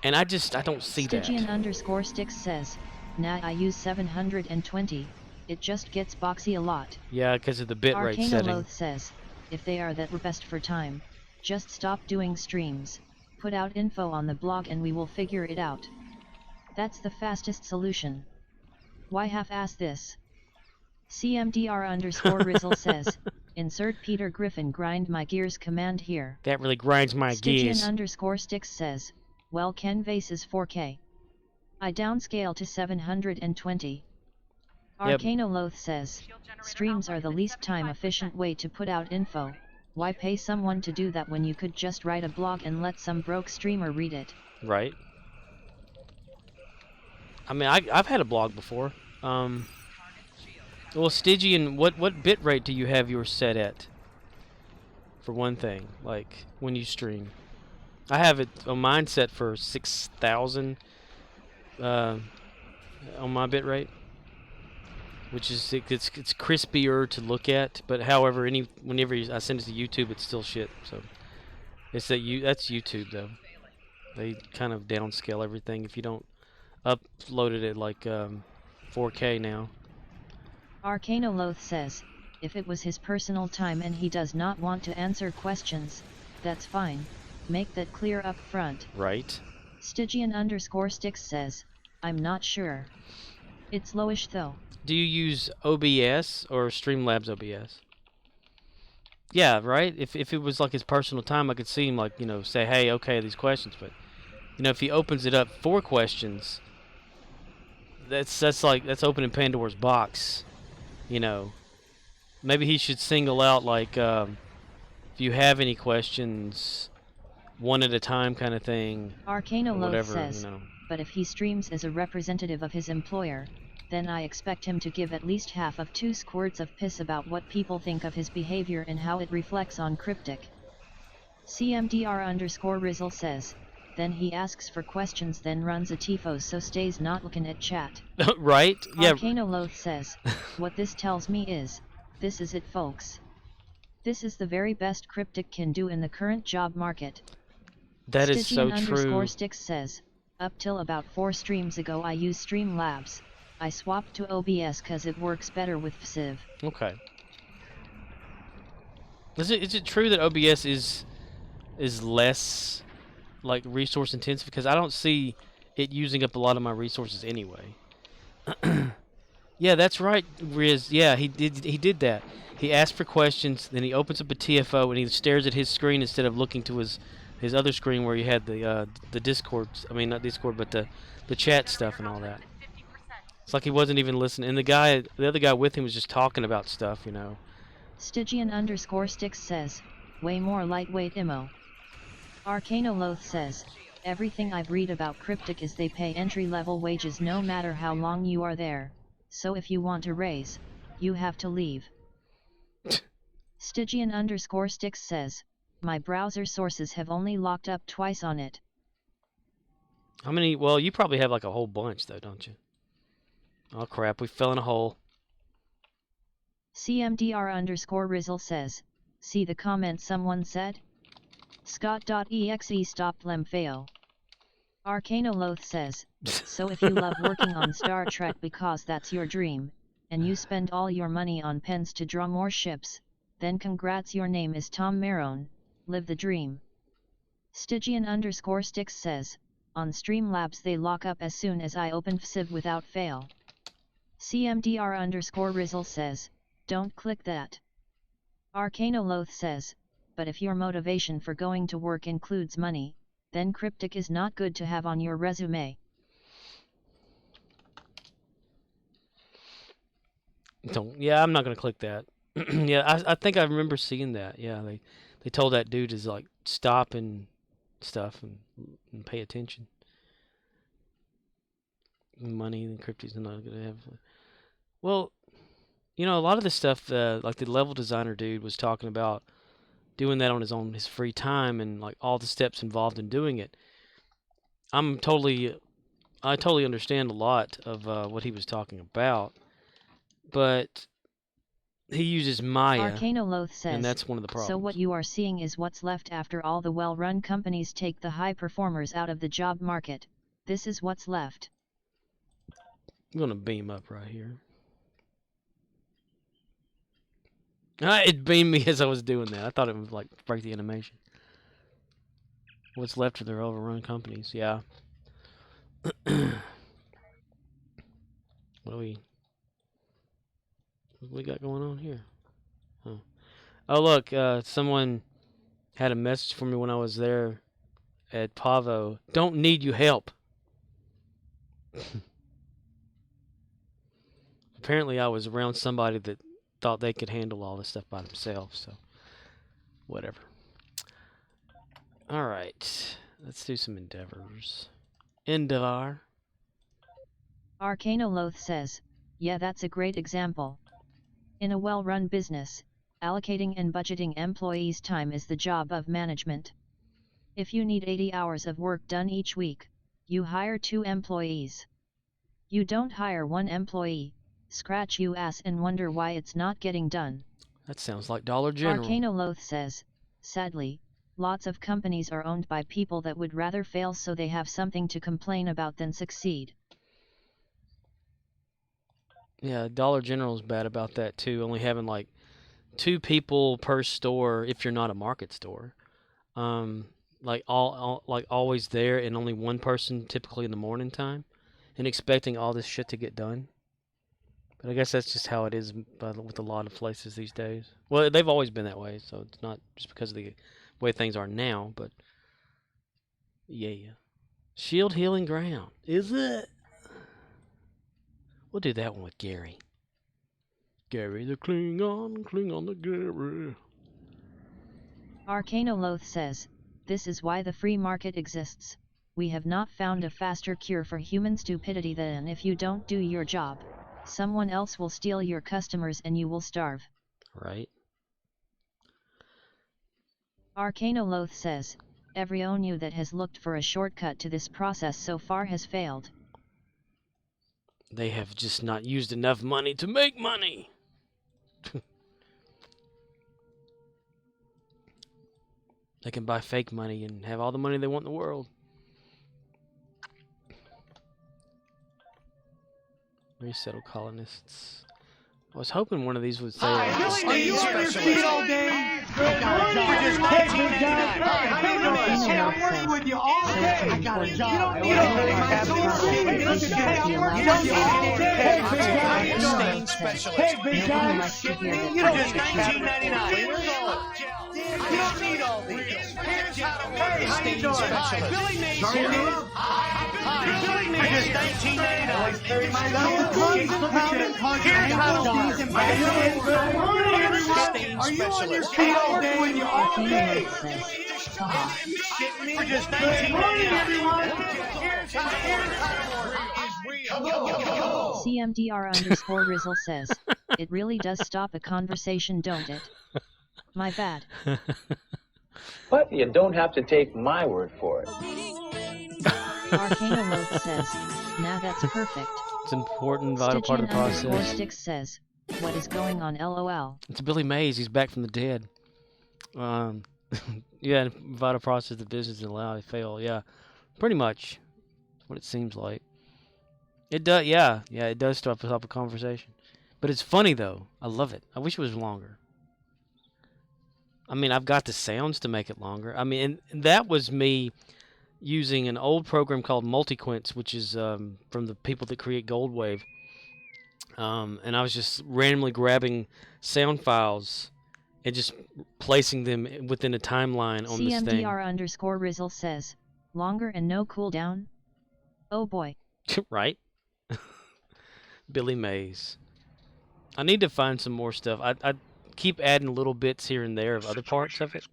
A: And I don't see that.
B: Stygian_Sticks says, nah, I use 720. It just gets boxy a lot.
A: Yeah, because of the bitrate setting.
B: Arcanoloth says, if they are that best for time, just stop doing streams, put out info on the blog and we will figure it out. That's the fastest solution. Why half-ass this? CMDR_Rizzle says, insert Peter Griffin grind my gears command here.
A: That really grinds my gears.
B: Stygian_Sticks says, well, Ken Vase is 4K. I downscale to 720. Arcanoloth says, streams are the least time-efficient way to put out info. Why pay someone to do that when you could just write a blog and let some broke streamer read it?
A: Right. I mean, I've had a blog before. Well, Stygian, what bit rate do you have yours set at? For one thing, like when you stream, I have it on mine set for 6,000 on my bit rate, which is it's crispier to look at. But however, whenever I send it to YouTube, it's still shit. So it's that's YouTube though. They kind of downscale everything if you don't upload it at like 4K now.
B: Arcanoloth says, if it was his personal time and he does not want to answer questions, that's fine. Make that clear up front.
A: Right.
B: Stygian_Sticks says, I'm not sure. It's lowish though.
A: Do you use OBS or Streamlabs OBS? Yeah, right? If it was like his personal time, I could see him like, say, hey, okay, these questions. But, if he opens it up for questions, that's opening Pandora's box, Maybe he should single out, like, if you have any questions, one at a time kind of thing.
B: Arcanoloth says, but if he streams as a representative of his employer, then I expect him to give at least half of 2 squirts of piss about what people think of his behavior and how it reflects on Cryptic. CMDR_Rizzle says, then he asks for questions then runs a tifo so stays not looking at chat.
A: Right? Yeah.
B: Arcanoloth says, what this tells me is, this is it folks. This is the very best Cryptic can do in the current job market.
A: That is so true.
B: Sticks says, up till about 4 streams ago I used Streamlabs. I swapped to OBS cause it works better with FSIV.
A: Okay. Is it true that OBS is less like resource intensive? Because I don't see it using up a lot of my resources anyway. Yeah, that's right, Riz. Yeah, he did that. He asked for questions, then he opens up a TFO and he stares at his screen instead of looking to his other screen where he had the Discord. I mean, not Discord, but the chat stuff and all that. It's like he wasn't even listening. And the other guy with him was just talking about stuff,
B: Stygian_Sticks says, way more lightweight immo. Arcanoloth says, everything I've read about Cryptic is they pay entry-level wages no matter how long you are there, so if you want a raise, you have to leave. Stygian_Sticks says, my browser sources have only locked up twice on it.
A: How many? Well, you probably have like a whole bunch though, don't you? Oh crap, we fell in a hole.
B: CMDR_Rizzle says, see the comment someone said? Scott.exe stopped Lemfeo. Arcanoloth says, so if you love working on Star Trek because that's your dream, and you spend all your money on pens to draw more ships, then congrats, your name is Tom Marone, live the dream. Stygian_Sticks says, on Streamlabs they lock up as soon as I open FSIV without fail. CMDR_Rizzle says, don't click that. Arcanoloth says, but if your motivation for going to work includes money, then Cryptic is not good to have on your resume.
A: Yeah, I'm not gonna click that. Yeah, I think I remember seeing that. Yeah, they told that dude to like stop and stuff and pay attention. Money and Cryptic's not gonna have. Well, a lot of the stuff, like the level designer dude was talking about doing that on his free time and like all the steps involved in doing it. I totally understand a lot of what he was talking about, but he uses Maya,
B: Arcanoloth says,
A: and that's one of the problems.
B: So what you are seeing is what's left after all the well-run companies take the high performers out of the job market. This is what's left.
A: I'm gonna beam up right here. It beamed me as I was doing that. I thought it would like break the animation. What's left of their overrun companies? Yeah. What do we got going on here? Huh. Oh look, someone had a message for me when I was there at Pavo. Don't need you help. Apparently I was around somebody that thought they could handle all this stuff by themselves, so whatever. Alright, let's do some endeavors. Endeavor.
B: Arcanoloth says, yeah, that's a great example. In a well-run business, allocating and budgeting employees' time is the job of management. If you need 80 hours of work done each week, you hire 2 employees. You don't hire 1 employee, scratch you ass and wonder why it's not getting done.
A: That sounds like Dollar General.
B: Arcanoloth says, sadly, lots of companies are owned by people that would rather fail so they have something to complain about than succeed.
A: Yeah, Dollar General's bad about that too, only having like 2 people per store if you're not a market store. like like always there, and only one person typically in the morning time, and expecting all this shit to get done. But I guess that's just how it is with a lot of places these days. Well, they've always been that way, so it's not just because of the way things are now. But yeah, Shield Healing Ground, is it? We'll do that one with Gary. Gary the Klingon the Gary.
B: Arcanoloth says, this is why the free market exists. We have not found a faster cure for human stupidity than if you don't do your job, someone else will steal your customers and you will starve.
A: Right.
B: Arcanoloth says, every ONU that has looked for a shortcut to this process so far has failed.
A: They have just not used enough money to make money. They can buy fake money and have all the money they want in the world. Resettle colonists. I was hoping one of these would say.
C: Are you on your feet all day? I'm working with you all day. I got a job. You don't need a specialist. Hey, big guy. You don't need $19.99. You don't need all these. Here's how to work a stain specialist. Billy Mays here. Billy Mays is $19.99. Here's how to work. Are you on your feet all day when you all day? For just
B: CMDR_Rizzle says, it really does stop a conversation, don't it? My bad.
K: But you don't have to take my word for it.
B: Arcanoloth says, nah, that's perfect.
A: It's an important, vital part of the process.
B: Sticks says, what is going on, LOL?
A: It's Billy Mays. He's back from the dead. Yeah, vital process of the business and allow to fail. Yeah, pretty much. That's what it seems like. It does. Yeah, it does stop a conversation. But it's funny though. I love it. I wish it was longer. I mean, I've got the sounds to make it longer. I mean, and that was me using an old program called Multiquints, which is from the people that create Goldwave. And I was just randomly grabbing sound files and just placing them within a timeline on this thing.
B: CMDR_Rizzle says, longer and no cooldown? Oh boy.
A: Right? Billy Mays. I need to find some more stuff. I keep adding little bits here and there of other parts of it.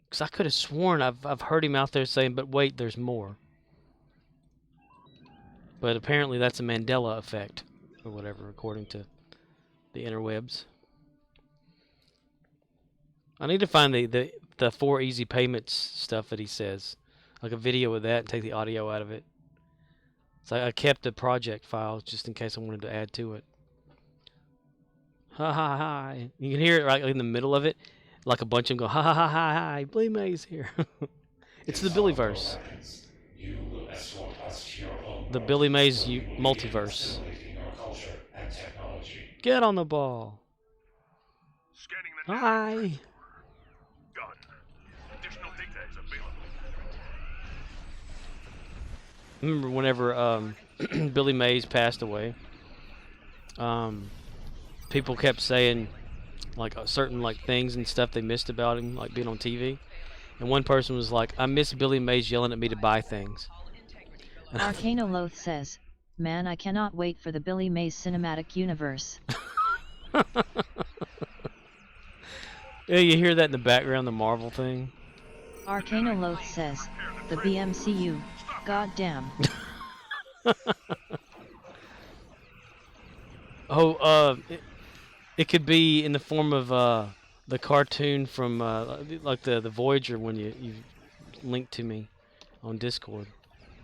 A: Because I could have sworn I've heard him out there saying, but wait, there's more. But apparently that's a Mandela effect, or whatever, according to the interwebs. I need to find the 4 easy payments stuff that he says. Like a video of that and take the audio out of it. So I kept a project file just in case I wanted to add to it. Ha ha ha. You can hear it right in the middle of it. Like a bunch of them go, ha ha ha ha ha, Billy Mays here. It's the Billyverse. The Billy Mays multiverse. Get on the ball. Hi. Remember whenever Billy Mays passed away, people kept saying like certain things and stuff they missed about him, like being on TV. And one person was like, I miss Billy Mays yelling at me to buy things.
B: Arcanoloth says, man, I cannot wait for the Billy Mays cinematic universe.
A: Yeah, you hear that in the background, the Marvel thing?
B: Arcanoloth says, the BMCU, goddamn.
A: It could be in the form of the cartoon from like the Voyager when you linked to me on Discord.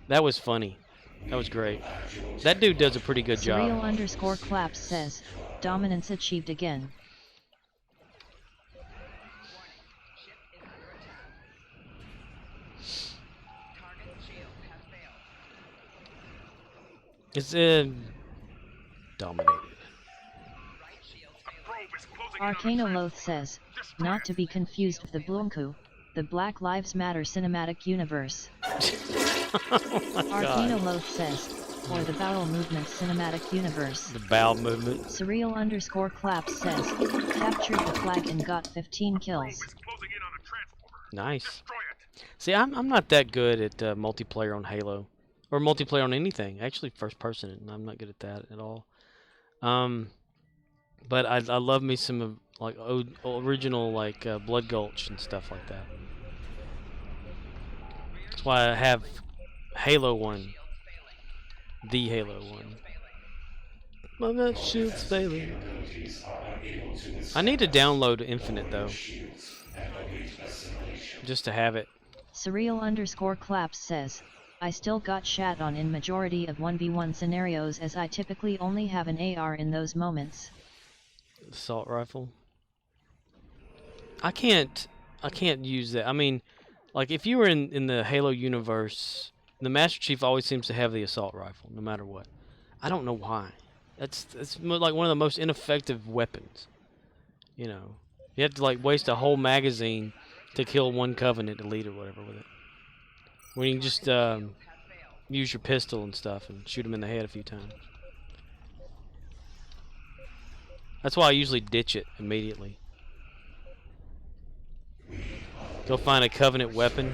A: That was funny. That was great. That dude does a pretty good job.
B: Surreal_Claps says, dominance achieved again.
A: It's dominated.
B: Arcanoloth says, not to be confused with the Blumku, the Black Lives Matter Cinematic Universe.
A: Oh my
B: Arcano
A: God.
B: Loth says, or the Bowel Movement Cinematic Universe.
A: The bowel movement.
B: Surreal_claps says, captured the flag and got 15 kills.
A: Nice. See, I'm not that good at multiplayer on Halo, or multiplayer on anything. Actually, first person, I'm not good at that at all. But I love me some of like original like Blood Gulch and stuff like that. That's why I have Halo 1, the Halo 1. My left shield's failing. I need to download Infinite though, just to have it.
B: Surreal_claps says, I still got shat on in majority of 1v1 scenarios as I typically only have an AR in those moments.
A: Assault rifle. I can't use that. I mean, like if you were in the Halo universe, the Master Chief always seems to have the assault rifle, no matter what. I don't know why. It's like one of the most ineffective weapons. You know, you have to like waste a whole magazine to kill one Covenant elite or whatever with it. When you can just use your pistol and stuff and shoot them in the head a few times. That's why I usually ditch it immediately. Go find a Covenant weapon.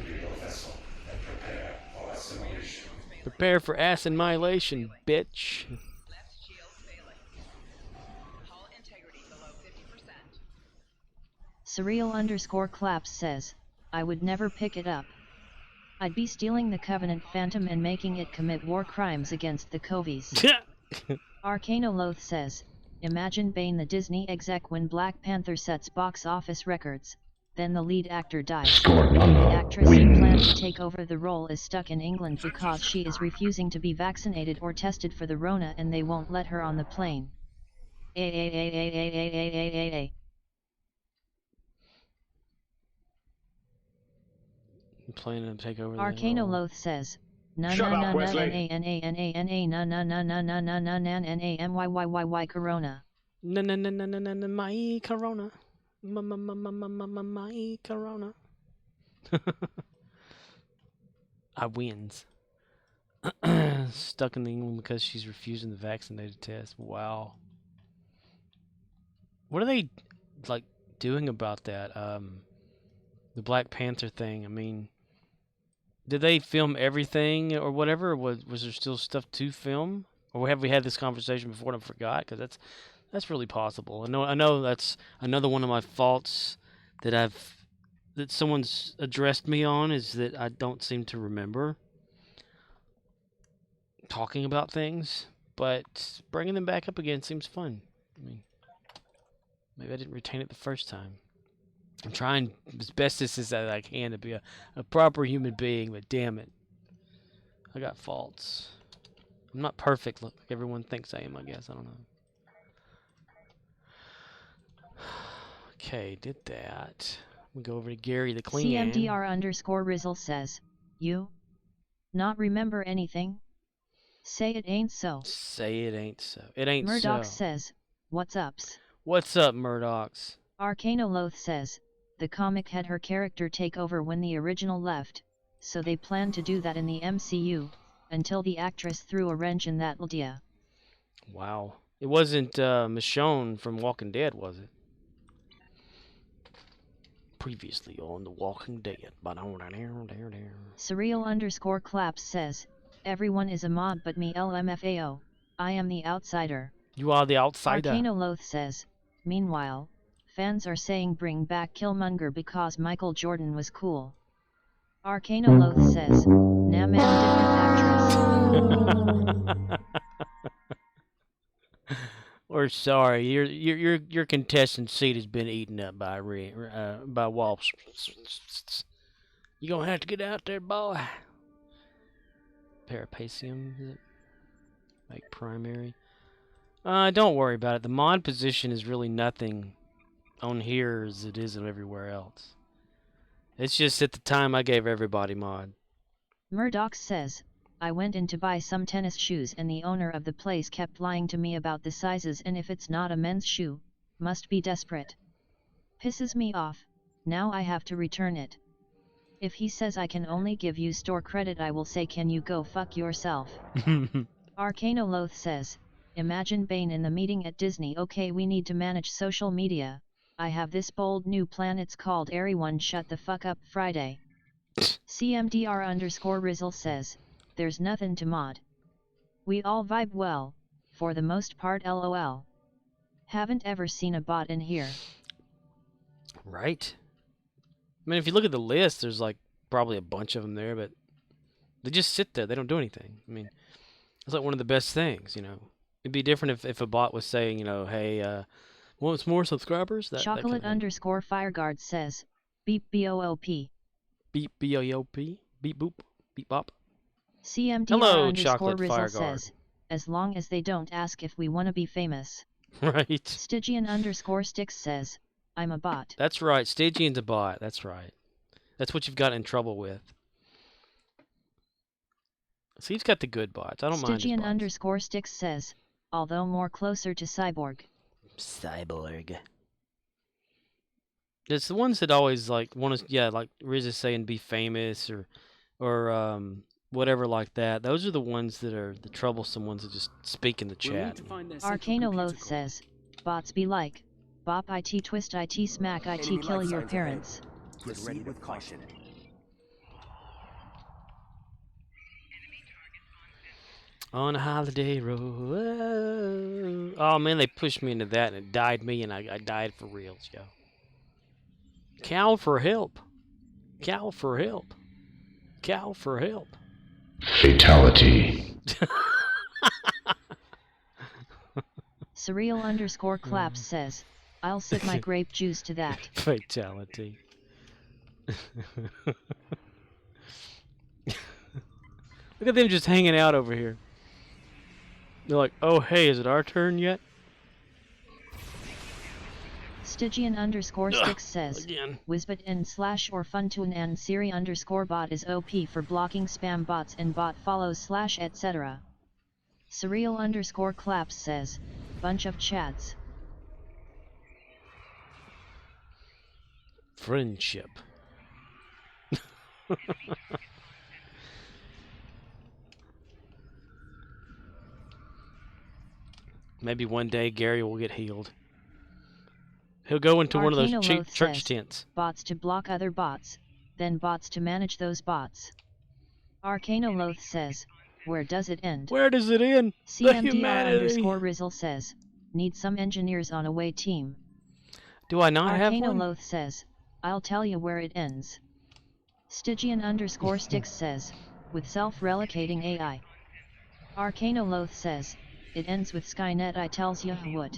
A: Prepare for annihilation, bitch.
B: Surreal_claps says, I would never pick it up. I'd be stealing the Covenant Phantom and making it commit war crimes against the Covies. Arcano Loth says, imagine Bane the Disney exec when Black Panther sets box office records, then the lead actor dies. The actress who planned to take over the role is stuck in England because she is refusing to be vaccinated or tested for the Rona and they won't let her on the plane.
A: Planning to take over the
B: Arcano
A: role.
B: Loth says, na na na na na na na na na na na na na corona.
A: Na na na na na na na my corona. My corona. I wins. Stuck in England because she's refusing the vaccinated test. Wow. What are they like doing about that? The Black Panther thing. I mean, did they film everything or whatever? Or was there still stuff to film? Or have we had this conversation before and I forgot? Because that's really possible. I know that's another one of my faults that someone's addressed me on, is that I don't seem to remember talking about things, but bringing them back up again seems fun. I mean, maybe I didn't retain it the first time. I'm trying as best as I can to be a proper human being, but damn it, I got faults. I'm not perfect like everyone thinks I am, I guess. I don't know. Okay, did that. We go over to Gary the Clean.
B: CMDR_Rizzle says, you not remember anything? Say it ain't so.
A: Say it ain't so. It ain't
B: Murdoch
A: so.
B: says, what's ups?
A: What's up, Murdochs?
B: Arcano Loth says, the comic had her character take over when the original left, so they plan to do that in the MCU, until the actress threw a wrench in that idea.
A: Wow. It wasn't Michonne from Walking Dead, was it? Previously on The Walking Dead.
B: Surreal_claps says, everyone is a mob but me LMFAO, I am the outsider.
A: You are the outsider.
B: Arcano Loth says, meanwhile, fans are saying bring back Killmonger because Michael Jordan was cool. Arcano Loth says, nah man, different actress.
A: We're sorry, your contestant seat has been eaten up by wasps. You gonna have to get out there, boy. Parapacium, is it? Make primary. Don't worry about it. The mod position is really nothing on here as it is everywhere else. It's just at the time I gave everybody mod.
B: Murdoch says, I went in to buy some tennis shoes and the owner of the place kept lying to me about the sizes and if it's not a men's shoe, must be desperate. Pisses me off, now I have to return it. If he says I can only give you store credit, I will say can you go fuck yourself. Arcanoloth says, imagine Bane in the meeting at Disney. Okay, we need to manage social media. I have this bold new plan, it's called Everyone Shut the Fuck Up Friday. CMDR_Rizzle says, there's nothing to mod. We all vibe well, for the most part lol. Haven't ever seen a bot in here.
A: Right? I mean, if you look at the list, there's like probably a bunch of them there, but they just sit there. They don't do anything. I mean, it's like one of the best things, you know. It'd be different if a bot was saying, you know, hey, want more subscribers?
B: Chocolate _ Fireguard says, beep BOOP.
A: Beep BOOP? Beep boop? Beep bop?
B: CMDR
A: Hello,
B: _
A: Chocolate
B: Rizzle
A: Fireguard.
B: says, as long as they don't ask if we want to be famous.
A: Right.
B: Stygian _ Sticks says, I'm a bot.
A: That's right. Stygian's a bot. That's right. That's what you've got in trouble with. So he's got the good bots. I don't mind his
B: Stygian
A: bots.
B: _ Sticks says, although more closer to Cyborg.
A: Cyborg. It's the ones that always like want to, yeah, like Riz is saying, be famous or whatever like that. Those are the ones that are the troublesome ones that just speak in the chat.
B: Arcanoloth says, bots be like, bop it twist it smack it kill your parents.
C: Get ready with caution.
A: On a holiday road. Oh man, they pushed me into that and it died me, and I died for reals, yo. Cow for help. Cow for help. Cow for help.
I: Fatality.
B: Surreal _ Claps says, I'll sip my grape juice to that.
A: Fatality. Look at them just hanging out over here. They're like, oh hey, is it our turn yet?
B: Stygian _ Sticks says, Wizbot n / or Funtune and Siri _ bot is OP for blocking spam bots and bot follows / etc. Surreal _ Claps says, bunch of chads.
A: Friendship. Maybe one day Gary will get healed. He'll go into one of those cheap church tents.
B: Bots to block other bots, then bots to manage those bots. Arcanoloth says, where does it end?
A: Where does it end?
B: CMDR _ Rizzle says, need some engineers on away team.
A: Do I not have one?
B: Arcanoloth says, I'll tell you where it ends. Stygian _ Sticks says, with self-relocating AI. Arcanoloth says, it ends with Skynet I tells you what.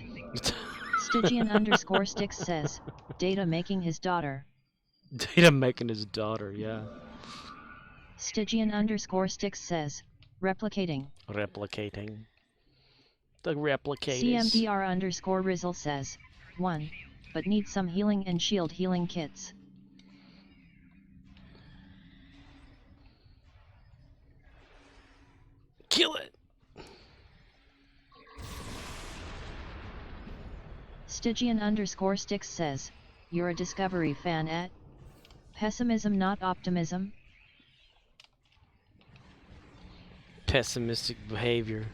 B: Stygian _ Sticks says, Data making his daughter.
A: Data making his daughter, yeah.
B: Stygian _ Sticks says, replicating.
A: Replicating. The replicators.
B: CMDR _ Rizzle says, 1. But need some healing and shield healing kits.
A: Kill it!
B: Stygian _ Sticks says, you're a Discovery fan at? Pessimism not optimism?
A: Pessimistic behavior.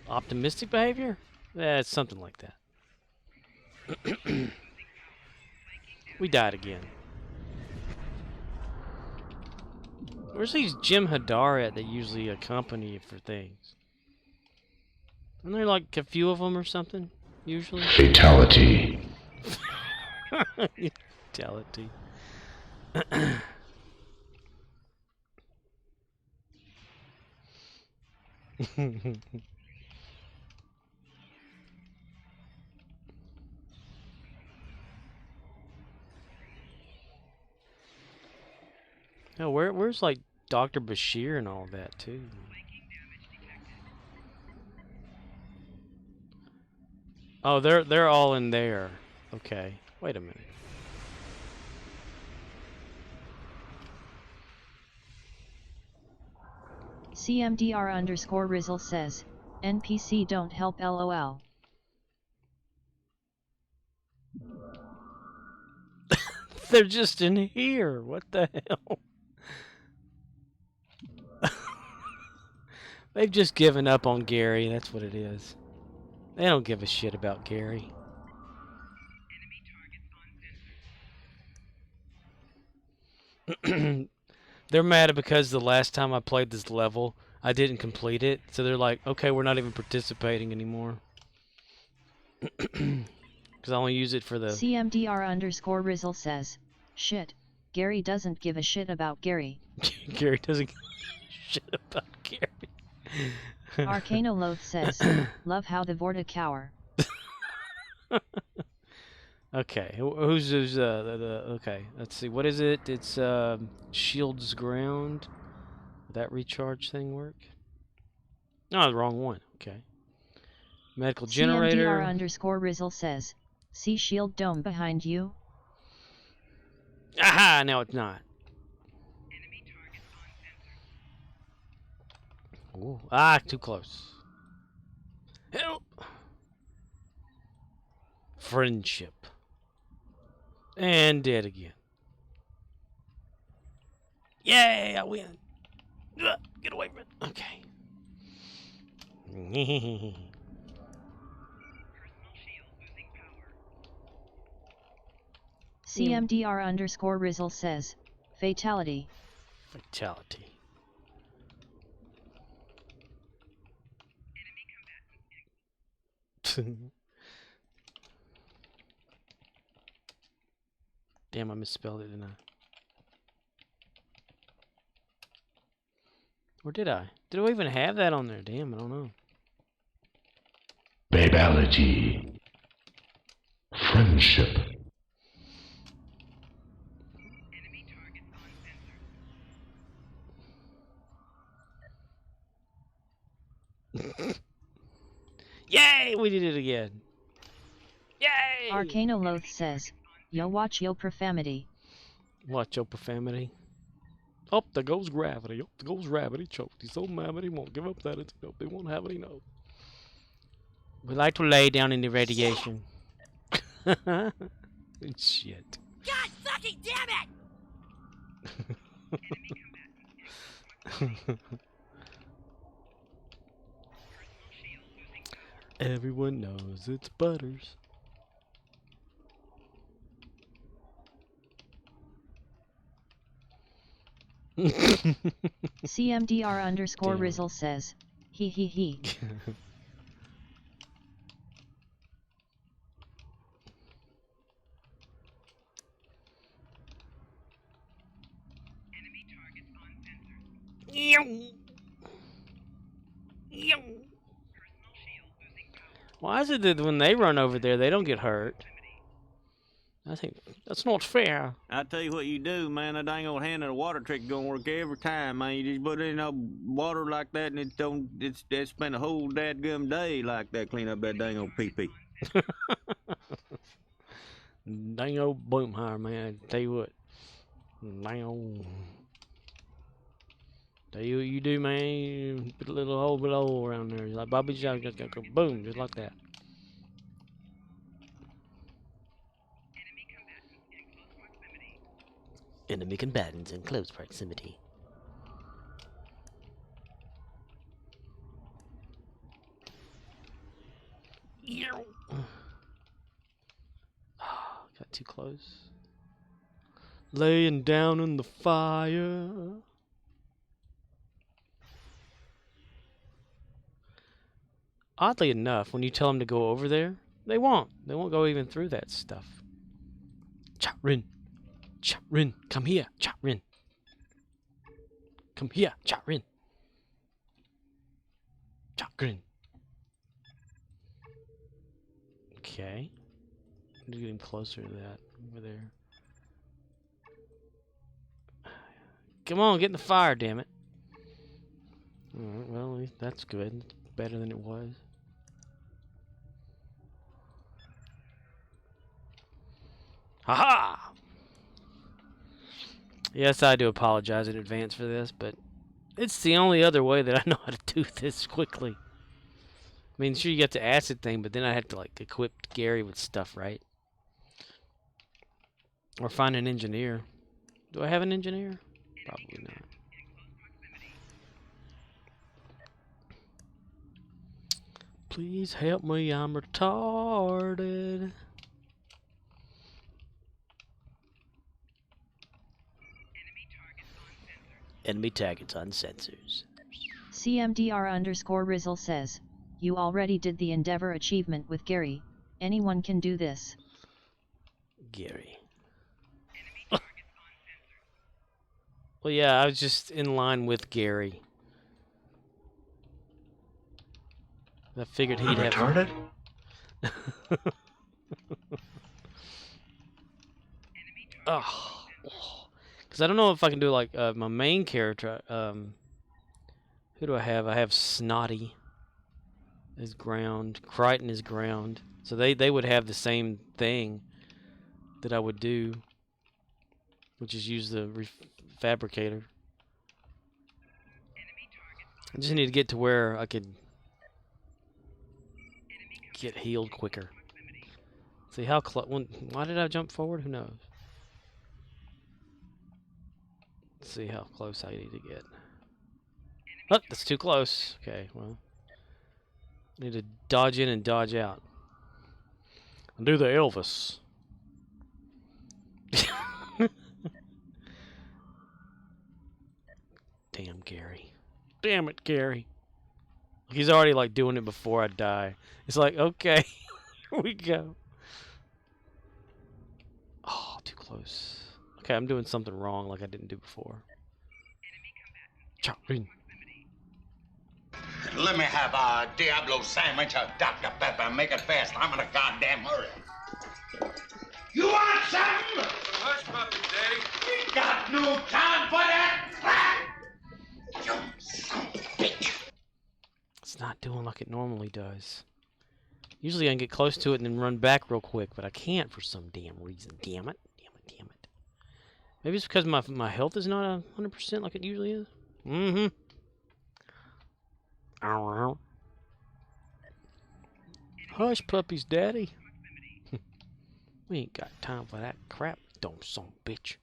A: Optimistic behavior? It's something like that. We died again. Where's these Jim Hadar at that usually accompany you for things? Aren't there like a few of them or something? Usually?
I: Fatality.
A: Fatality. No, where's like Dr. Bashir and all that too? Oh, they're all in there. Okay, wait a minute.
B: CMDR _ Rizzle says, NPC don't help LOL.
A: They're just in here. What the hell? They've just given up on Gary. That's what it is. They don't give a shit about Gary. They're mad because the last time I played this level, I didn't complete it. So they're like, okay, we're not even participating anymore. Because I only use it for the...
B: CMDR_Rizzle says, shit, Gary doesn't give a shit about Gary.
A: Gary doesn't give a shit about Gary.
B: Arcanoloth says, love how the Vorta cower.
A: Okay, who's okay, let's see, what is it? It's Shield's Ground. Would that recharge thing work? No, the wrong one. Okay. Medical generator.
B: CMDR_Rizzle says, see shield dome behind you?
A: Aha, now it's not. Ooh, too close. Help! Friendship. And dead again. Yay, I win. Get away from it. Okay.
B: CMDR_Rizzle says, fatality.
A: Fatality. Damn, I misspelled it, didn't I? Or did I? Did I even have that on there? Damn, I don't know.
I: Babality. Friendship.
A: Yay! We did it again. Yay!
B: Arcanoloth says, yo watch yo profanity.
A: Watch your profanity. Oh, there goes gravity. Oh, there goes gravity. Choked. He's so mad that he won't give up that. They won't have any no. We like to lay down in the radiation. Shit.
C: God fucking damn it!
A: Everyone knows it's Butters.
B: CMDR_Rizzle says, he he he.
A: Why is it that when they run over there, they don't get hurt? I think that's not fair.
F: I tell you what you do, man. That dang old hand of the water trick gonna work every time, man. You just put it in water like that, and it's spent a whole dadgum day like that clean up that dang old pee-pee.
A: Dang old Boomhauer, man. I tell you what. Dang old. Tell you what you do, man. You put a little hole below around there. Like Bobby Jones, just go boom, just like that. Enemy combatants in close proximity. Got too close. Laying down in the fire. Oddly enough, when you tell them to go over there, they won't. They won't go even through that stuff. Cha-Rin. Cha-Rin, come here, Cha-Rin. Come here, Cha-Rin. Cha-Rin. Okay. I'm getting closer to that over there. Come on, get in the fire, damn it. Alright, well, at least that's good. It's better than it was. Ha-ha! Yes, I do apologize in advance for this, but it's the only other way that I know how to do this quickly. I mean, sure, you get the acid thing, but then I have to, like, equip Gary with stuff, right? Or find an engineer. Do I have an engineer? Probably not. Please help me, I'm retarded. Enemy targets on sensors.
B: CMDR_Rizzle says, you already did the Endeavor achievement with Gary. Anyone can do this.
A: Gary. Well, yeah, I was just in line with Gary. I figured he'd have...
H: retarded?
A: Oh. Because I don't know if I can do, like, my main character. Who do I have? I have Snotty as ground. Crichton is ground. So they would have the same thing that I would do, which is use the fabricator. I just need to get to where I could get healed quicker. See how close. Why did I jump forward? Who knows? Let's see how close I need to get. Oh, that's too close. Okay, well, I need to dodge in and dodge out. And do the Elvis. Damn, Gary. Damn it, Gary. He's already, like, doing it before I die. It's like, okay, here we go. Oh, too close. Okay, I'm doing something wrong like I didn't do before. Chopping.
L: Let me have a Diablo sandwich, a Dr. Pepper. Make it fast. I'm in a goddamn hurry. You want something? Hush, puppy, Daddy. We got no time for that crap. You son of a bitch.
A: It's not doing like it normally does. Usually I can get close to it and then run back real quick, but I can't for some damn reason. Damn it. Damn it. Damn it. Maybe it's because my health is not 100% like it usually is. Mm-hmm. Hush, puppies, Daddy. We ain't got time for that crap, dumb son of a bitch.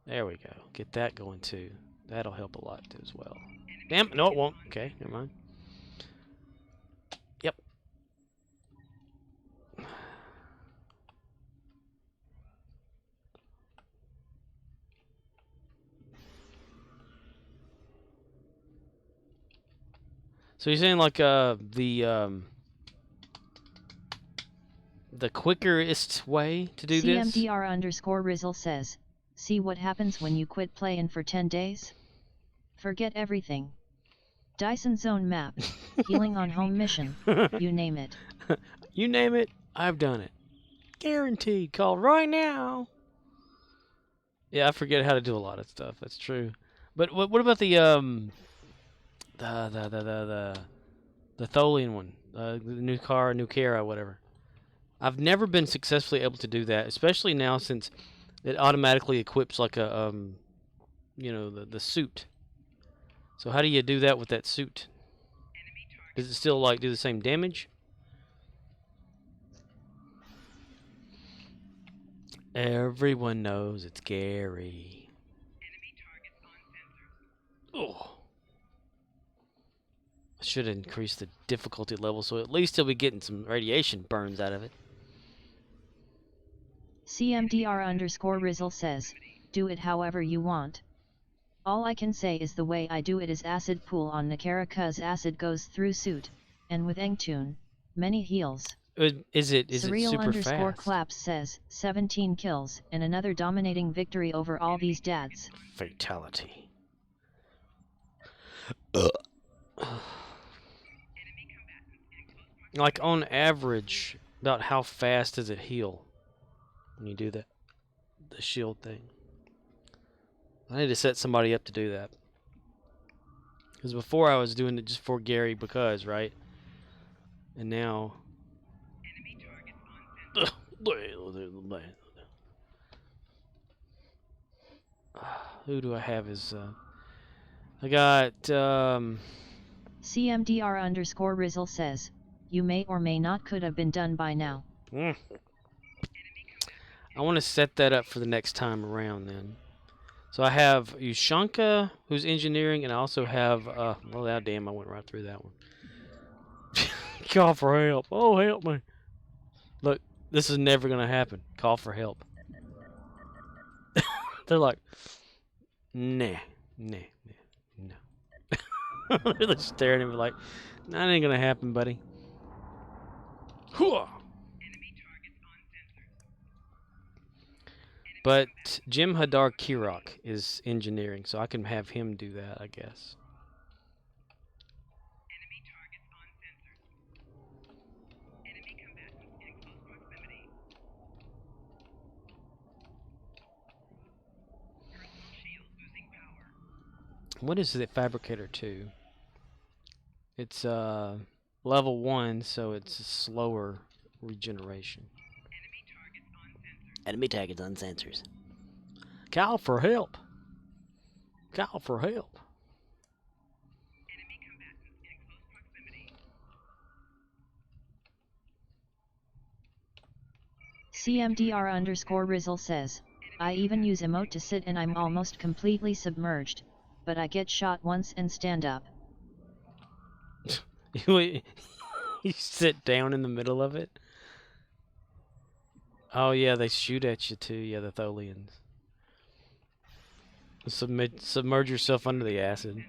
A: There we go. Get that going too. That'll help a lot too as well. Damn, no it won't. Okay, never mind. Yep. So you're saying like the quickest way to do this?
B: CMDR_Rizzle says, see what happens when you quit playing for 10 days? Forget everything. Dyson Zone map, healing on home mission, you name it.
A: You name it, I've done it. Guaranteed. Call right now. Yeah, I forget how to do a lot of stuff. That's true. But what about the Tholian one, the new Cara, whatever. I've never been successfully able to do that, especially now since it automatically equips like a you know, the suit. So how do you do that with that suit? Does it still like do the same damage? Everyone knows it's Gary. Oh. I should increase the difficulty level so at least he'll be getting some radiation burns out of it.
B: CMDR_Rizzle says, do it however you want. All I can say is the way I do it is acid pool on Nakara cuz acid goes through suit, and with Engtune, many heals.
A: Is it super fast?
B: Claps says, 17 kills, and another dominating victory over all these dads.
A: Fatality. Like on average, about how fast does it heal when you do that, the shield thing? I need to set somebody up to do that. Because before I was doing it just for Gary because, right? And now... Who do I have as... I got...
B: CMDR_Rizzle says, you may or may not could have been done by now.
A: I want to set that up for the next time around then. So I have Ushanka, who's engineering, and I also have, well, damn, I went right through that one. Call for help. Oh, help me. Look, this is never going to happen. Call for help. They're like, nah. They're just staring at me like, that ain't going to happen, buddy. Hooah! But Jim Hadar Kirok is engineering, so I can have him do that, I guess. What is it, Fabricator 2? It's level 1, so it's a slower regeneration. Enemy targets on sensors. Call for help. Call for help.
B: CMDR_Rizzle says, I even use emote to sit and I'm almost completely submerged, but I get shot once and stand up.
A: You sit down in the middle of it? Oh yeah, they shoot at you too. Yeah, the Tholians. Submerge yourself under the acid.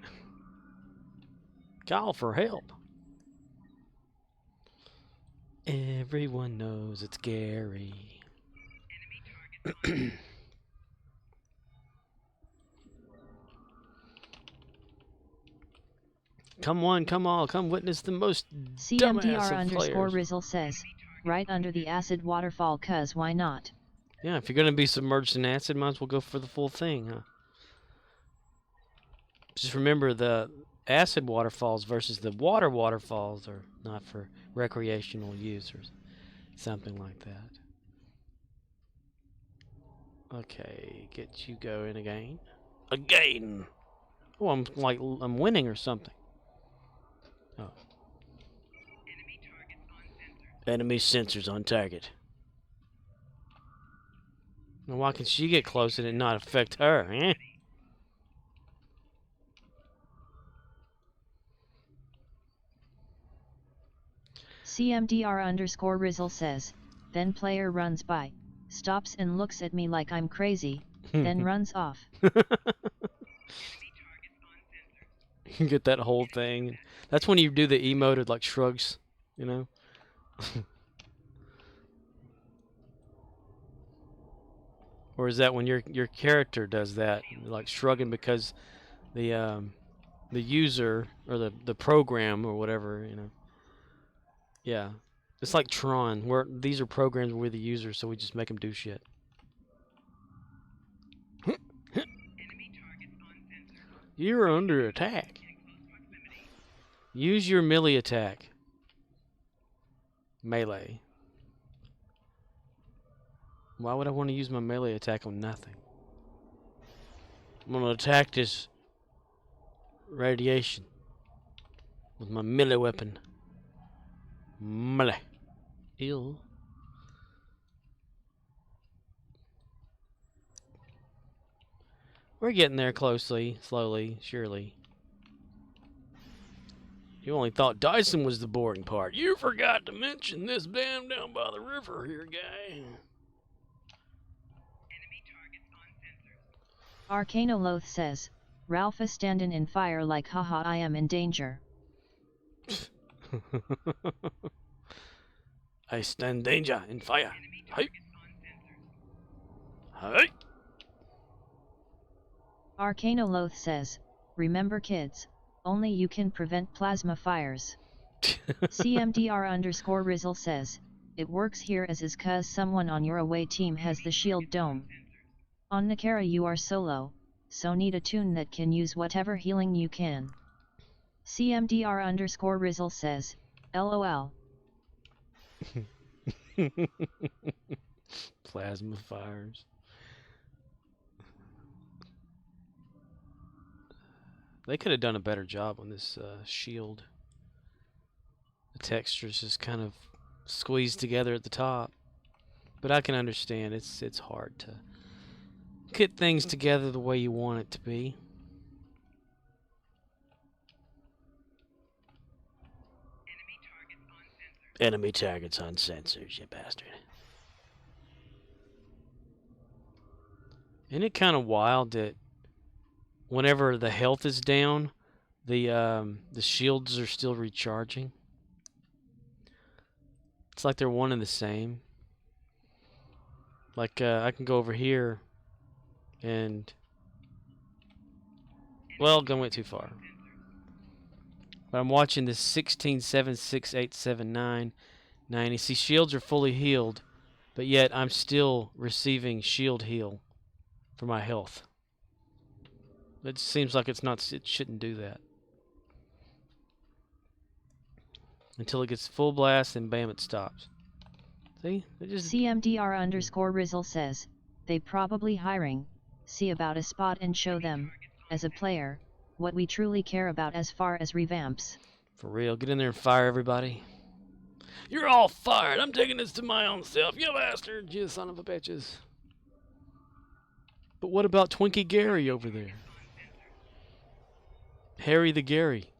A: Call for help. Everyone knows it's Gary. Come on, come all, come witness the most dumbass of players.
B: CMDR_Rizzle says, right under the acid waterfall, cuz why not?
A: Yeah, if you're gonna be submerged in acid, might as well go for the full thing, huh? Just remember, the acid waterfalls versus the water waterfalls are not for recreational use or something like that. Okay, get you going again. Again! Oh, I'm winning or something. Oh. Enemy sensors on target. Now why can she get close and it not affect her, eh?
B: CMDR_Rizzle says, then player runs by, stops and looks at me like I'm crazy, then runs off.
A: You get that whole thing. That's when you do the emote, it like shrugs, you know? Or is that when your character does that, like shrugging because the user or the program or whatever, you know? Yeah, it's like Tron, where these are programs where we're the users, so we just make them do shit. You're under attack. Use your melee attack. Melee. Why would I want to use my melee attack on nothing? I'm gonna attack this radiation with my melee weapon. Melee. Ew. We're getting there closely, slowly, surely. You only thought Dyson was the boring part. You forgot to mention this dam down by the river here, guy.
B: Arcanoloth says, Ralph is standing in fire like haha I am in danger.
A: I stand danger in fire. Hey. Hey.
B: Arcanoloth says, remember kids, only you can prevent plasma fires. CMDR_Rizzle says, it works here as is cuz someone on your away team has the shield dome. On Nakara you are solo, so need a tune that can use whatever healing you can. CMDR_Rizzle says, LOL.
A: Plasma fires. They could have done a better job on this shield. The texture's just kind of squeezed together at the top. But I can understand it's hard to get things together the way you want it to be. Enemy targets uncensored, you bastard. Isn't it kind of wild that whenever the health is down, the shields are still recharging? It's like they're one and the same. Like I can go over here and, well, I went too far. But I'm watching this 16, 7, 6, 8, 7, 9, 90. See, shields are fully healed, but yet I'm still receiving shield heal for my health. It seems like it shouldn't do that. Until it gets full blast, and bam, it stops. See? It just...
B: CMDR_Rizzle says, they probably hiring, see about a spot and show them, as a player, what we truly care about as far as revamps.
A: For real, get in there and fire everybody. You're all fired. I'm taking this to my own self, you bastard, you son of a bitches. But what about Twinkie Gary over there? Harry the Gary.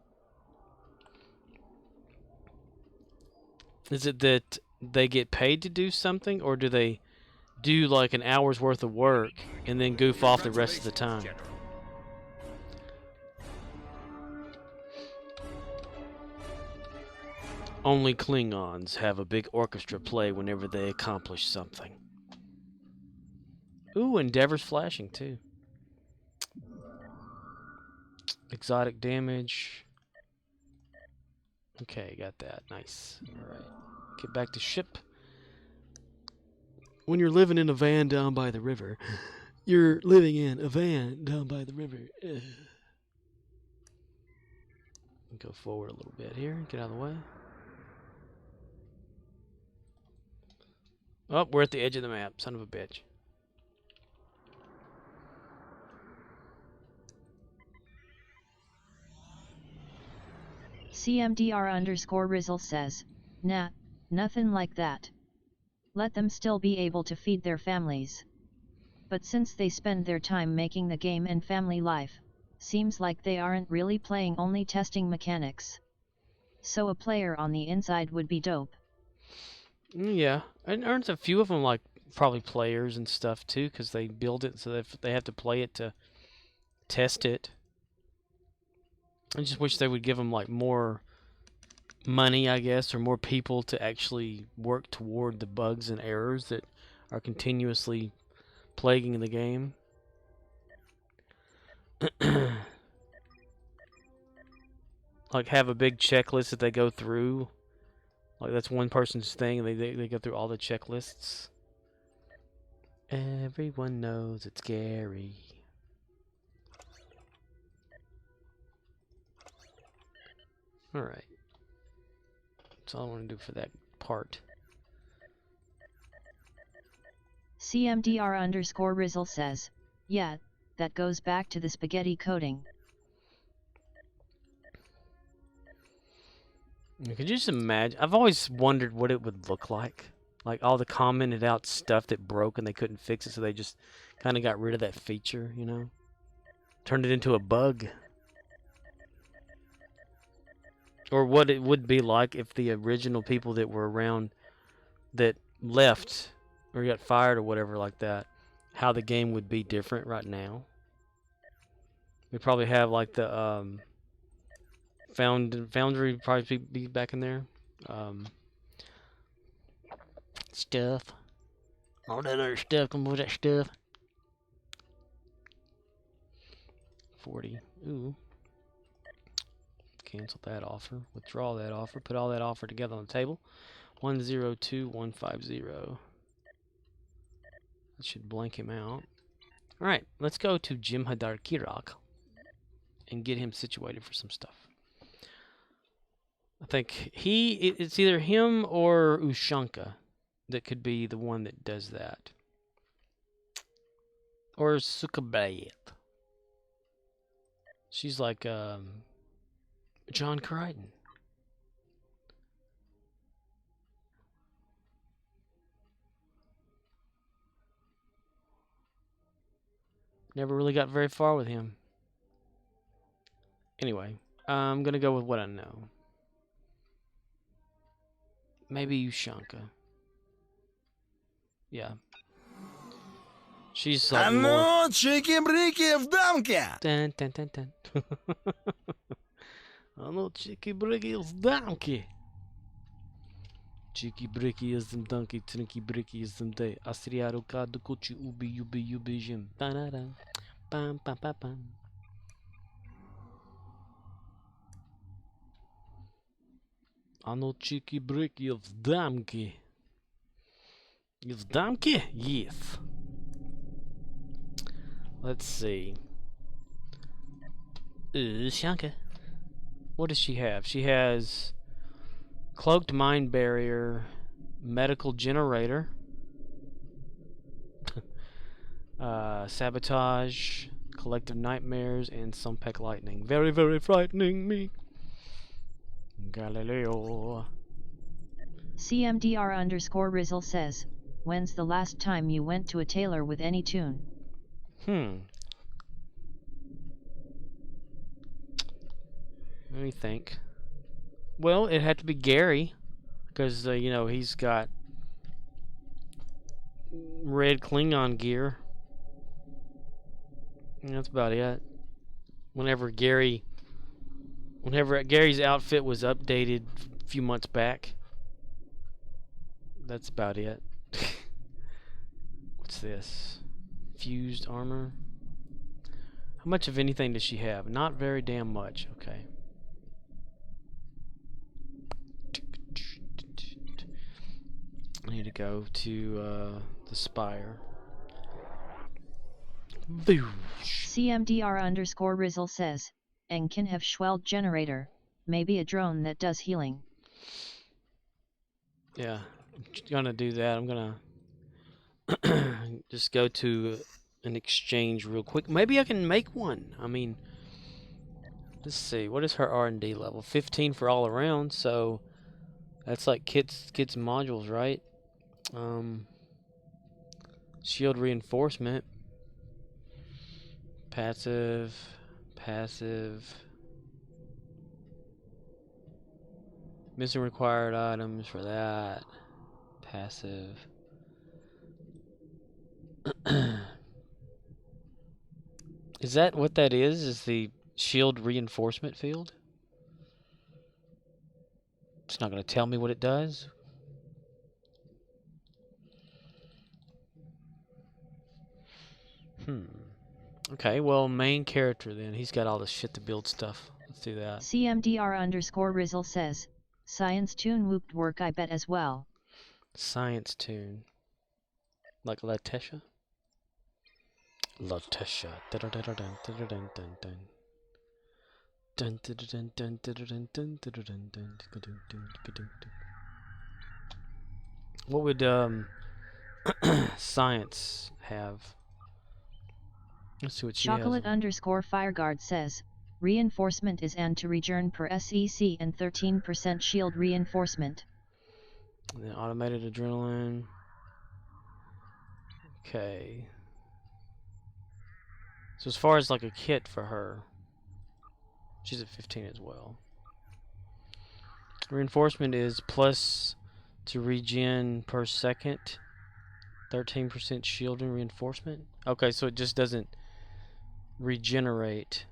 A: Is it that they get paid to do something, or do they do like an hour's worth of work and then goof off the rest of the time? Only Klingons have a big orchestra play whenever they accomplish something. Ooh, Endeavor's flashing too. Exotic damage. Okay, got that. Nice. Alright. Get back to ship. When you're living in a van down by the river, you're living in a van down by the river. Go forward a little bit here. Get out of the way. Oh, we're at the edge of the map. Son of a bitch.
B: CMDR_Rizzle says, nah, nothing like that. Let them still be able to feed their families. But since they spend their time making the game and family life, seems like they aren't really playing, only testing mechanics. So a player on the inside would be dope.
A: Yeah, and there's a few of them like probably players and stuff too, because they build it so that they have to play it to test it. I just wish they would give them like more money, I guess, or more people to actually work toward the bugs and errors that are continuously plaguing the game. Like have a big checklist that they go through. Like that's one person's thing, and they go through all the checklists. Everyone knows it's Gary. Alright. That's all I want to do for that part.
B: CMDR_Rizzle says, yeah, that goes back to the spaghetti coding.
A: Could you just imagine? I've always wondered what it would look like. Like all the commented out stuff that broke and they couldn't fix it, so they just kind of got rid of that feature, you know? Turned it into a bug. Or what it would be like if the original people that were around that left or got fired or whatever like that, how the game would be different right now. We'd probably have like the Foundry would probably be back in there. Stuff. All that other stuff. Come with that stuff. 40. Ooh. Cancel that offer. Withdraw that offer. Put all that offer together on the table. 102150. That should blank him out. Alright, let's go to Jem'Hadar Kirok and get him situated for some stuff. I think it's either him or Ushanka that could be the one that does that. Or Sukabayet. She's like John Crichton. Never really got very far with him. Anyway, I'm gonna go with what I know. Maybe Ushanka. Yeah. She's like more...
G: чики-брики в дамке!
A: Dun, dun, dun, dun. Ano chiki-briki is donkey. Chiki-briki is them donkey, trinky-briki is them day. Asriado kadu kuchi ubi jim. Ba-da-da. Bam, bam, bam, bam. Ano chiki-briki is donkey. Is donkey? Yes. Let's see. Shanka. What does she have? She has cloaked mind barrier, medical generator, sabotage, collective nightmares, and Sumpec lightning. Very, very frightening me. Galileo.
B: CMDR_Rizzle says, when's the last time you went to a tailor with any tune?
A: Let me think. Well, it had to be Gary, because you know, he's got red Klingon gear. And that's about it. Whenever Gary's outfit was updated a few months back, that's about it. What's this? Fused armor. How much of anything does she have? Not very damn much. Okay. I need to go to the Spire.
B: CMDR_Rizzle says, and can have Schweld generator, maybe a drone that does healing.
A: Yeah, I'm gonna do that. I'm gonna just go to an exchange real quick. Maybe I can make one. I mean, let's see. What is her R&D level? 15 for all around. So that's like kits and modules, right? Shield reinforcement. Passive. Missing required items for that. Passive. Is that what that is? Is the shield reinforcement field? It's not going to tell me what it does. Okay, well, main character then. He's got all the shit to build stuff. Let's do that.
B: CMDR_Rizzle says, science tune would work I bet as well.
A: Science tune. Like Latesha? Latesha. What would science have? Let's see what she has.
B: Chocolate_Fireguard says, reinforcement is and to return per SEC and 13% shield reinforcement.
A: And then automated adrenaline. Okay. So as far as like a kit for her, she's at 15 as well. Reinforcement is plus to regen per second. 13% shield and reinforcement. Okay, so it just doesn't regenerate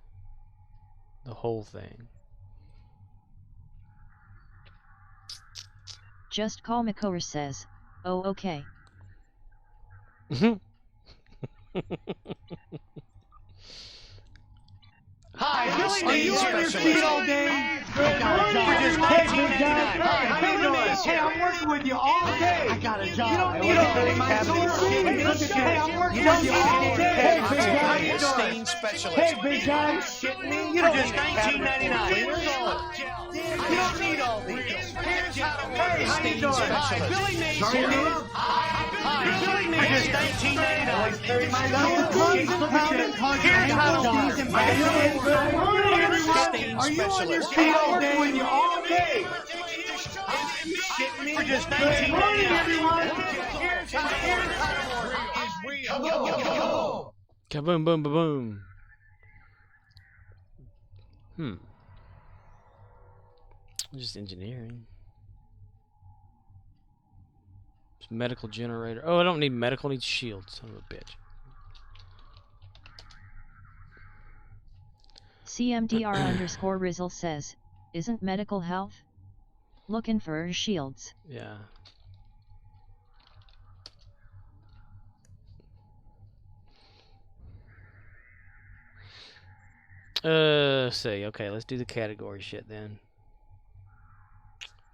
A: the whole thing.
B: Just Call Makover says, oh okay.
C: Hi, are you on your feet all day? Hey, I'm working with you all day. I got a job. You don't need all day. Hey, I'm working with you all day. Hey, big guy. Hey, big guy. You don't just $19.99. You don't need all these. Hey, how you doing? Hi, Billy Mays here. Hi, Billy Mays. Just $19.99. Here's how to are you on your feet all day? When you all day? For just $19.99.
A: Kaboom, boom, boom, boom. Just engineering. Just medical generator. Oh, I don't need medical. I need shield. Son of a bitch.
B: CMDR _Rizzle says, isn't medical health? Looking for shields.
A: Yeah. See, okay, let's do the category shit then.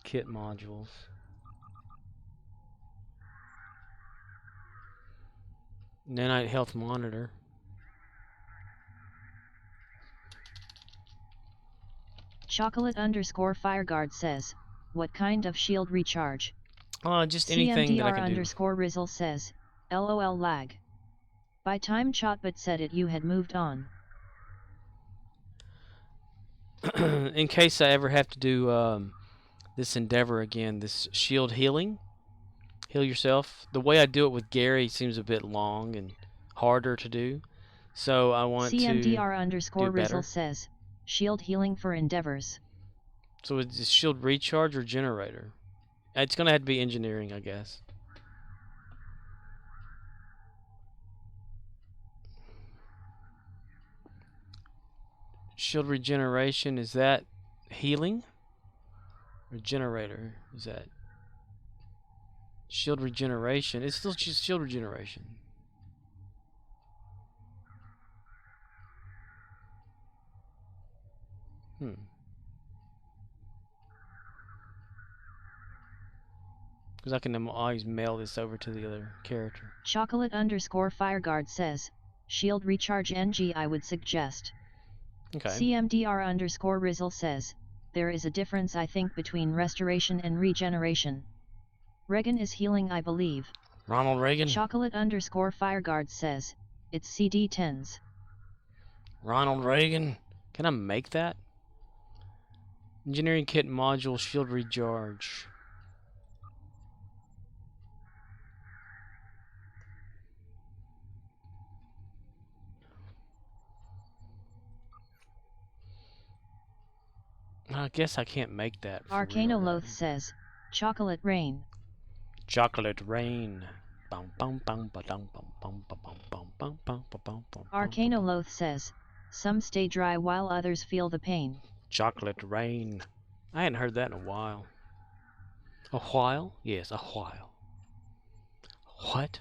A: Kit modules. Nanite health monitor.
B: Chocolate _Fireguard says, what kind of shield recharge?
A: Just anything that I can do.
B: CMDR _Rizzle says, LOL lag. By time Chatbot said it you had moved on.
A: In case I ever have to do this endeavor again, this shield healing. Heal yourself. The way I do it with Gary seems a bit long and harder to do. So I want
B: CMDR
A: to
B: Rizzle says, shield healing for endeavors.
A: So is shield recharge or generator? It's going to have to be engineering, I guess. Shield regeneration, is that healing? Or generator? Is that shield regeneration? It's still just shield regeneration. Because I can always mail this over to the other character.
B: Chocolate _Fireguard says, shield recharge NG I would suggest.
A: Okay.
B: CMDR Rizzle says, there is a difference I think between restoration and regeneration. Reagan is healing I believe.
A: Ronald Reagan.
B: Chocolate _Fireguard says, it's CD10s.
A: Ronald Reagan. Can I make that? Engineering kit module shield recharge. I guess I can't make that.
B: Arcanoloth says, chocolate rain.
A: Chocolate rain.
B: Arcanoloth says, some stay dry while others feel the pain.
A: Chocolate rain. I hadn't heard that in a while. A while? Yes, a while. What?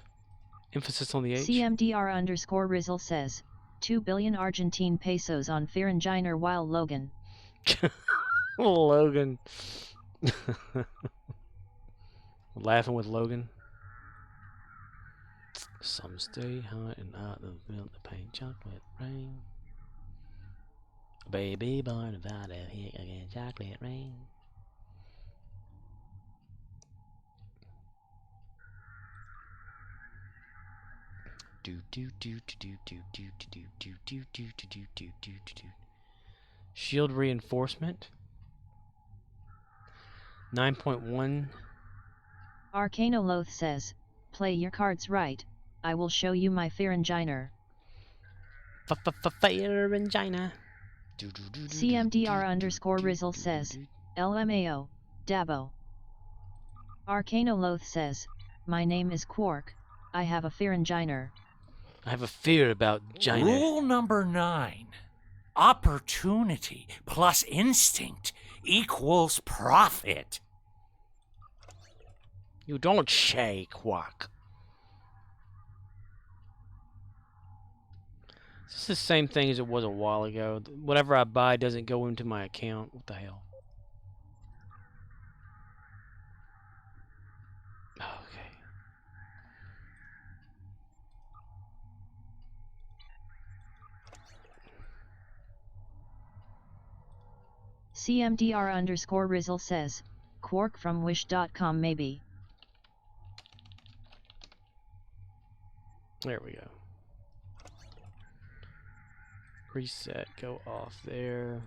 A: Emphasis on the H?
B: CMDR Rizzle says, 2 billion Argentine pesos on Ferenginar while Logan.
A: Logan. Laughing with Logan. Some stay hot and out of the pain. Chocolate rain. Baby born about it here again. Chocolate rain. Shield reinforcement. 9.1.
B: Arcanoloth says, play your cards right. I will show you my Ferenginar.
A: Ferenginar.
B: CMDR Rizzle says, LMAO, Dabo. Arcanoloth says, my name is Quark. I have a Ferenginar.
A: I have a fear about Gina.
M: Rule number 9. Opportunity plus instinct equals profit.
A: You don't say, Quark. It's the same thing as it was a while ago. Whatever I buy doesn't go into my account. What the hell? Okay.
B: CMDR Rizzle says, Quark from Wish.com maybe.
A: There we go. Reset, go off there.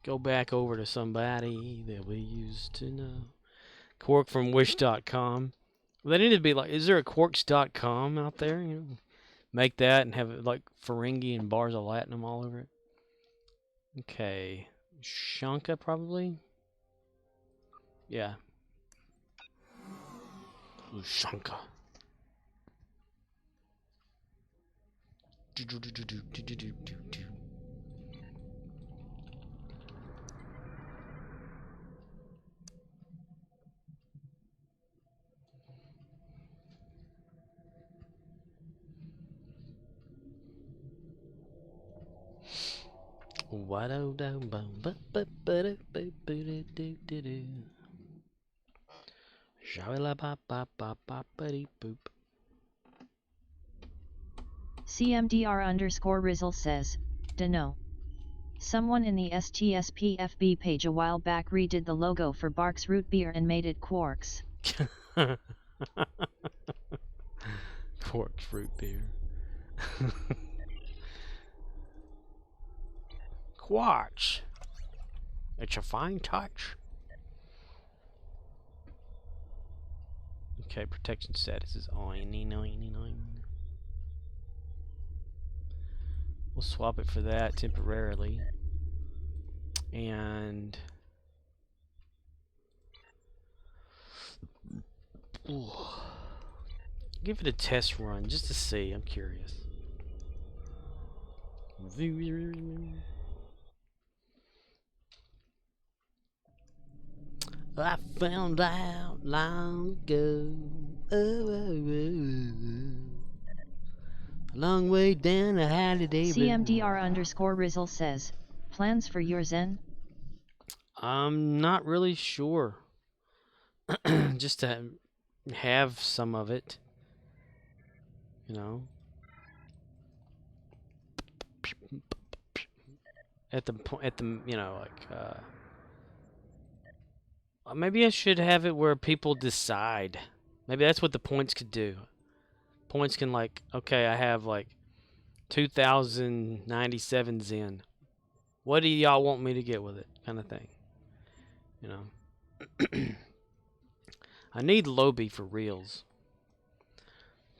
A: Go back over to somebody that we used to know. Quark from Wish.com. Well, they need to be like, is there a Quarks.com out there? You know, make that and have it like Ferengi and bars of Latinum all over it. Okay. Shanka, probably? Yeah. Shanka.
B: CMDR_Rizzle says, Dunno. Someone in the STSP FB page a while back redid the logo for Barks Root Beer and made it Quarks.
A: Quarks Root Beer. Quartz. It's a fine touch. Okay, protection status is on. We'll swap it for that temporarily. And ooh, give it a test run just to see. I'm curious. I found out long ago. A long way down a holiday.
B: CMDR_Rizzle says, plans for your Zen?
A: I'm not really sure. Just to have some of it, you know. At the you know, like maybe I should have it where people decide. Maybe that's what the points could do. Points can like, okay, I have like 2,097 Zen. What do y'all want me to get with it? Kind of thing. You know. I need Lobby for reals.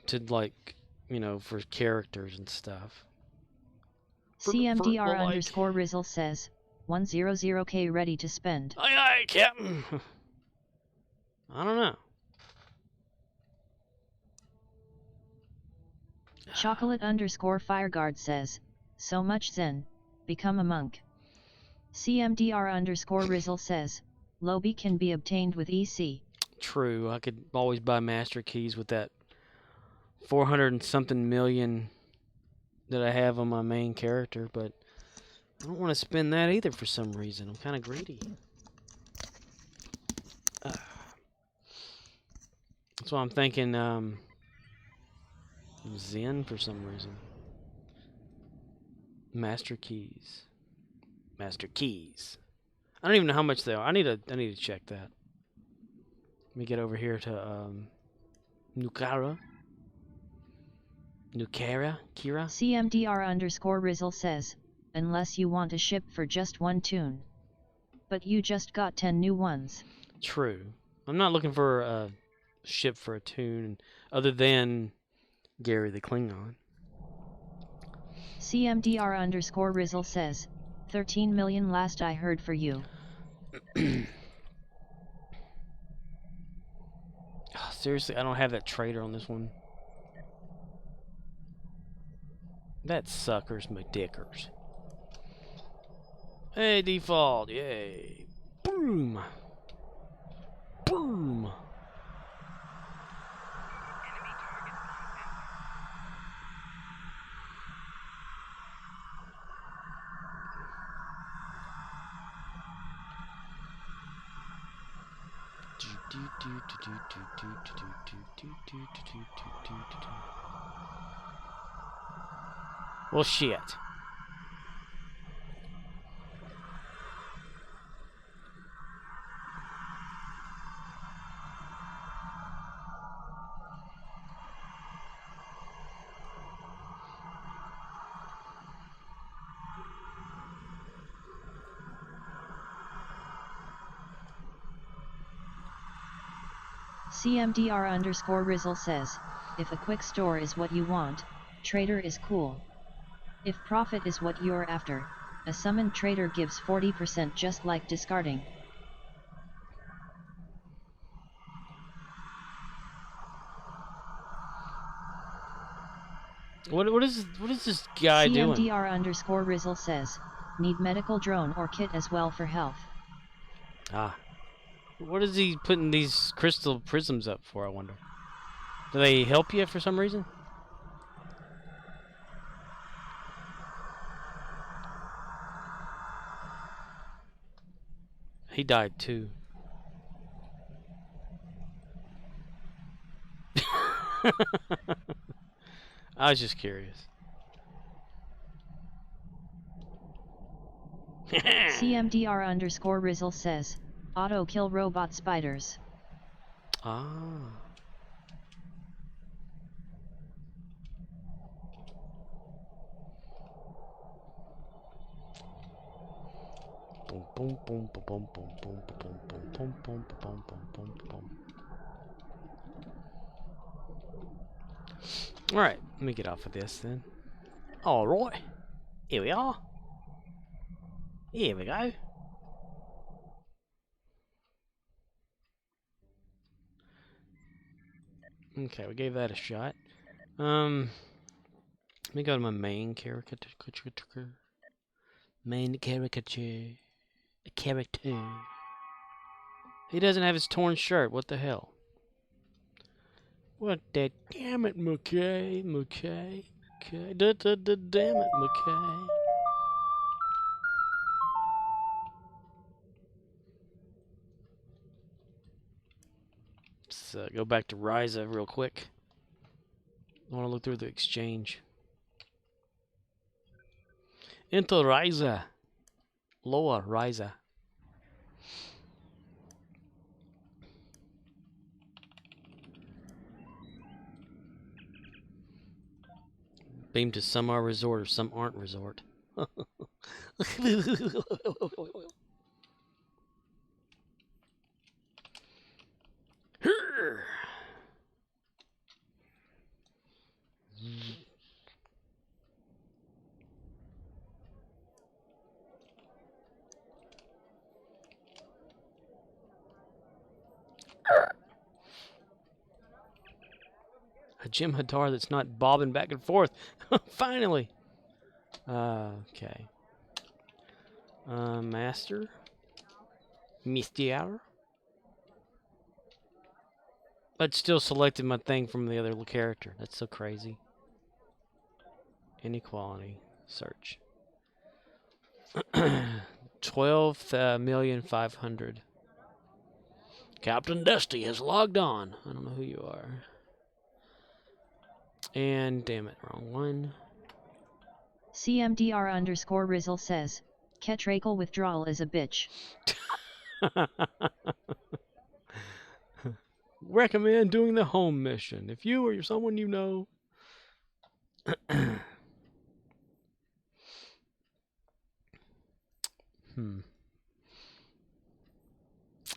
A: To like, you know, for characters and stuff.
B: CMDR_Rizzle says, 100K ready to spend.
A: Aye aye, Captain. I don't know.
B: Chocolate_Fireguard says, so much Zen, become a monk. CMDR_Rizzle says, Lobby can be obtained with EC.
A: True, I could always buy master keys with that 400 and something million that I have on my main character, but I don't want to spend that either for some reason. I'm kind of greedy. That's why I'm thinking Zen for some reason. Master keys. Master keys. I don't even know how much they are. I need to check that. Let me get over here to Nukara. Kira?
B: CMDR_Rizzle says, unless you want a ship for just one tune. But you just got 10 new ones.
A: True. I'm not looking for a ship for a tune other than Gary the Klingon.
B: CMDR_Rizzle says, 13 million last I heard for you.
A: Oh, seriously, I don't have that trader on this one. That sucker's my dickers. Hey, default, yay. Boom. Boom. Well, shit.
B: CMDR_Rizzle says, if a quick store is what you want, Trader is cool. If profit is what you're after, a summoned trader gives 40% just like discarding.
A: What is this guy doing?
B: CMDR_Rizzle says, need medical drone or kit as well for health.
A: Ah. What is he putting these crystal prisms up for, I wonder? Do they help you for some reason? He died too. I was just curious.
B: CMDR_Rizzle says, auto kill robot spiders.
A: Ah. Boom, boom, boom, boom, boom, boom, boom, boom, boom, boom, boom, boom, boom. Alright, let me get off of this then. Alright. Here we are. Here we go. Okay, we gave that a shot. Let me go to my main caricature. Main caricature. A character. He doesn't have his torn shirt. What the hell? What the damn it, McKay? McKay? McKay? Damn it, McKay. Let's go back to Ryza real quick. I want to look through the exchange. Into Ryza. Lower Ryza. Beam to some are resort or some aren't resort. A Jim Hadar that's not bobbing back and forth. Finally. Okay. Master. Mistiar. But still selected my thing from the other character. That's so crazy. Inequality. Search. 12,500,000. Captain Dusty has logged on. I don't know who you are. And damn it, wrong one.
B: CMDR_Rizzle says, Ketrakel withdrawal is a bitch.
A: Recommend doing the home mission. If you or someone you know.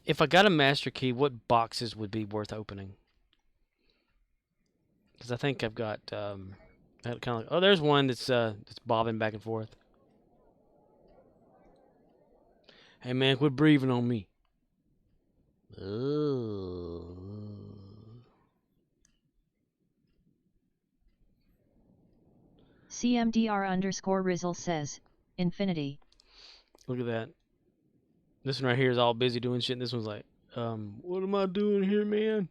A: If I got a master key, what boxes would be worth opening? Because I think I've got kind of like, oh, there's one that's bobbing back and forth. Hey man, quit breathing on me. Oh.
B: CMDR_Rizzle says, Infinity.
A: Look at that. This one right here is all busy doing shit, and this one's like, what am I doing here, man?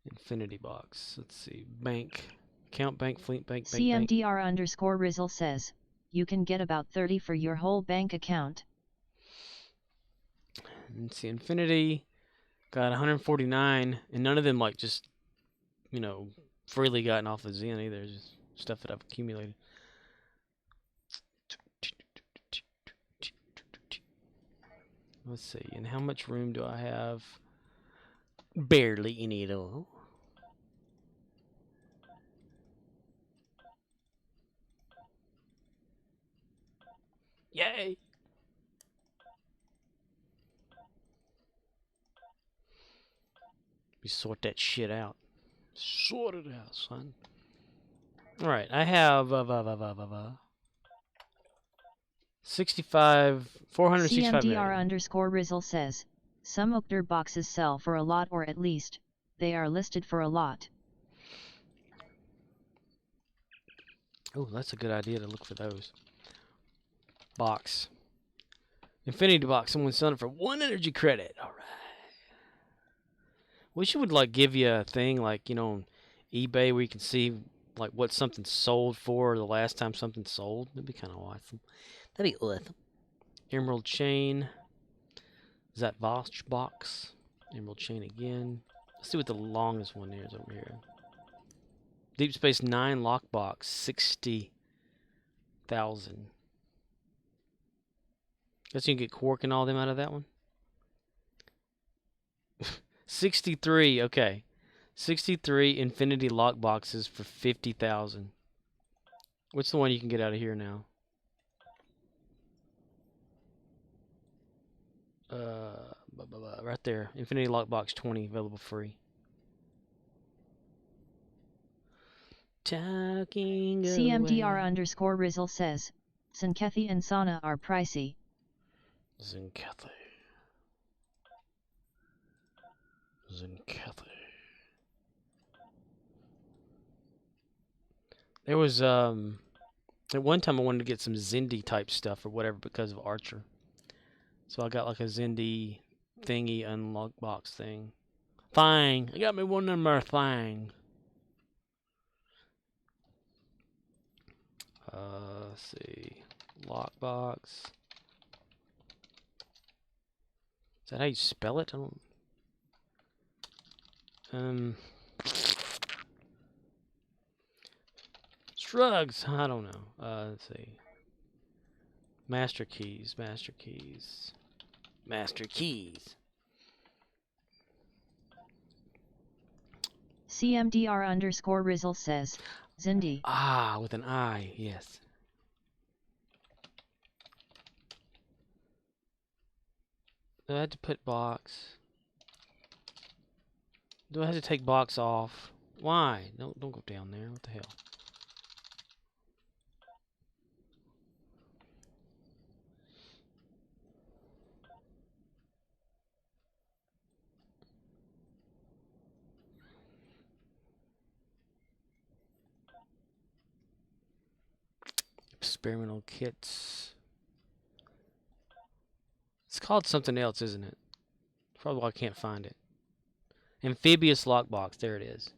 A: Infinity box. Let's see. Bank. Account bank, fleet bank, bank.
B: CMDR_Rizzle says, you can get about 30 for your whole bank account.
A: Let's see. Infinity. Got 149, and none of them, like, just, you know, freely gotten off of Zen either. Just stuff that I've accumulated. Let's see, and how much room do I have? Barely any at all. Yay! We sort that shit out. Sort it out, son. All right, I have 465
B: CMDR
A: million.
B: _Rizzle says, some Okter boxes sell for a lot, or at least, they are listed for a lot.
A: Oh, that's a good idea to look for those. Box. Infinity box. Someone's selling it for 1 energy credit. All right. Wish it would like give you a thing like, you know, on eBay where you can see like what something sold for the last time something sold. That'd be kind of awesome. That'd be awesome. Emerald chain. Is that Vosh box? Emerald chain again. Let's see what the longest one is over here. Deep Space 9 lockbox. 60,000. Guess you can get Quark and all them out of that one. 63, okay. 63 Infinity lock boxes for 50,000. What's the one you can get out of here now? Right there. Infinity lockbox 20 available free. Talking
B: CMDR _Rizzle says, Zenkethi and Sana are pricey.
A: Zenkethi. There was at one time I wanted to get some Zindi type stuff or whatever because of Archer. So I got like a Zindi thingy unlock box thing. Fine. I got me one number thing. Let's see. Lockbox. Is that how you spell it? I don't. Shrugs. I don't know. Let's see. Master keys.
B: CMDR _Rizzle says, Zindi.
A: Ah, with an I, yes. Do I have to put box? Do I have to take box off? Why? Don't go down there. What the hell? Experimental kits. It's called something else, isn't it? Probably why I can't find it. Amphibious lockbox. There it is.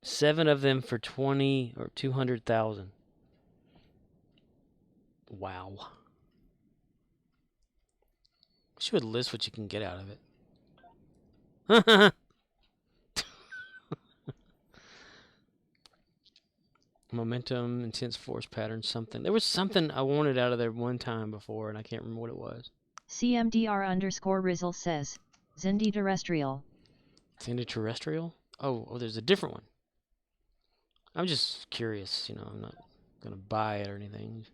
A: 7 of them for 20 or 200,000. Wow. She would list what you can get out of it. Momentum, intense force pattern, something. There was something I wanted out of there one time before, and I can't remember what it was.
B: CMDR _Rizzle says, Zindi terrestrial.
A: Zindi terrestrial? Oh, there's a different one. I'm just curious, you know, I'm not gonna buy it or anything.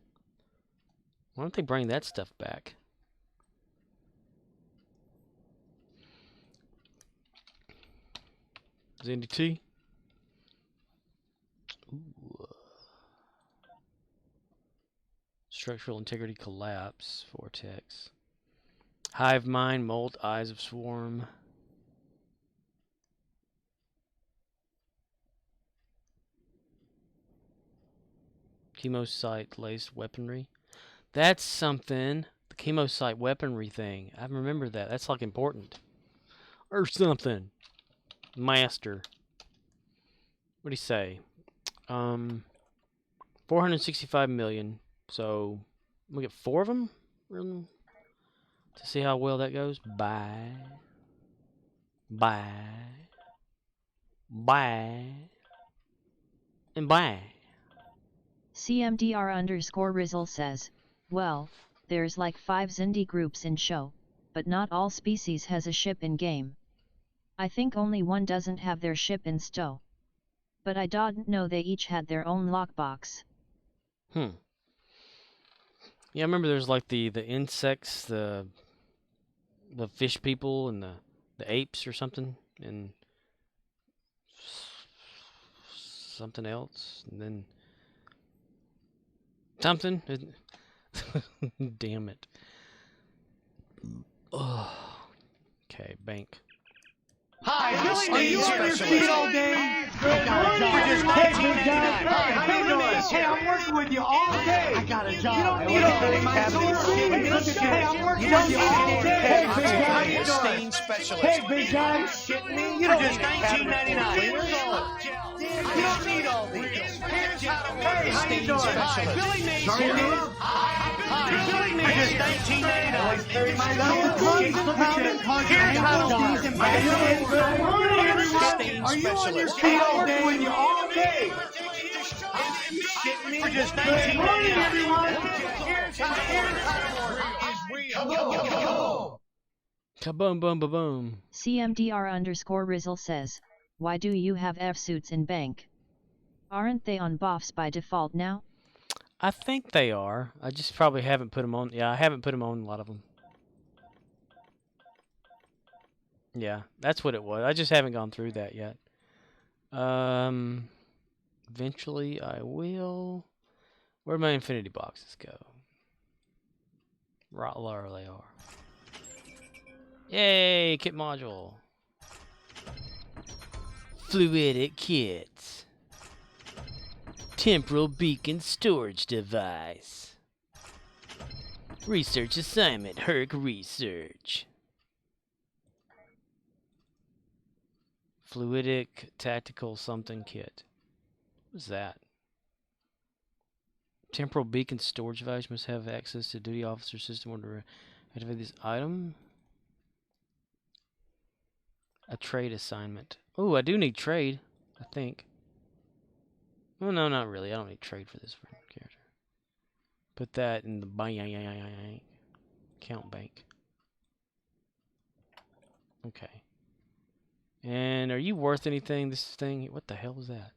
A: Why don't they bring that stuff back? Zindi T. Ooh. Structural integrity collapse. Vortex. Hive mind. Molt. Eyes of swarm. Chemosite laced weaponry. That's something. The chemosite weaponry thing. I remember that. That's like important. Or something. Master. What do you say? 465 million. So we get 4 of them to see how well that goes. Bye. And bye.
B: CMDR _Rizzle says, well, there's like 5 Zindi groups in show, but not all species has a ship in game. I think only one doesn't have their ship in stow. But I didn't know they each had their own lockbox.
A: Yeah, I remember there's like the insects, the fish people, and the apes or something, and something else, and then something. Damn it. Oh. Okay, bank.
C: Hi, are you on your feet all day? Good morning. Hey, big guy. Hi, how you doing? Hey, I'm working with you all day. I got a job. You don't need all day. My source. Hey, I'm working with you all day. Hey, big guy. How you doing? Hey, big guy. Shitting me? You don't just $19.99. You don't need all these. Hey, how you doing? Hi, Billy Mays here. Hi, Billy Mays. Just $19.99. Here's how to do it. Good morning, everyone. Are you on your feet all day? When you all day? For just $19.99. Good morning, everyone. Here's how to work. Is real.
A: Kaboom, boom, boom, boom.
B: CMDR_Rizzle says, why do you have F-suits in bank? Aren't they on buffs by default now?
A: I think they are. I just probably haven't put them on. Yeah, I haven't put them on a lot of them. Yeah, that's what it was. I just haven't gone through that yet. Eventually I will. Where'd my infinity boxes go? Right there they are. Yay, kit module. Fluidic kits. Temporal beacon storage device. Research assignment, Herc Research. Fluidic tactical something kit. What's that? Temporal beacon storage device must have access to duty officer system order to activate this item. A trade assignment. Oh, I do need trade, I think. Well, no, not really. I don't need trade for this character. Put that in the bank. Count bank. Okay. And are you worth anything, this thing? What the hell is that?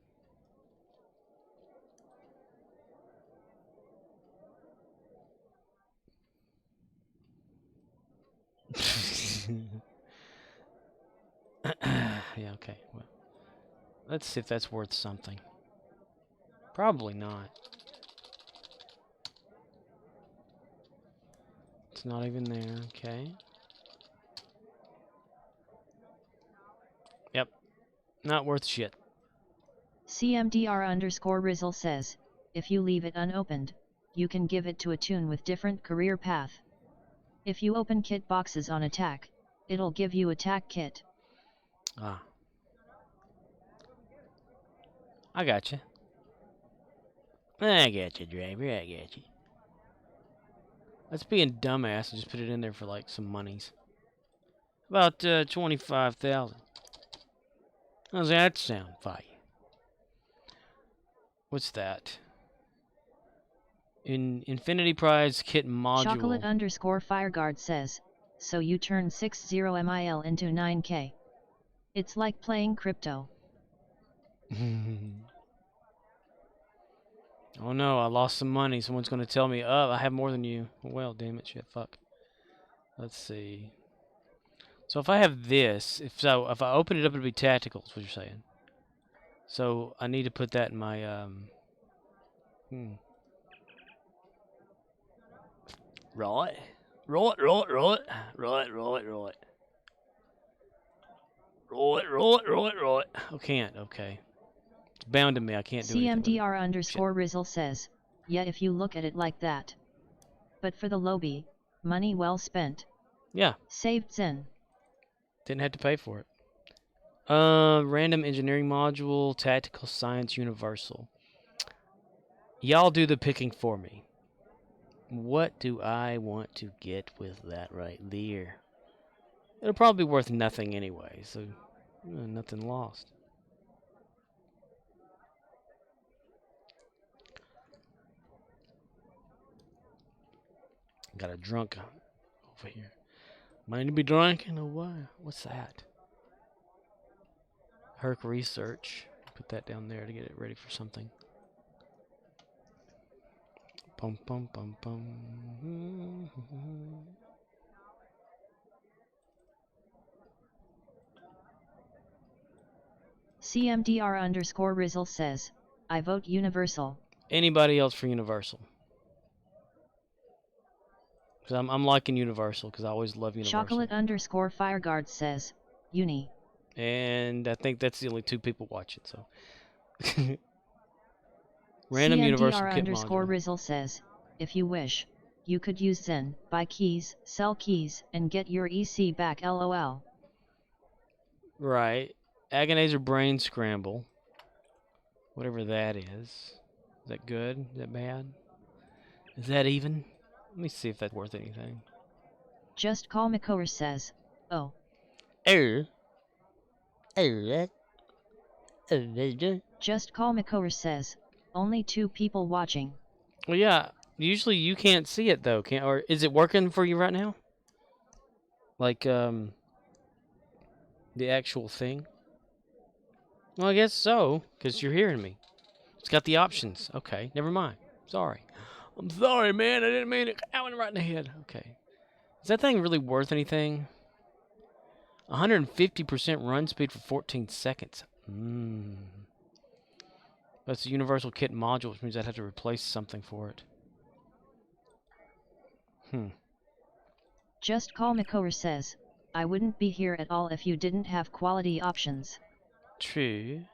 A: Yeah, okay. Well, let's see if that's worth something. Probably not. It's not even there, okay. Yep. Not worth shit.
B: CMDR_Rizzle says, if you leave it unopened, you can give it to a tune with different career path. If you open kit boxes on attack, it'll give you attack kit.
A: Ah. I gotcha. I gotcha, driver. I gotcha. Let's be a dumbass and just put it in there for like some monies. About 25,000. How's that sound for you? What's that? Infinity Prize Kit Module.
B: Chocolate_Fireguard says, so you turn 60 MIL into 9K. It's like playing crypto.
A: Oh no, I lost some money. Someone's going to tell me, oh, I have more than you. Well, damn it, shit, fuck. Let's see. So if I have this, if I open it up, it'll be tactical, is what you're saying. So I need to put that in my, Right. Right. I can't, okay. It's bound to me, I can't do anything.
B: CMDR_Rizzle says, yeah, if you look at it like that. But for the lobby, money well spent.
A: Yeah.
B: Saved Zen.
A: Didn't have to pay for it. Random engineering module, tactical science universal. Y'all do the picking for me. What do I want to get with that right there? It'll probably be worth nothing anyway, so nothing lost. Got a drunk over here. Might to be drinking or what? What's that? Herc Research. Put that down there to get it ready for something. Pum pum pum pum.
B: CMDR_Rizzle says, I vote Universal.
A: Anybody else for Universal? Because I'm liking Universal because I always love Universal.
B: Chocolate_Fireguard says, Uni.
A: And I think that's the only 2 people watching, so. Random Universal kit module.
B: _Rizzle says, if you wish, you could use Zen, buy keys, sell keys, and get your EC back LOL.
A: Right. Agonizer Brain Scramble. Whatever that is. Is that good? Is that bad? Is that even? Let me see if that's worth anything.
B: Just Call McCower says, oh. Just Call McCower says, only 2 people watching.
A: Well, yeah. Usually you can't see it though, or is it working for you right now? Like the actual thing? Well, I guess so, because you're hearing me. It's got the options. Okay, never mind. Sorry. I'm sorry, man. I didn't mean it. I went right in the head. Okay. Is that thing really worth anything? 150% run speed for 14 seconds. That's a universal kit module, which means I'd have to replace something for it.
B: Just Call McCower says, I wouldn't be here at all if you didn't have quality options.
A: True.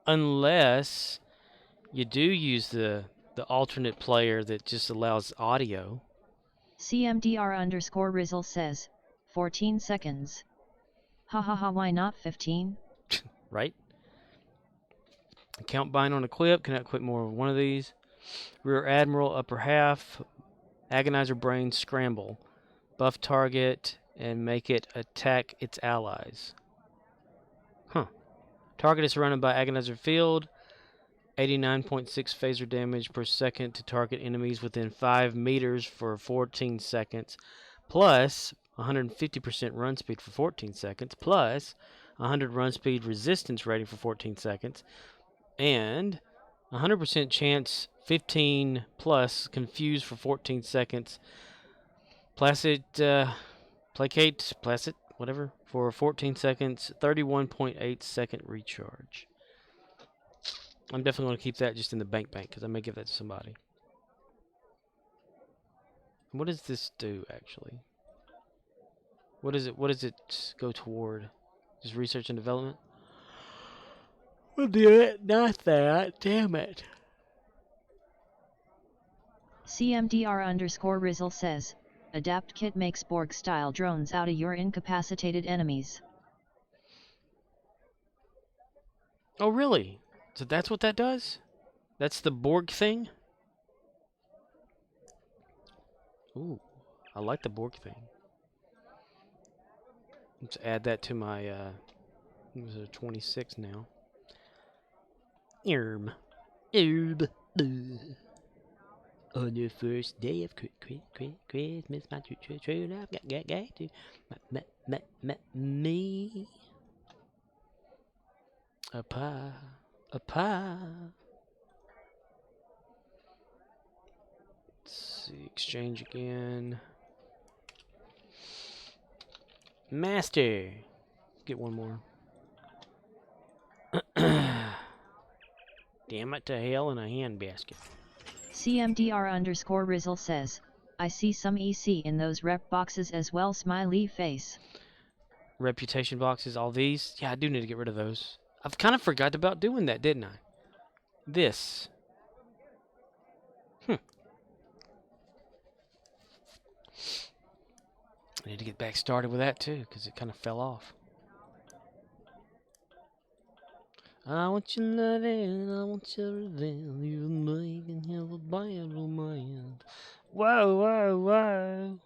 A: Unless you do use the alternate player that just allows audio.
B: CMDR_Rizzle says, 14 seconds. Ha ha ha, why not 15?
A: Right? Count bind on equip. Cannot equip more of one of these. Rear Admiral, upper half. Agonizer Brain Scramble. Buff target and make it attack its allies. Target is surrounded by Agonizer Field. 89.6 phaser damage per second to target enemies within 5 meters for 14 seconds. Plus 150% run speed for 14 seconds. Plus 100 run speed resistance rating for 14 seconds. And 100% chance 15 plus confuse for 14 seconds. Placate, whatever, for 14 seconds. 31.8 second recharge. I'm definitely going to keep that just in the bank because I may give that to somebody. What does this do actually? What does it go toward? Just research and development? We'll do it. Not that. Damn it.
B: CMDR_Rizzle says, Adapt Kit makes Borg-style drones out of your incapacitated enemies.
A: Oh, really? So that's what that does? That's the Borg thing? Ooh, I like the Borg thing. Let's add that to my, 26 now. Erb. On the first day of Christmas, my true love got to me. A pie. Let's see, exchange again. Master. Get one more. Damn it to hell in a handbasket.
B: CMDR_Rizzle says, I see some EC in those rep boxes as well, smiley face.
A: Reputation boxes, all these? Yeah, I do need to get rid of those. I've kind of forgot about doing that, didn't I? This. I need to get back started with that too, because it kind of fell off. I want your loving, I want your revenge. You can have a bad romance. Whoa.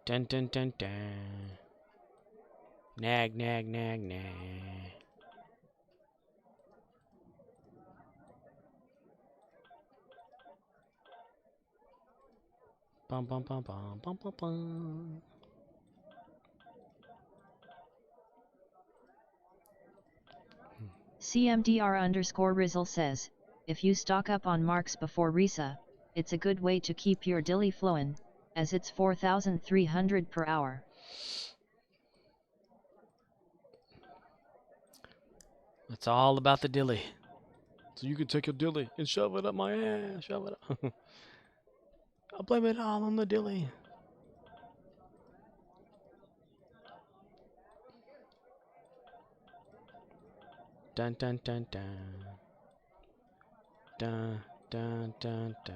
A: Dun. Nag. Bum.
B: CMDR_Rizzle says, If you stock up on marks before Risa, it's a good way to keep your dilly flowin', as it's 4,300 per hour.
A: It's all about the dilly. So you can take your dilly and shove it up my ass. Shove it up. I'll blame it all on the dilly. Dun dun dun dun. Dun dun dun dun.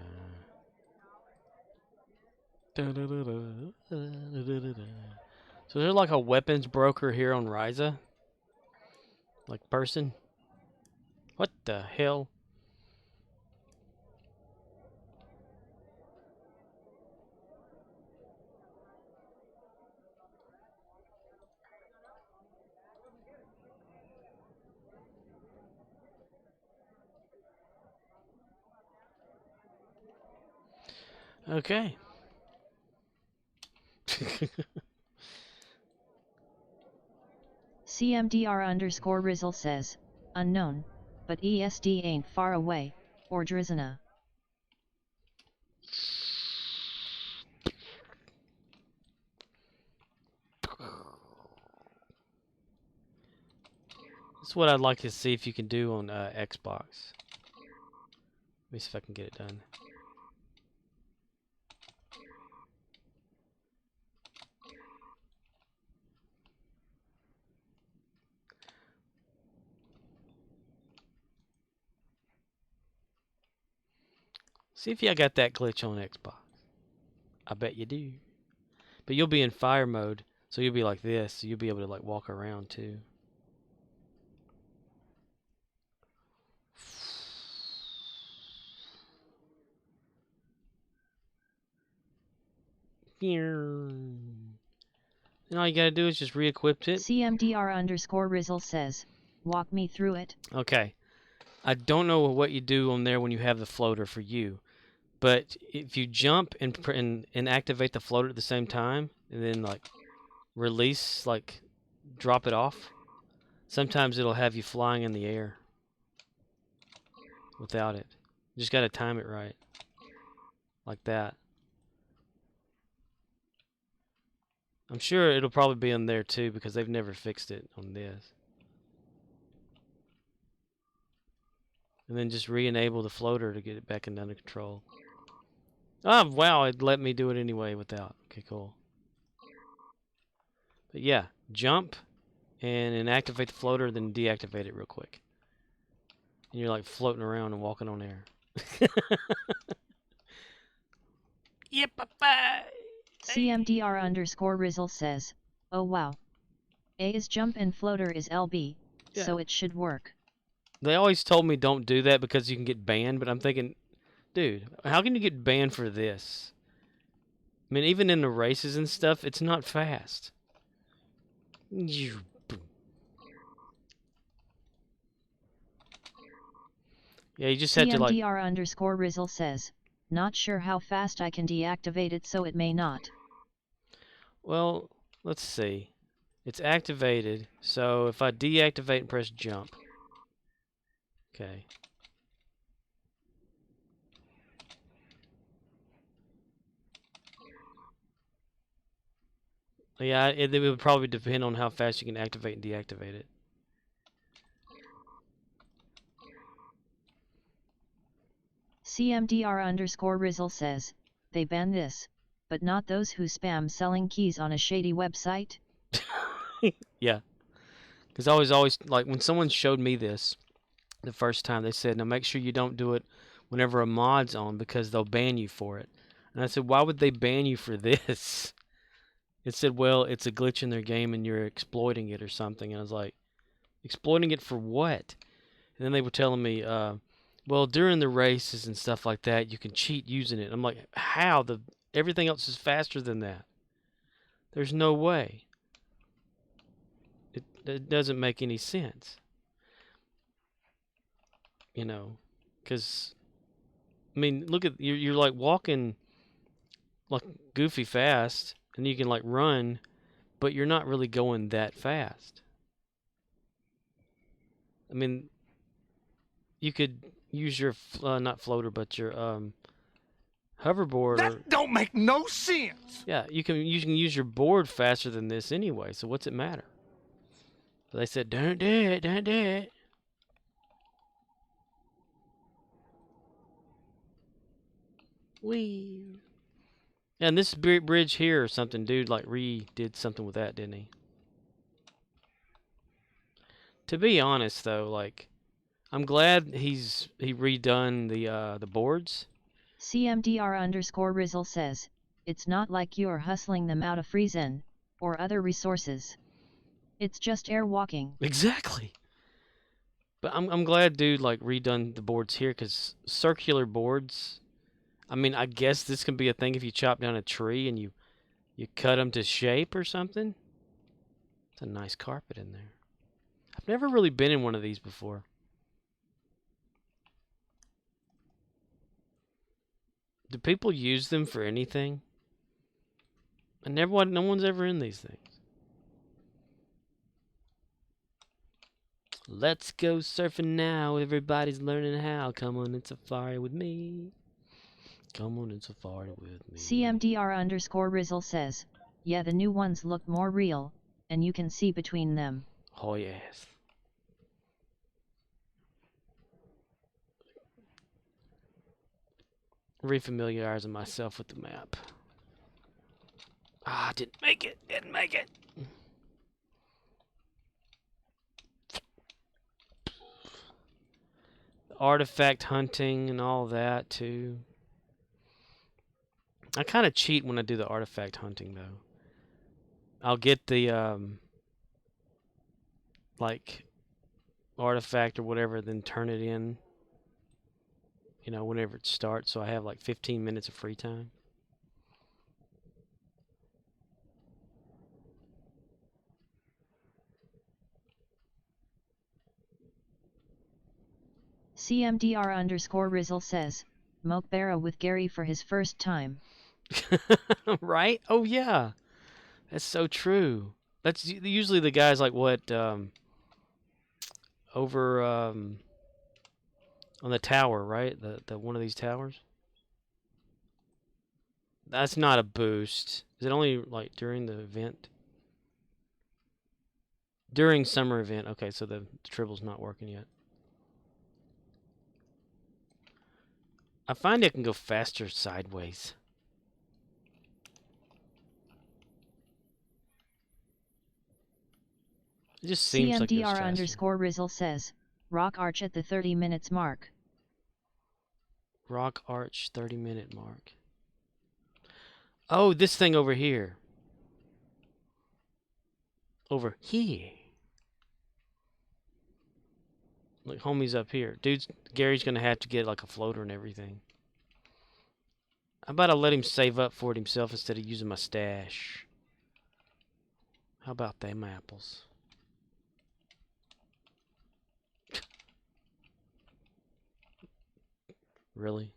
A: Dun, dun, dun, dun, dun, dun, dun, dun. So is there like a weapons broker here on Ryza? Like person? What the hell? Okay.
B: CMDR_Rizzle says, unknown, but ESD ain't far away, or Drizana.
A: That's what I'd like to see if you can do on Xbox. Let me see if I can get it done. See if y'all got that glitch on Xbox. I bet you do. But you'll be in fire mode, so you'll be like this, so you'll be able to like walk around too. And all you gotta do is just re-equip it.
B: CMDR_Rizzle says, walk me through it.
A: Okay. I don't know what you do on there when you have the floater for you. But if you jump and activate the floater at the same time, and then like release, like drop it off, sometimes it'll have you flying in the air without it. You just gotta time it right, like that. I'm sure it'll probably be on there too because they've never fixed it on this. And then just re-enable the floater to get it back under control. Oh, wow, it let me do it anyway without. Okay, cool. But yeah, jump and activate the floater, then deactivate it real quick. And you're like floating around and walking on air. Yep, bye.
B: CMDR_Rizzle says, oh wow. A is jump and floater is LB,
A: Yeah.
B: so it should work.
A: They always told me don't do that because you can get banned, but I'm thinking, dude, how can you get banned for this? I mean, even in the races and stuff, it's not fast. Yeah, you just have to like...
B: CMDR_Rizzle says, not sure how fast I can deactivate it, so it may not.
A: Well, let's see. It's activated, so if I deactivate and press jump. Okay. Yeah, it would probably depend on how fast you can activate and deactivate it.
B: CMDR_Rizzle says, they ban this, but not those who spam selling keys on a shady website.
A: Yeah. Because I was always, like, when someone showed me this the first time, they said, now make sure you don't do it whenever a mod's on because they'll ban you for it. And I said, why would they ban you for this? It said, well, it's a glitch in their game and you're exploiting it or something. And I was like, exploiting it for what? And then they were telling me, well, during the races and stuff like that, you can cheat using it. I'm like, how? Everything else is faster than that. There's no way. It doesn't make any sense. You know, because, I mean, look at, you're like walking like goofy fast, and you can like run, but you're not really going that fast. I mean, you could use your not floater, but your hoverboard.
G: That don't make no sense.
A: Yeah, you can use your board faster than this anyway. So what's it matter? But they said, don't do it, don't do it. Wee. And this bridge here or something, dude, like redid something with that, didn't he? To be honest, though, like, I'm glad he redone the boards.
B: CMDR_Rizzle says, it's not like you're hustling them out of Friesen, or other resources. It's just air walking.
A: Exactly. But I'm glad dude like redone the boards here, because circular boards, I mean, I guess this can be a thing if you chop down a tree and you cut them to shape or something. It's a nice carpet in there. I've never really been in one of these before. Do people use them for anything? No one's ever in these things. Let's go surfing now. Everybody's learning how. Come on in safari with me. Come on in safari with me.
B: CMDR_Rizzle says, yeah, the new ones look more real, and you can see between them.
A: Oh, yes. Refamiliarizing myself with the map. Ah, didn't make it. Didn't make it. Artifact hunting and all that too. I kind of cheat when I do the artifact hunting though. I'll get the like artifact or whatever, then turn it in, you know, whenever it starts, so I have like 15 minutes of free time.
B: CMDR_Rizzle says, Mokbera with Gary for his first time.
A: Right? Oh yeah, that's so true. That's usually the guys like what over on the tower, right? The one of these towers. That's not a boost. Is it only like during the event? During summer event. Okay, so the tribble's not working yet. I find I can go faster sideways. It just seems like it goes faster.
B: CMDR_Rizzle says, Rock Arch at the 30 minutes mark.
A: Rock Arch 30-minute mark. Oh, this thing over here. Over here. Look, homie's up here. Dude's Gary's gonna have to get like a floater and everything. How about I let him save up for it himself instead of using my stash? How about them apples? Really?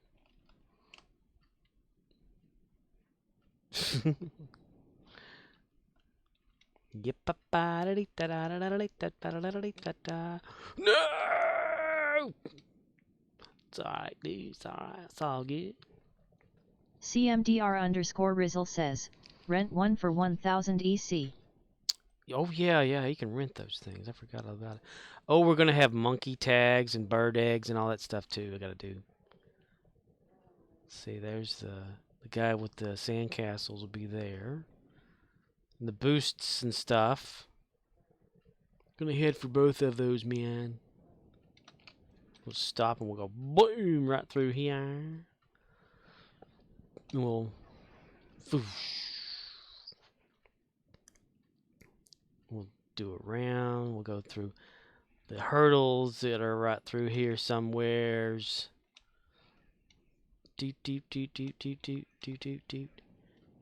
A: No! It's alright, dude. It's alright. It's all good.
B: CMDR_Rizzle says, rent one for 1000 EC.
A: Oh, yeah, you can rent those things. I forgot all about it. Oh, we're going to have monkey tags and bird eggs and all that stuff, too. I got to do. See, there's the guy with the sandcastles will be there. And the boosts and stuff. Gonna head for both of those, man. We'll stop and we'll go boom right through here. And we'll do a round. We'll go through the hurdles that are right through here somewheres. Doot doot doot doot doot doot doot doot doot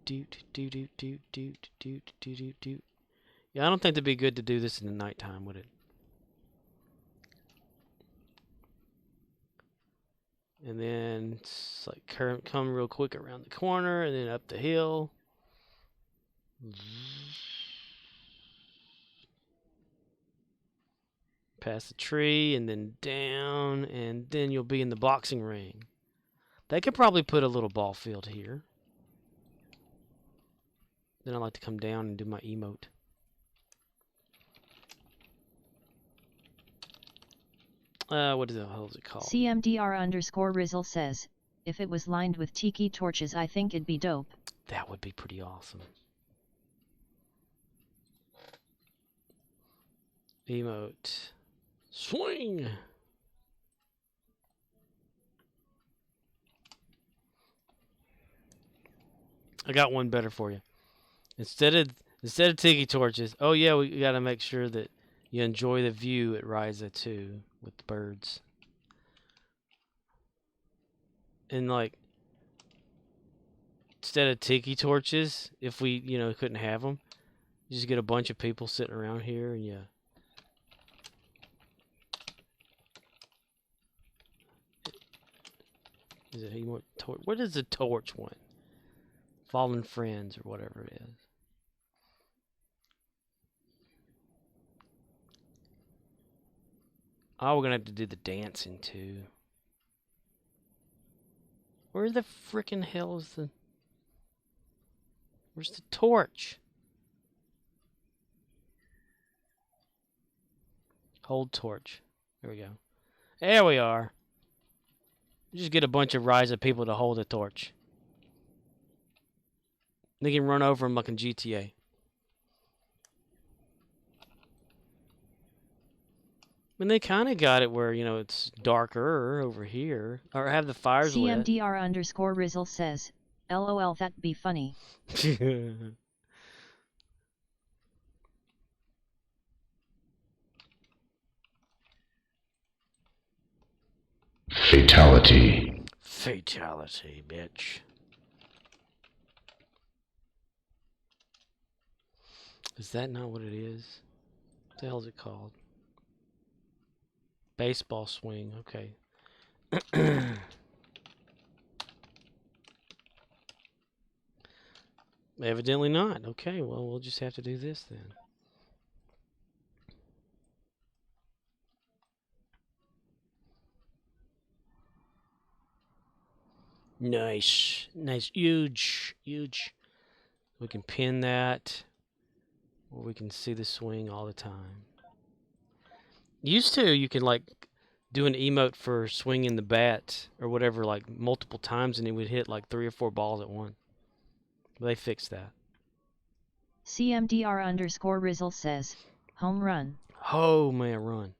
A: doot doot doot doot doot doot doot doot. Yeah, I don't think it'd be good to do this in the nighttime, would it? And then it's like come real quick around the corner and then up the hill. past the tree, and then down, and then you'll be in the boxing ring. They could probably put a little ball field here. Then I like to come down and do my emote. What the hell is it called?
B: CMDR_Rizzle says, if it was lined with tiki torches, I think it'd be dope.
A: That would be pretty awesome. Emote. Swing! I got one better for you. Instead of tiki torches, oh yeah, we gotta make sure that you enjoy the view at Ryza too with the birds. And like, instead of tiki torches, if we couldn't have them, you just get a bunch of people sitting around here and Is it what is the torch one? Fallen Friends or whatever it is. Oh, we're gonna have to do the dancing too. Where the frickin' hell is the... Where's the torch? Hold torch. There we go. There we are. Just get a bunch of Ryza people to hold a torch. They can run over them like in GTA. And they kind of got it where, it's darker over here. Or have the fires lit.
B: CMDR_Rizzle says, LOL, that'd be funny.
I: Fatality.
A: Fatality, bitch. Is that not what it is? What the hell is it called? Baseball swing, okay. Evidently not. Okay, well, we'll just have to do this then. Nice. Nice. Huge. Huge. We can pin that. Or we can see the swing all the time. Used to, you can like do an emote for swinging the bat or whatever like multiple times and it would hit like 3 or 4 balls at once. But they fixed that.
B: CMDR_Rizzle says, home run.
A: Oh man, run.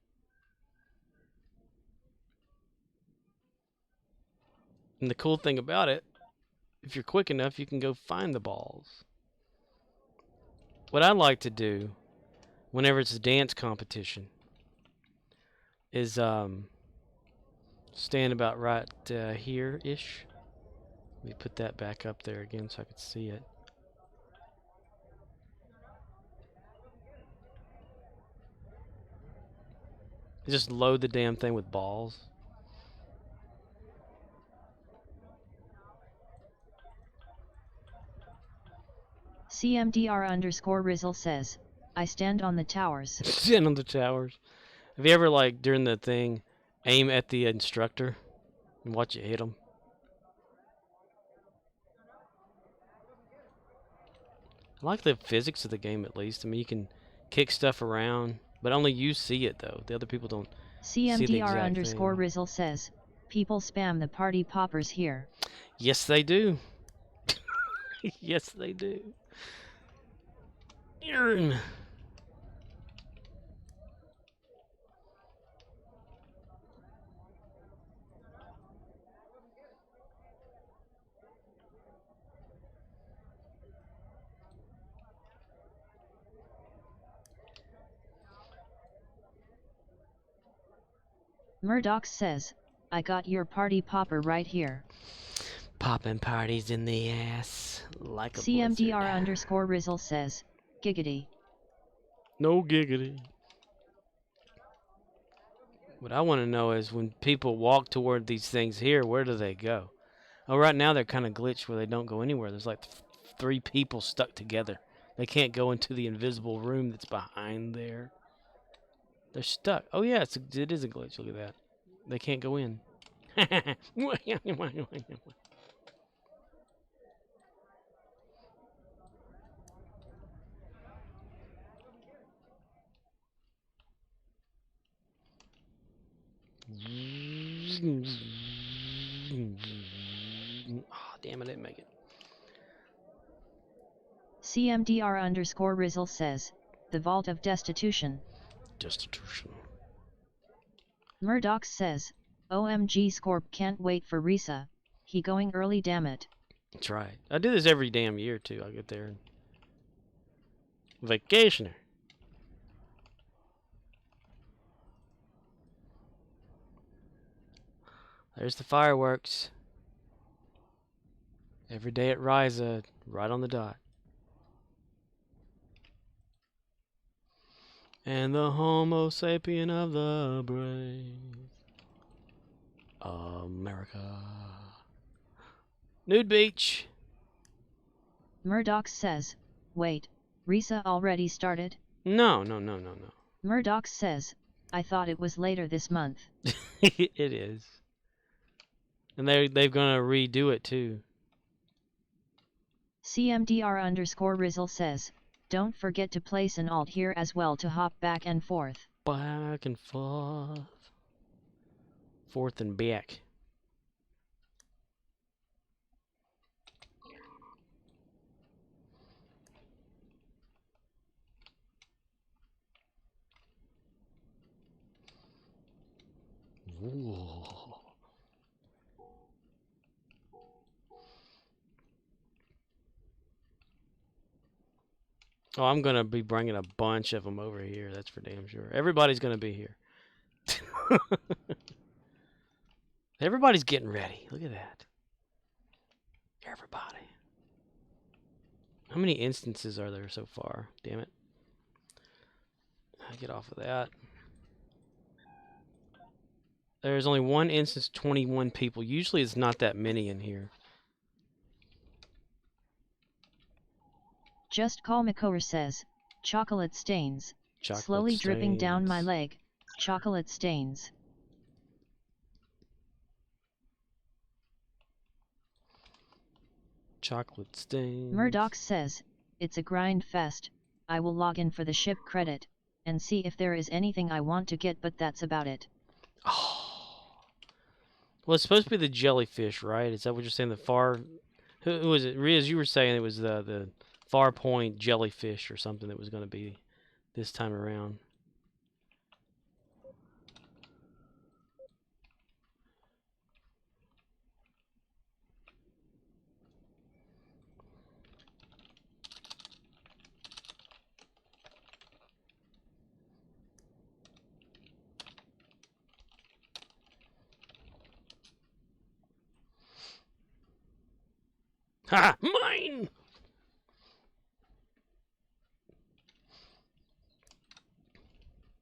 A: And the cool thing about it, if you're quick enough, you can go find the balls. What I like to do whenever it's a dance competition is stand about right here-ish. Let me put that back up there again so I can see it. Just load the damn thing with balls.
B: CMDR_Rizzle says, I stand on the towers.
A: Stand on the towers. Have you ever, like, during the thing, aim at the instructor and watch it hit him? I like the physics of the game, at least. I mean, you can kick stuff around, but only you see it, though. The other people don't see the exact thing.
B: CMDR_Rizzle says, people spam the party poppers here.
A: Yes, they do. Yes, they do. Urn.
B: Murdoch says, I got your party popper right here.
A: Popping parties in the ass like a
B: CMDR_Rizzle says, giggity.
A: No giggity. What I want to know is when people walk toward these things here, where do they go? Oh, right now they're kind of glitched where they don't go anywhere. There's like 3 people stuck together. They can't go into the invisible room that's behind there. They're stuck. Oh yeah, it is a glitch. Look at that. They can't go in. Oh, damn, I didn't make it.
B: CMDR_Rizzle says, the Vault of Destitution.
A: Destitution.
B: Murdoch says, OMG Scorp can't wait for Risa. He going early, damn it.
A: That's right. I do this every damn year too. I get there and vacationer. There's the fireworks. Every day at Risa, right on the dot. And the Homo sapien of the brave. America. Nude Beach.
B: Murdoch says, wait, Risa already started?
A: No.
B: Murdoch says, I thought it was later this month.
A: It is. And they're gonna redo it too.
B: CMDR_Rizzle says, don't forget to place an alt here as well to hop back and forth.
A: Back and forth. Forth and back. Ooh. Oh, I'm going to be bringing a bunch of them over here. That's for damn sure. Everybody's going to be here. Everybody's getting ready. Look at that. Everybody. How many instances are there so far? Damn it. I get off of that. There's only one instance, 21 people. Usually it's not that many in here.
B: Just Call Makor says, chocolate stains.
A: Chocolate
B: slowly
A: stains.
B: Dripping down my leg. Chocolate stains.
A: Chocolate stains.
B: Murdoch says, it's a grind fest. I will log in for the ship credit, and see if there is anything I want to get, but that's about it.
A: Oh. Well, it's supposed to be the jellyfish, right? Is that what you're saying? The far... Who was it? Riz, you were saying it was the Far Point jellyfish or something that was going to be this time around. Ha! Mine!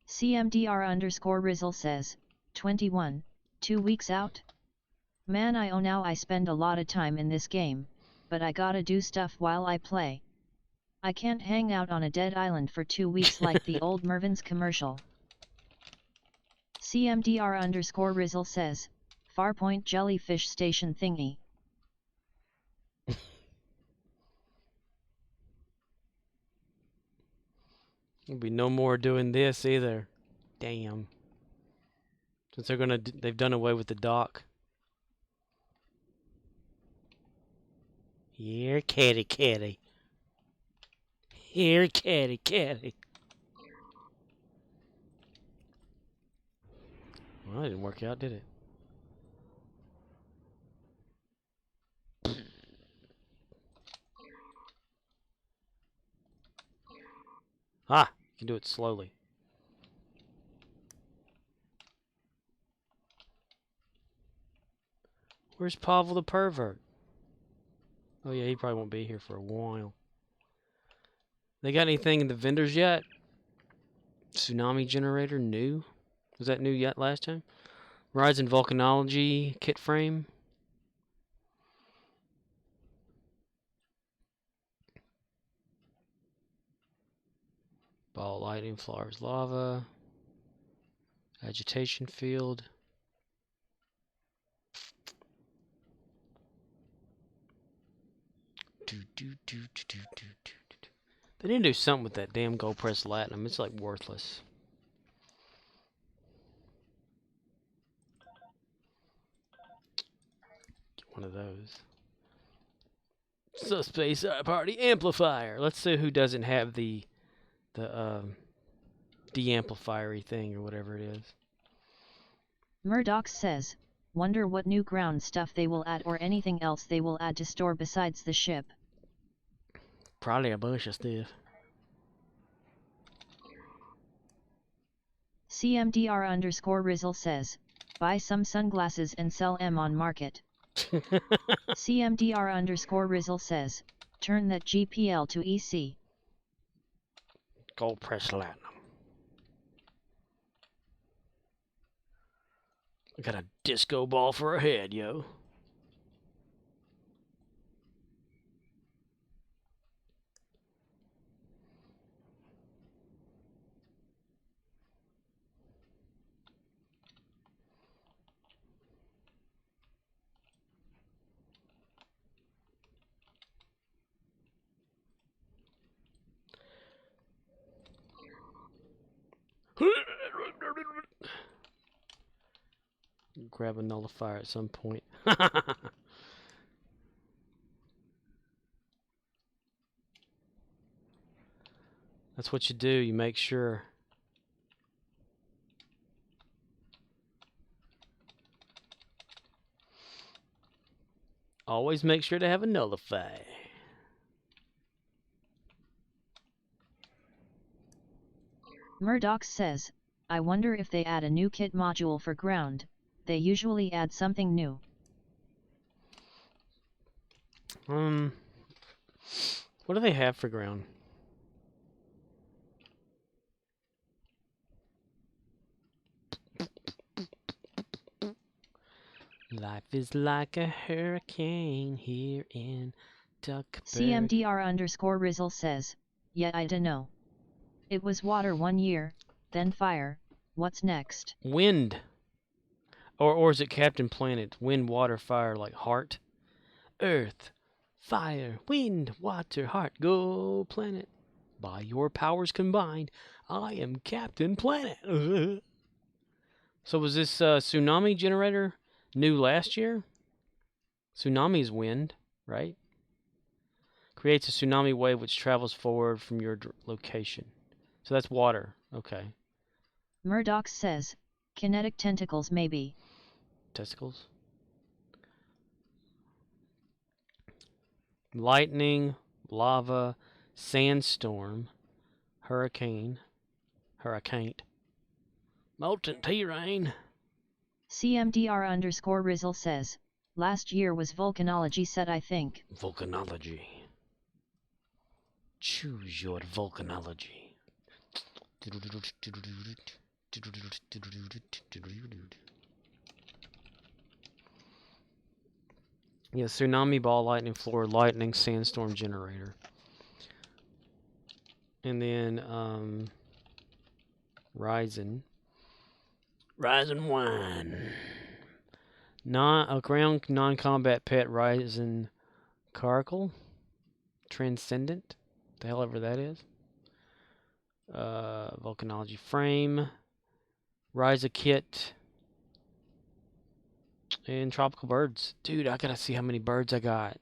B: CMDR_Rizzle says, 21, 2 weeks out? Man, I spend a lot of time in this game, but I gotta do stuff while I play. I can't hang out on a dead island for 2 weeks like the old Mervin's commercial. CMDR_Rizzle says, Farpoint jellyfish station thingy.
A: There'll be no more doing this either. Damn. Since they've done away with the dock. Here, kitty, kitty. Here, kitty, kitty. Well, that didn't work out, did it? Ah, you can do it slowly. Where's Pavel the pervert? Oh yeah, he probably won't be here for a while. They got anything in the vendors yet? Tsunami generator new? Was that new yet last time? Horizon Volcanology kit frame. Ball lightning, flowers, lava. Agitation field. They need to do something with that damn gold press latinum. It's like worthless. Get one of those. Subspace party amplifier. Let's see who doesn't have the de-amplifiery thing or whatever it is.
B: Murdoch says, wonder what new ground stuff they will add or anything else they will add to store besides the ship.
A: Probably a bunch of stuff.
B: CMDR_Rizzle says, buy some sunglasses and sell them on market. CMDR_Rizzle says, turn that GPL to EC.
A: Gold press latinum. I got a disco ball for a head, yo. Grab a nullifier at some point. That's what you do. You make sure. Always make sure to have a nullify.
B: Murdoch says, I wonder if they add a new kit module for ground. They usually add something new.
A: What do they have for ground? Life is like a hurricane here in Duckburg.
B: CMDR_Rizzle says, yeah, I dunno. It was water 1 year, then fire. What's next?
A: Wind. Or is it Captain Planet? Wind, water, fire, like heart. Earth, fire, wind, water, heart. Go planet. By your powers combined, I am Captain Planet. So was this tsunami generator new last year? Tsunami's wind, right? Creates a tsunami wave which travels forward from your location. So that's water. Okay.
B: Murdoch says, kinetic tentacles maybe.
A: Testicles. Lightning, lava, sandstorm, hurricane, molten terrain.
B: CMDR_Rizzle says, last year was volcanology set I think.
A: Volcanology. Choose your volcanology. Yeah, tsunami, ball lightning, floor lightning, sandstorm generator. And then Ryzen 1. A ground non-combat pet Ryzen Caracal. Transcendent. The hell ever that is. Volcanology frame. Ryza kit. And tropical birds. Dude, I gotta see how many birds I got.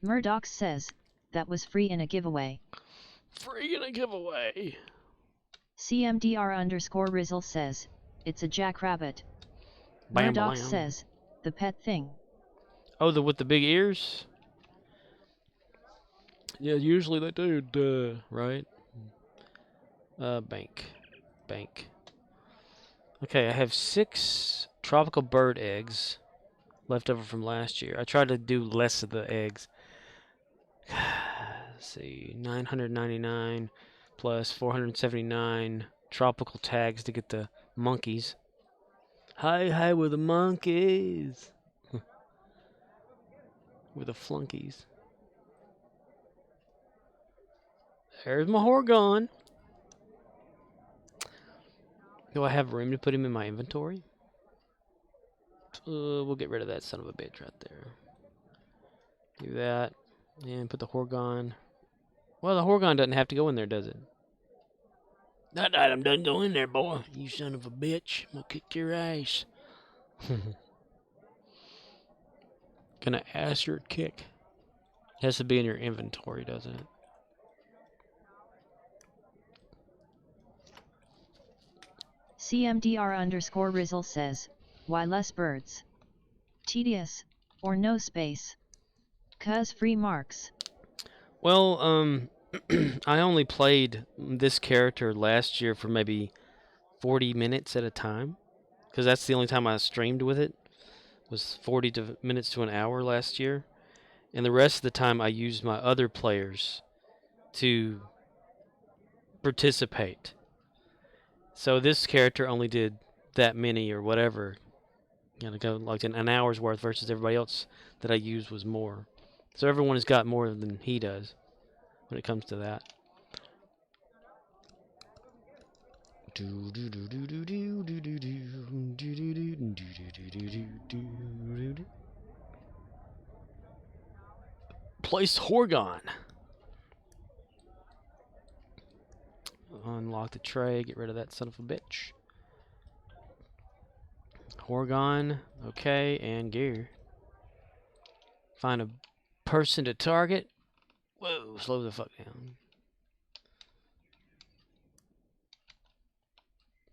B: Murdoch says, that was free in a giveaway.
A: Free in a giveaway.
B: CMDR_Rizzle says, it's a jackrabbit.
A: Bam,
B: Murdoch
A: bam.
B: says, the pet thing.
A: Oh, the with the big ears? Yeah, usually they do, duh, right? Bank. Okay, I have 6 tropical bird eggs left over from last year. I tried to do less of the eggs. Let's see, 999 plus 479 tropical tags to get the monkeys. Hi, we're the monkeys. We're the flunkies. There's my Horgon. Do I have room to put him in my inventory? We'll get rid of that son of a bitch right there. Do that. And put the Horgon. Well, the Horgon doesn't have to go in there, does it? That item doesn't go in there, boy. You son of a bitch. I'm gonna kick your ass. Gonna ass your kick. Has to be in your inventory, doesn't it?
B: CMDR_Rizzle says, why less birds? Tedious, or no space? 'Cause free marks.
A: Well, I only played this character last year for maybe 40 minutes at a time. Because that's the only time I streamed with it. Was 40 minutes to an hour last year. And the rest of the time I used my other players to participate. So this character only did that many or whatever. You know, go like an hour's worth versus everybody else that I used was more. So everyone has got more than he does when it comes to that. Place Horgon. Unlock the tray, get rid of that son of a bitch. Horgon, okay, and gear. Find a person to target. Whoa, slow the fuck down.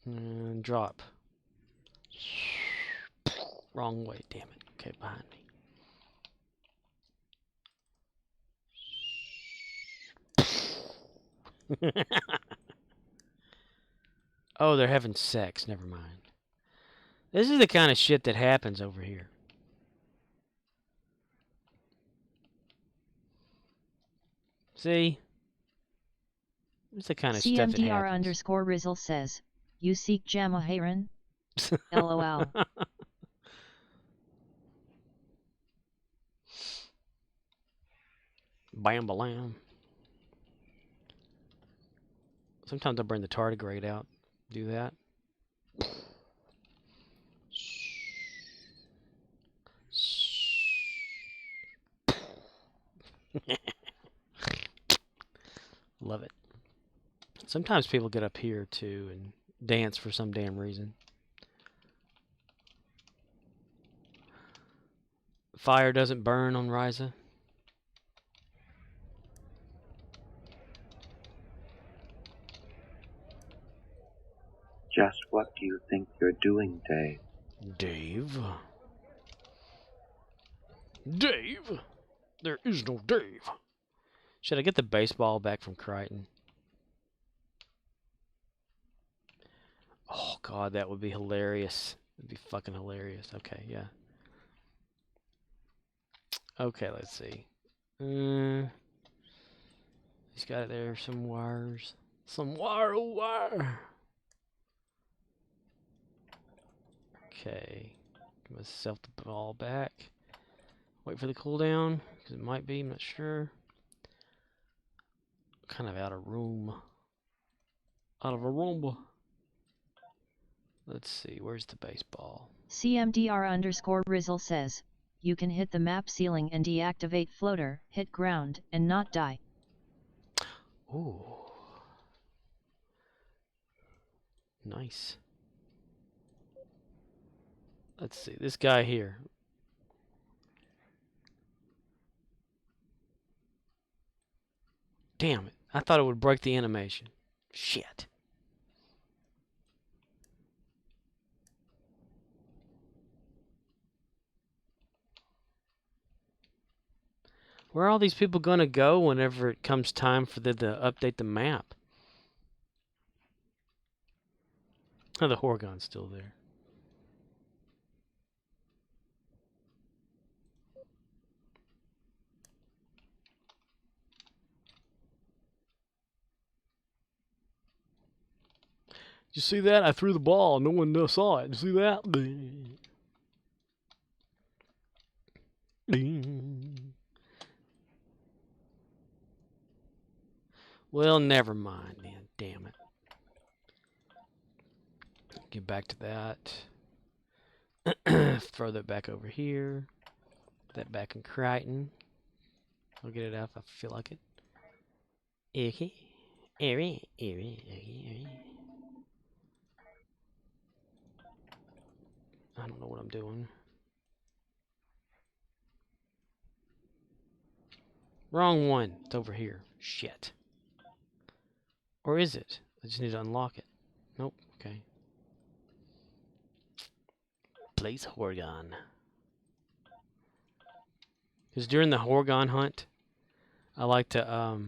A: And drop. Wrong way, damn it. Okay, behind me. Oh, they're having sex. Never mind. This is the kind of shit that happens over here. See? It's the kind of stuff that happens.
B: CMDR_Rizzle says, you seek Jamaharan? LOL.
A: Bam balam. Sometimes I bring the tardigrade out. Do that. Love it. Sometimes people get up here too and dance for some damn reason. Fire doesn't burn on Ryza.
N: Just what do you think you're doing, Dave?
A: Dave? Dave? There is no Dave. Should I get the baseball back from Crichton? Oh, God, that would be hilarious. It'd be fucking hilarious. Okay, yeah. Okay, let's see. He's got there some wires. Some wire. Okay. Give myself the ball back. Wait for the cooldown, because it might be, I'm not sure. Kind of out of room. Out of a room. Let's see, where's the baseball?
B: CMDR_Rizzle says, you can hit the map ceiling and deactivate floater, hit ground, and not die.
A: Ooh. Nice. Let's see, this guy here. Damn it. I thought it would break the animation. Shit. Where are all these people going to go whenever it comes time for them to update the map? Oh, the Horgon's still there. You see that? I threw the ball. No one saw it. You see that? Well, never mind, man. Damn it. Get back to that. Throw that back over here. Put that back in Crichton. I'll get it out if I feel like it. Okay. I don't know what I'm doing. Wrong one. It's over here. Shit. Or is it? I just need to unlock it. Nope. Okay. Place Horgon. Because during the Horgon hunt, I like to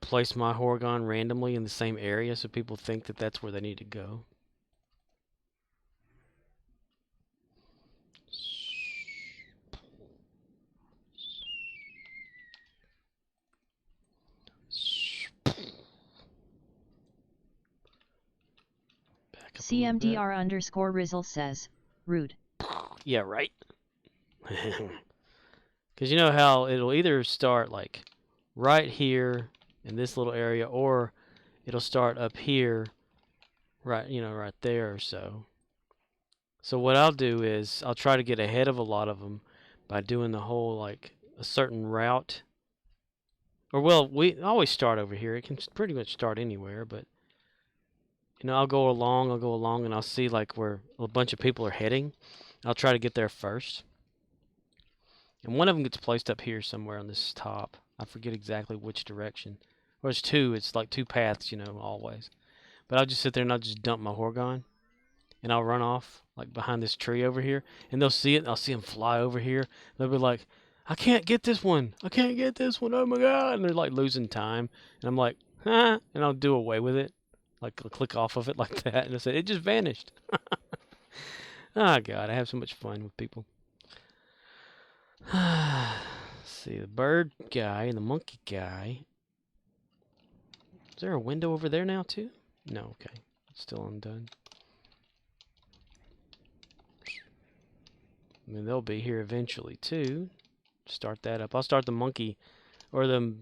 A: place my Horgon randomly in the same area so people think that that's where they need to go.
B: CMDR_Rizzle says, rude.
A: Yeah, right. Because you know how it'll either start like right here in this little area, or it'll start up here, right, right there or so. So what I'll do is I'll try to get ahead of a lot of them by doing the whole like a certain route. Or well, we always start over here. It can pretty much start anywhere, but I'll go along, and I'll see like where a bunch of people are heading. I'll try to get there first. And one of them gets placed up here somewhere on this top. I forget exactly which direction. Or it's two. It's like two paths, always. But I'll just sit there and I'll just dump my Horgon. And I'll run off like behind this tree over here. And they'll see it. And I'll see them fly over here. They'll be like, I can't get this one. I can't get this one. Oh my God. And they're like losing time. And I'm like, huh? And I'll do away with it. Like click off of it like that. And I said, it just vanished. Oh God. I have so much fun with people. See, the bird guy and the monkey guy. Is there a window over there now too? No, okay. It's still undone. I mean, they'll be here eventually too. Start that up. I'll start the monkey or the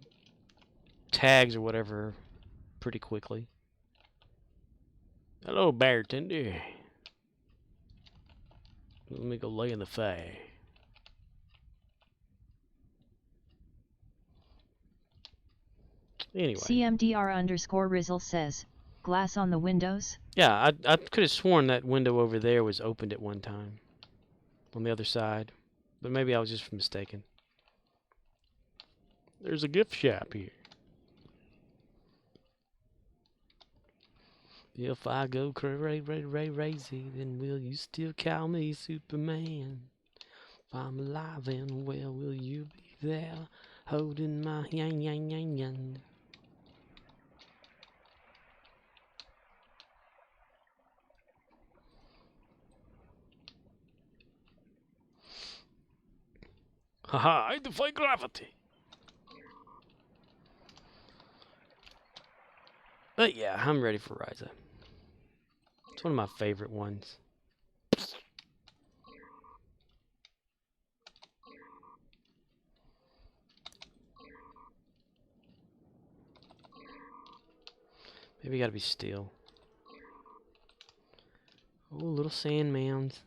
A: tags or whatever pretty quickly. Hello, bartender. Let me go lay in the fire. Anyway.
B: CMDR_Rizzle says, glass on the windows?
A: Yeah, I could have sworn that window over there was opened at one time. On the other side. But maybe I was just mistaken. There's a gift shop here. If I go crazy, then will you still call me Superman? If I'm alive and well, will you be there holding my hand? Haha, I defy gravity. But yeah, I'm ready for Ryza. It's one of my favorite ones. Maybe gotta be still. Oh, little sand mounds.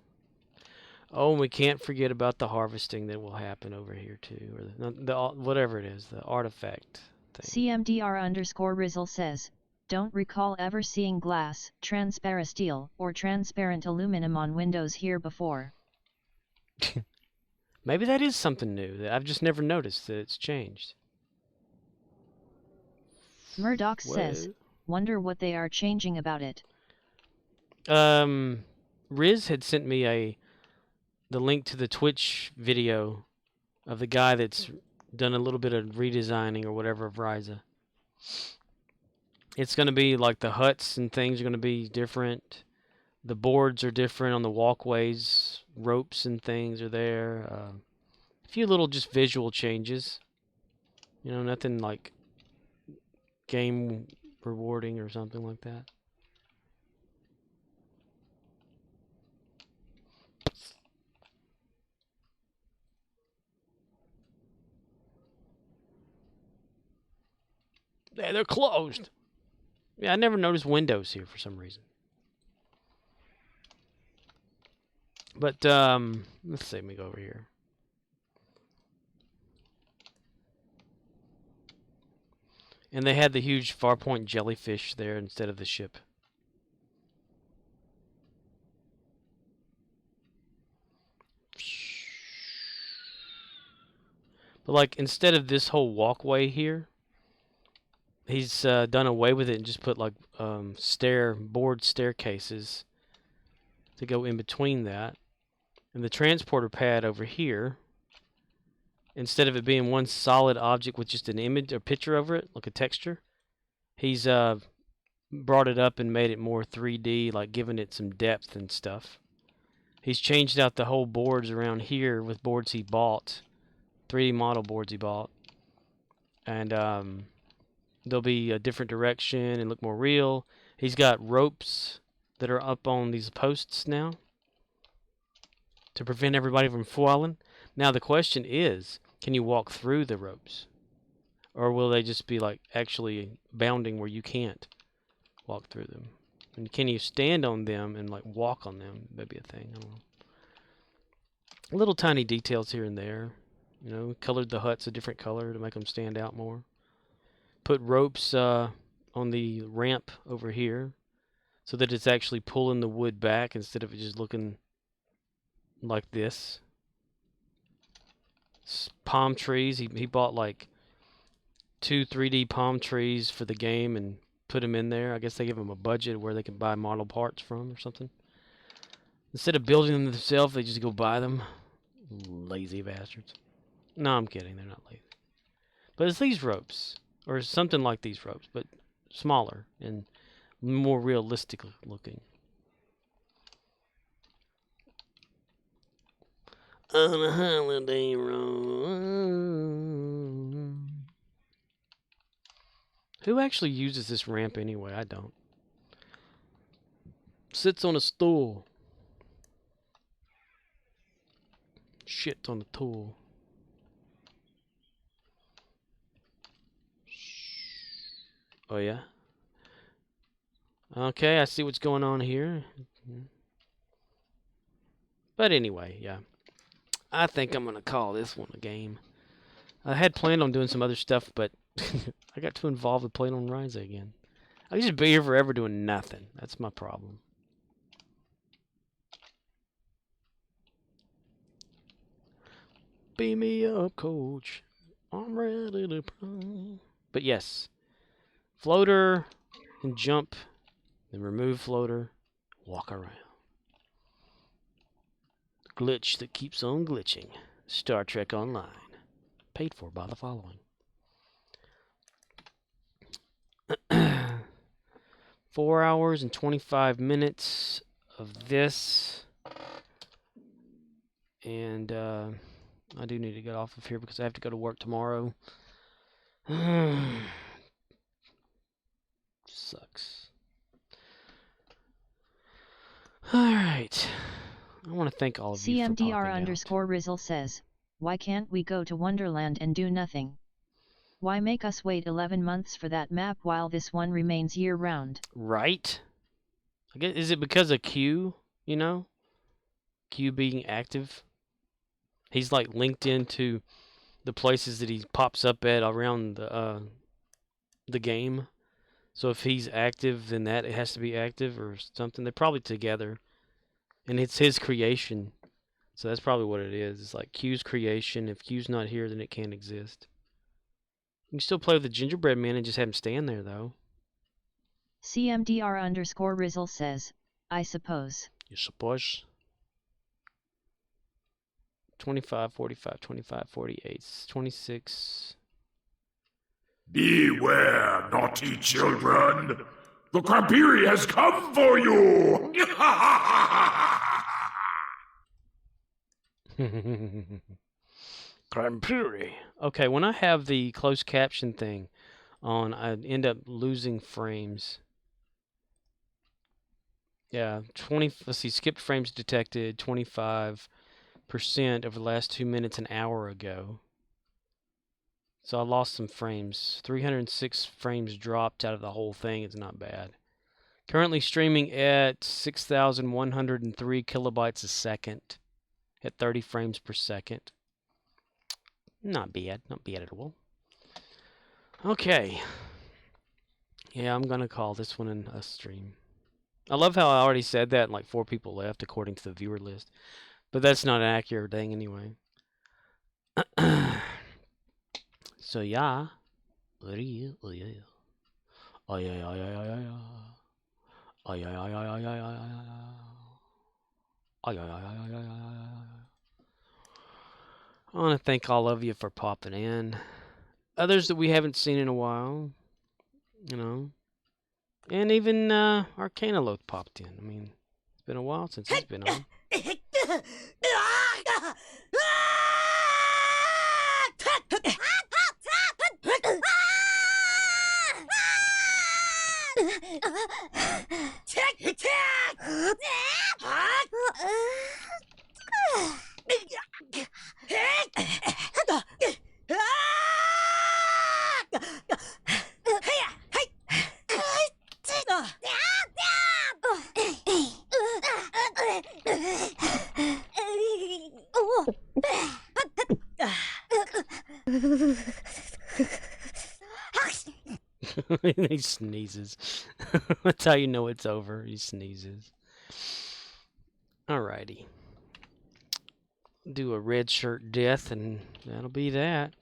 A: Oh, and we can't forget about the harvesting that will happen over here too, or the whatever it is, the artifact thing.
B: CMDR_Rizzle says, don't recall ever seeing glass, transparent steel, or transparent aluminum on windows here before.
A: Maybe that is something new that I've just never noticed that it's changed.
B: Murdoch says, wonder what they are changing about it.
A: Riz had sent me the link to the Twitch video of the guy that's done a little bit of redesigning or whatever of Ryza. It's going to be like the huts and things are going to be different. The boards are different on the walkways. Ropes and things are there. A few little just visual changes. Nothing like game rewarding or something like that. They're closed. Yeah, I never noticed windows here for some reason. But, let's see, let me go over here. And they had the huge Farpoint jellyfish there instead of the ship. But, like, instead of this whole walkway here, he's done away with it and just put, like, board staircases to go in between that. And the transporter pad over here, instead of it being one solid object with just an image or picture over it, like a texture, he's brought it up and made it more 3D, like giving it some depth and stuff. He's changed out the whole boards around here with boards he bought, 3D model boards he bought. And they'll be a different direction and look more real. He's got ropes that are up on these posts now to prevent everybody from falling. Now the question is, can you walk through the ropes? Or will they just be like actually bounding where you can't walk through them? And can you stand on them and like walk on them? That'd be a thing. I don't know. Little tiny details here and there. You know, colored the huts a different color to make them stand out more. Put ropes on the ramp over here so that it's actually pulling the wood back instead of it just looking like this. Palm trees. He bought like 2 3D palm trees for the game and put them in there. I guess they give them a budget where they can buy model parts from or something. Instead of building them themselves, they just go buy them. Lazy bastards. No, I'm kidding. They're not lazy. But it's these ropes. Or something like these ropes, but smaller and more realistic looking. On a holiday road. Who actually uses this ramp anyway? I don't. Sits on a stool. Shits on the tool. Oh, yeah? Okay, I see what's going on here. But anyway, yeah. I think I'm going to call this one a game. I had planned on doing some other stuff, but I got too involved with playing on Ryza again. I could just be here forever doing nothing. That's my problem. Beam me up, coach. I'm ready to play. But yes. Floater and jump, then remove floater, walk around. Glitch that keeps on glitching. Star Trek Online. Paid for by the following. 4 hours and 25 minutes of this. And I do need to get off of here because I have to go to work tomorrow. Sucks. Alright. I want to thank all of you for popping out.
B: CMDR_Rizzle says, why can't we go to Wonderland and do nothing? Why make us wait 11 months for that map while this one remains year-round?
A: Right? I guess, is it because of Q, you know? Q being active? He's like linked into the places that he pops up at around the game. So if he's active, then that it has to be active or something. They're probably together. And it's his creation. So that's probably what it is. It's like Q's creation. If Q's not here, then it can't exist. You can still play with the gingerbread man and just have him stand there, though.
B: CMDR_Rizzle says, I suppose.
A: You suppose? 25, 45, 25, 48, 26...
I: Beware, naughty children! The Krampiri has come for you!
A: Krampiri. Okay, when I have the closed caption thing on, I end up losing frames. Yeah, let's see, skipped frames detected, 25% over the last 2 minutes an hour ago. So I lost some frames. 306 frames dropped out of the whole thing. It's not bad. Currently streaming at 6,103 kilobytes a second at 30 frames per second. Not bad. Not bad at all. Okay. Yeah, I'm going to call this one a stream. I love how I already said that and like 4 people left according to the viewer list. But that's not an accurate thing anyway. So yeah. Oh yeah. Oh yeah. Oh yeah. Oh yeah. Oh yeah. Oh yeah. Oh yeah. Oh yeah. Oh yeah. I want to thank all of you for popping in. Others that we haven't seen in a while, you know. And even Arcanaloth popped in. I mean, it's been a while since he's been on. He sneezes. That's how you know it's over. He sneezes. Alrighty. Do a red shirt death and that'll be that.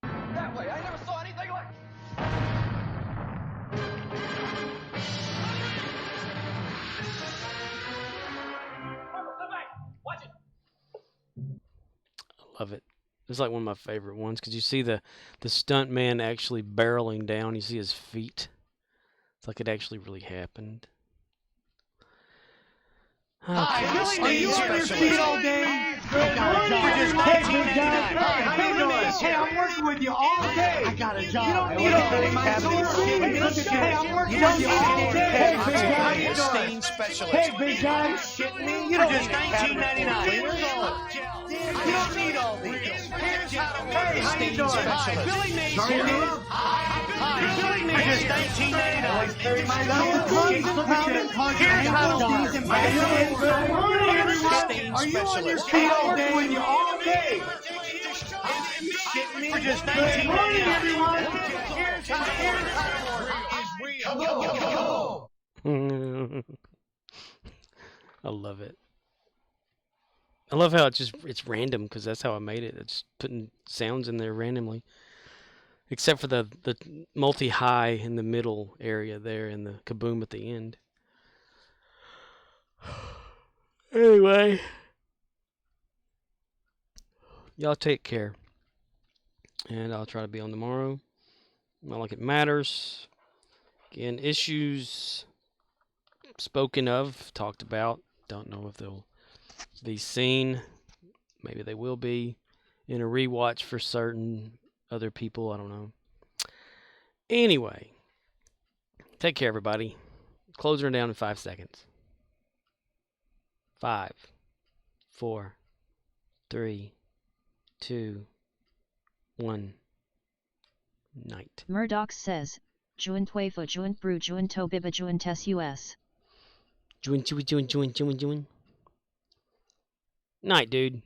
C: That way, I never saw anything like. Watch it.
A: I love it. It's like one of my favorite ones because you see the stunt man actually barreling down. You see his feet. It's like it actually really happened.
C: Hi, Billy, you on your feet all day? Hey, I'm working with you all day. I got a job. You don't need my source. Hey, I'm working with you all day. Hey, big guy.
H: Stain specialist.
C: Hey, big guy.
H: Shitting me?
C: You don't need
H: $19.99.
C: You don't need all these. Hey, how you doing?
H: Hi,
C: Billy Mays here. Billy Mays here. $19.99. Are you on your feet all day? When you all day? For just $19.99.
A: I love it. I love how it's random because that's how I made it. It's putting sounds in there randomly. Except for the multi-high in the middle area there and the kaboom at the end. Anyway. Y'all take care. And I'll try to be on tomorrow. Not like it matters. Again, issues spoken of, talked about. Don't know if they'll be seen. Maybe they will be in a rewatch for certain other people. I don't know. Anyway, take care, everybody. Closing her down in 5 seconds. 5, 4, 3, 2, 1. Night.
B: Murdoch says, Juin Tuefa Juin Brew Juin To Biba Juin Tes US.
A: Juin. Night, dude.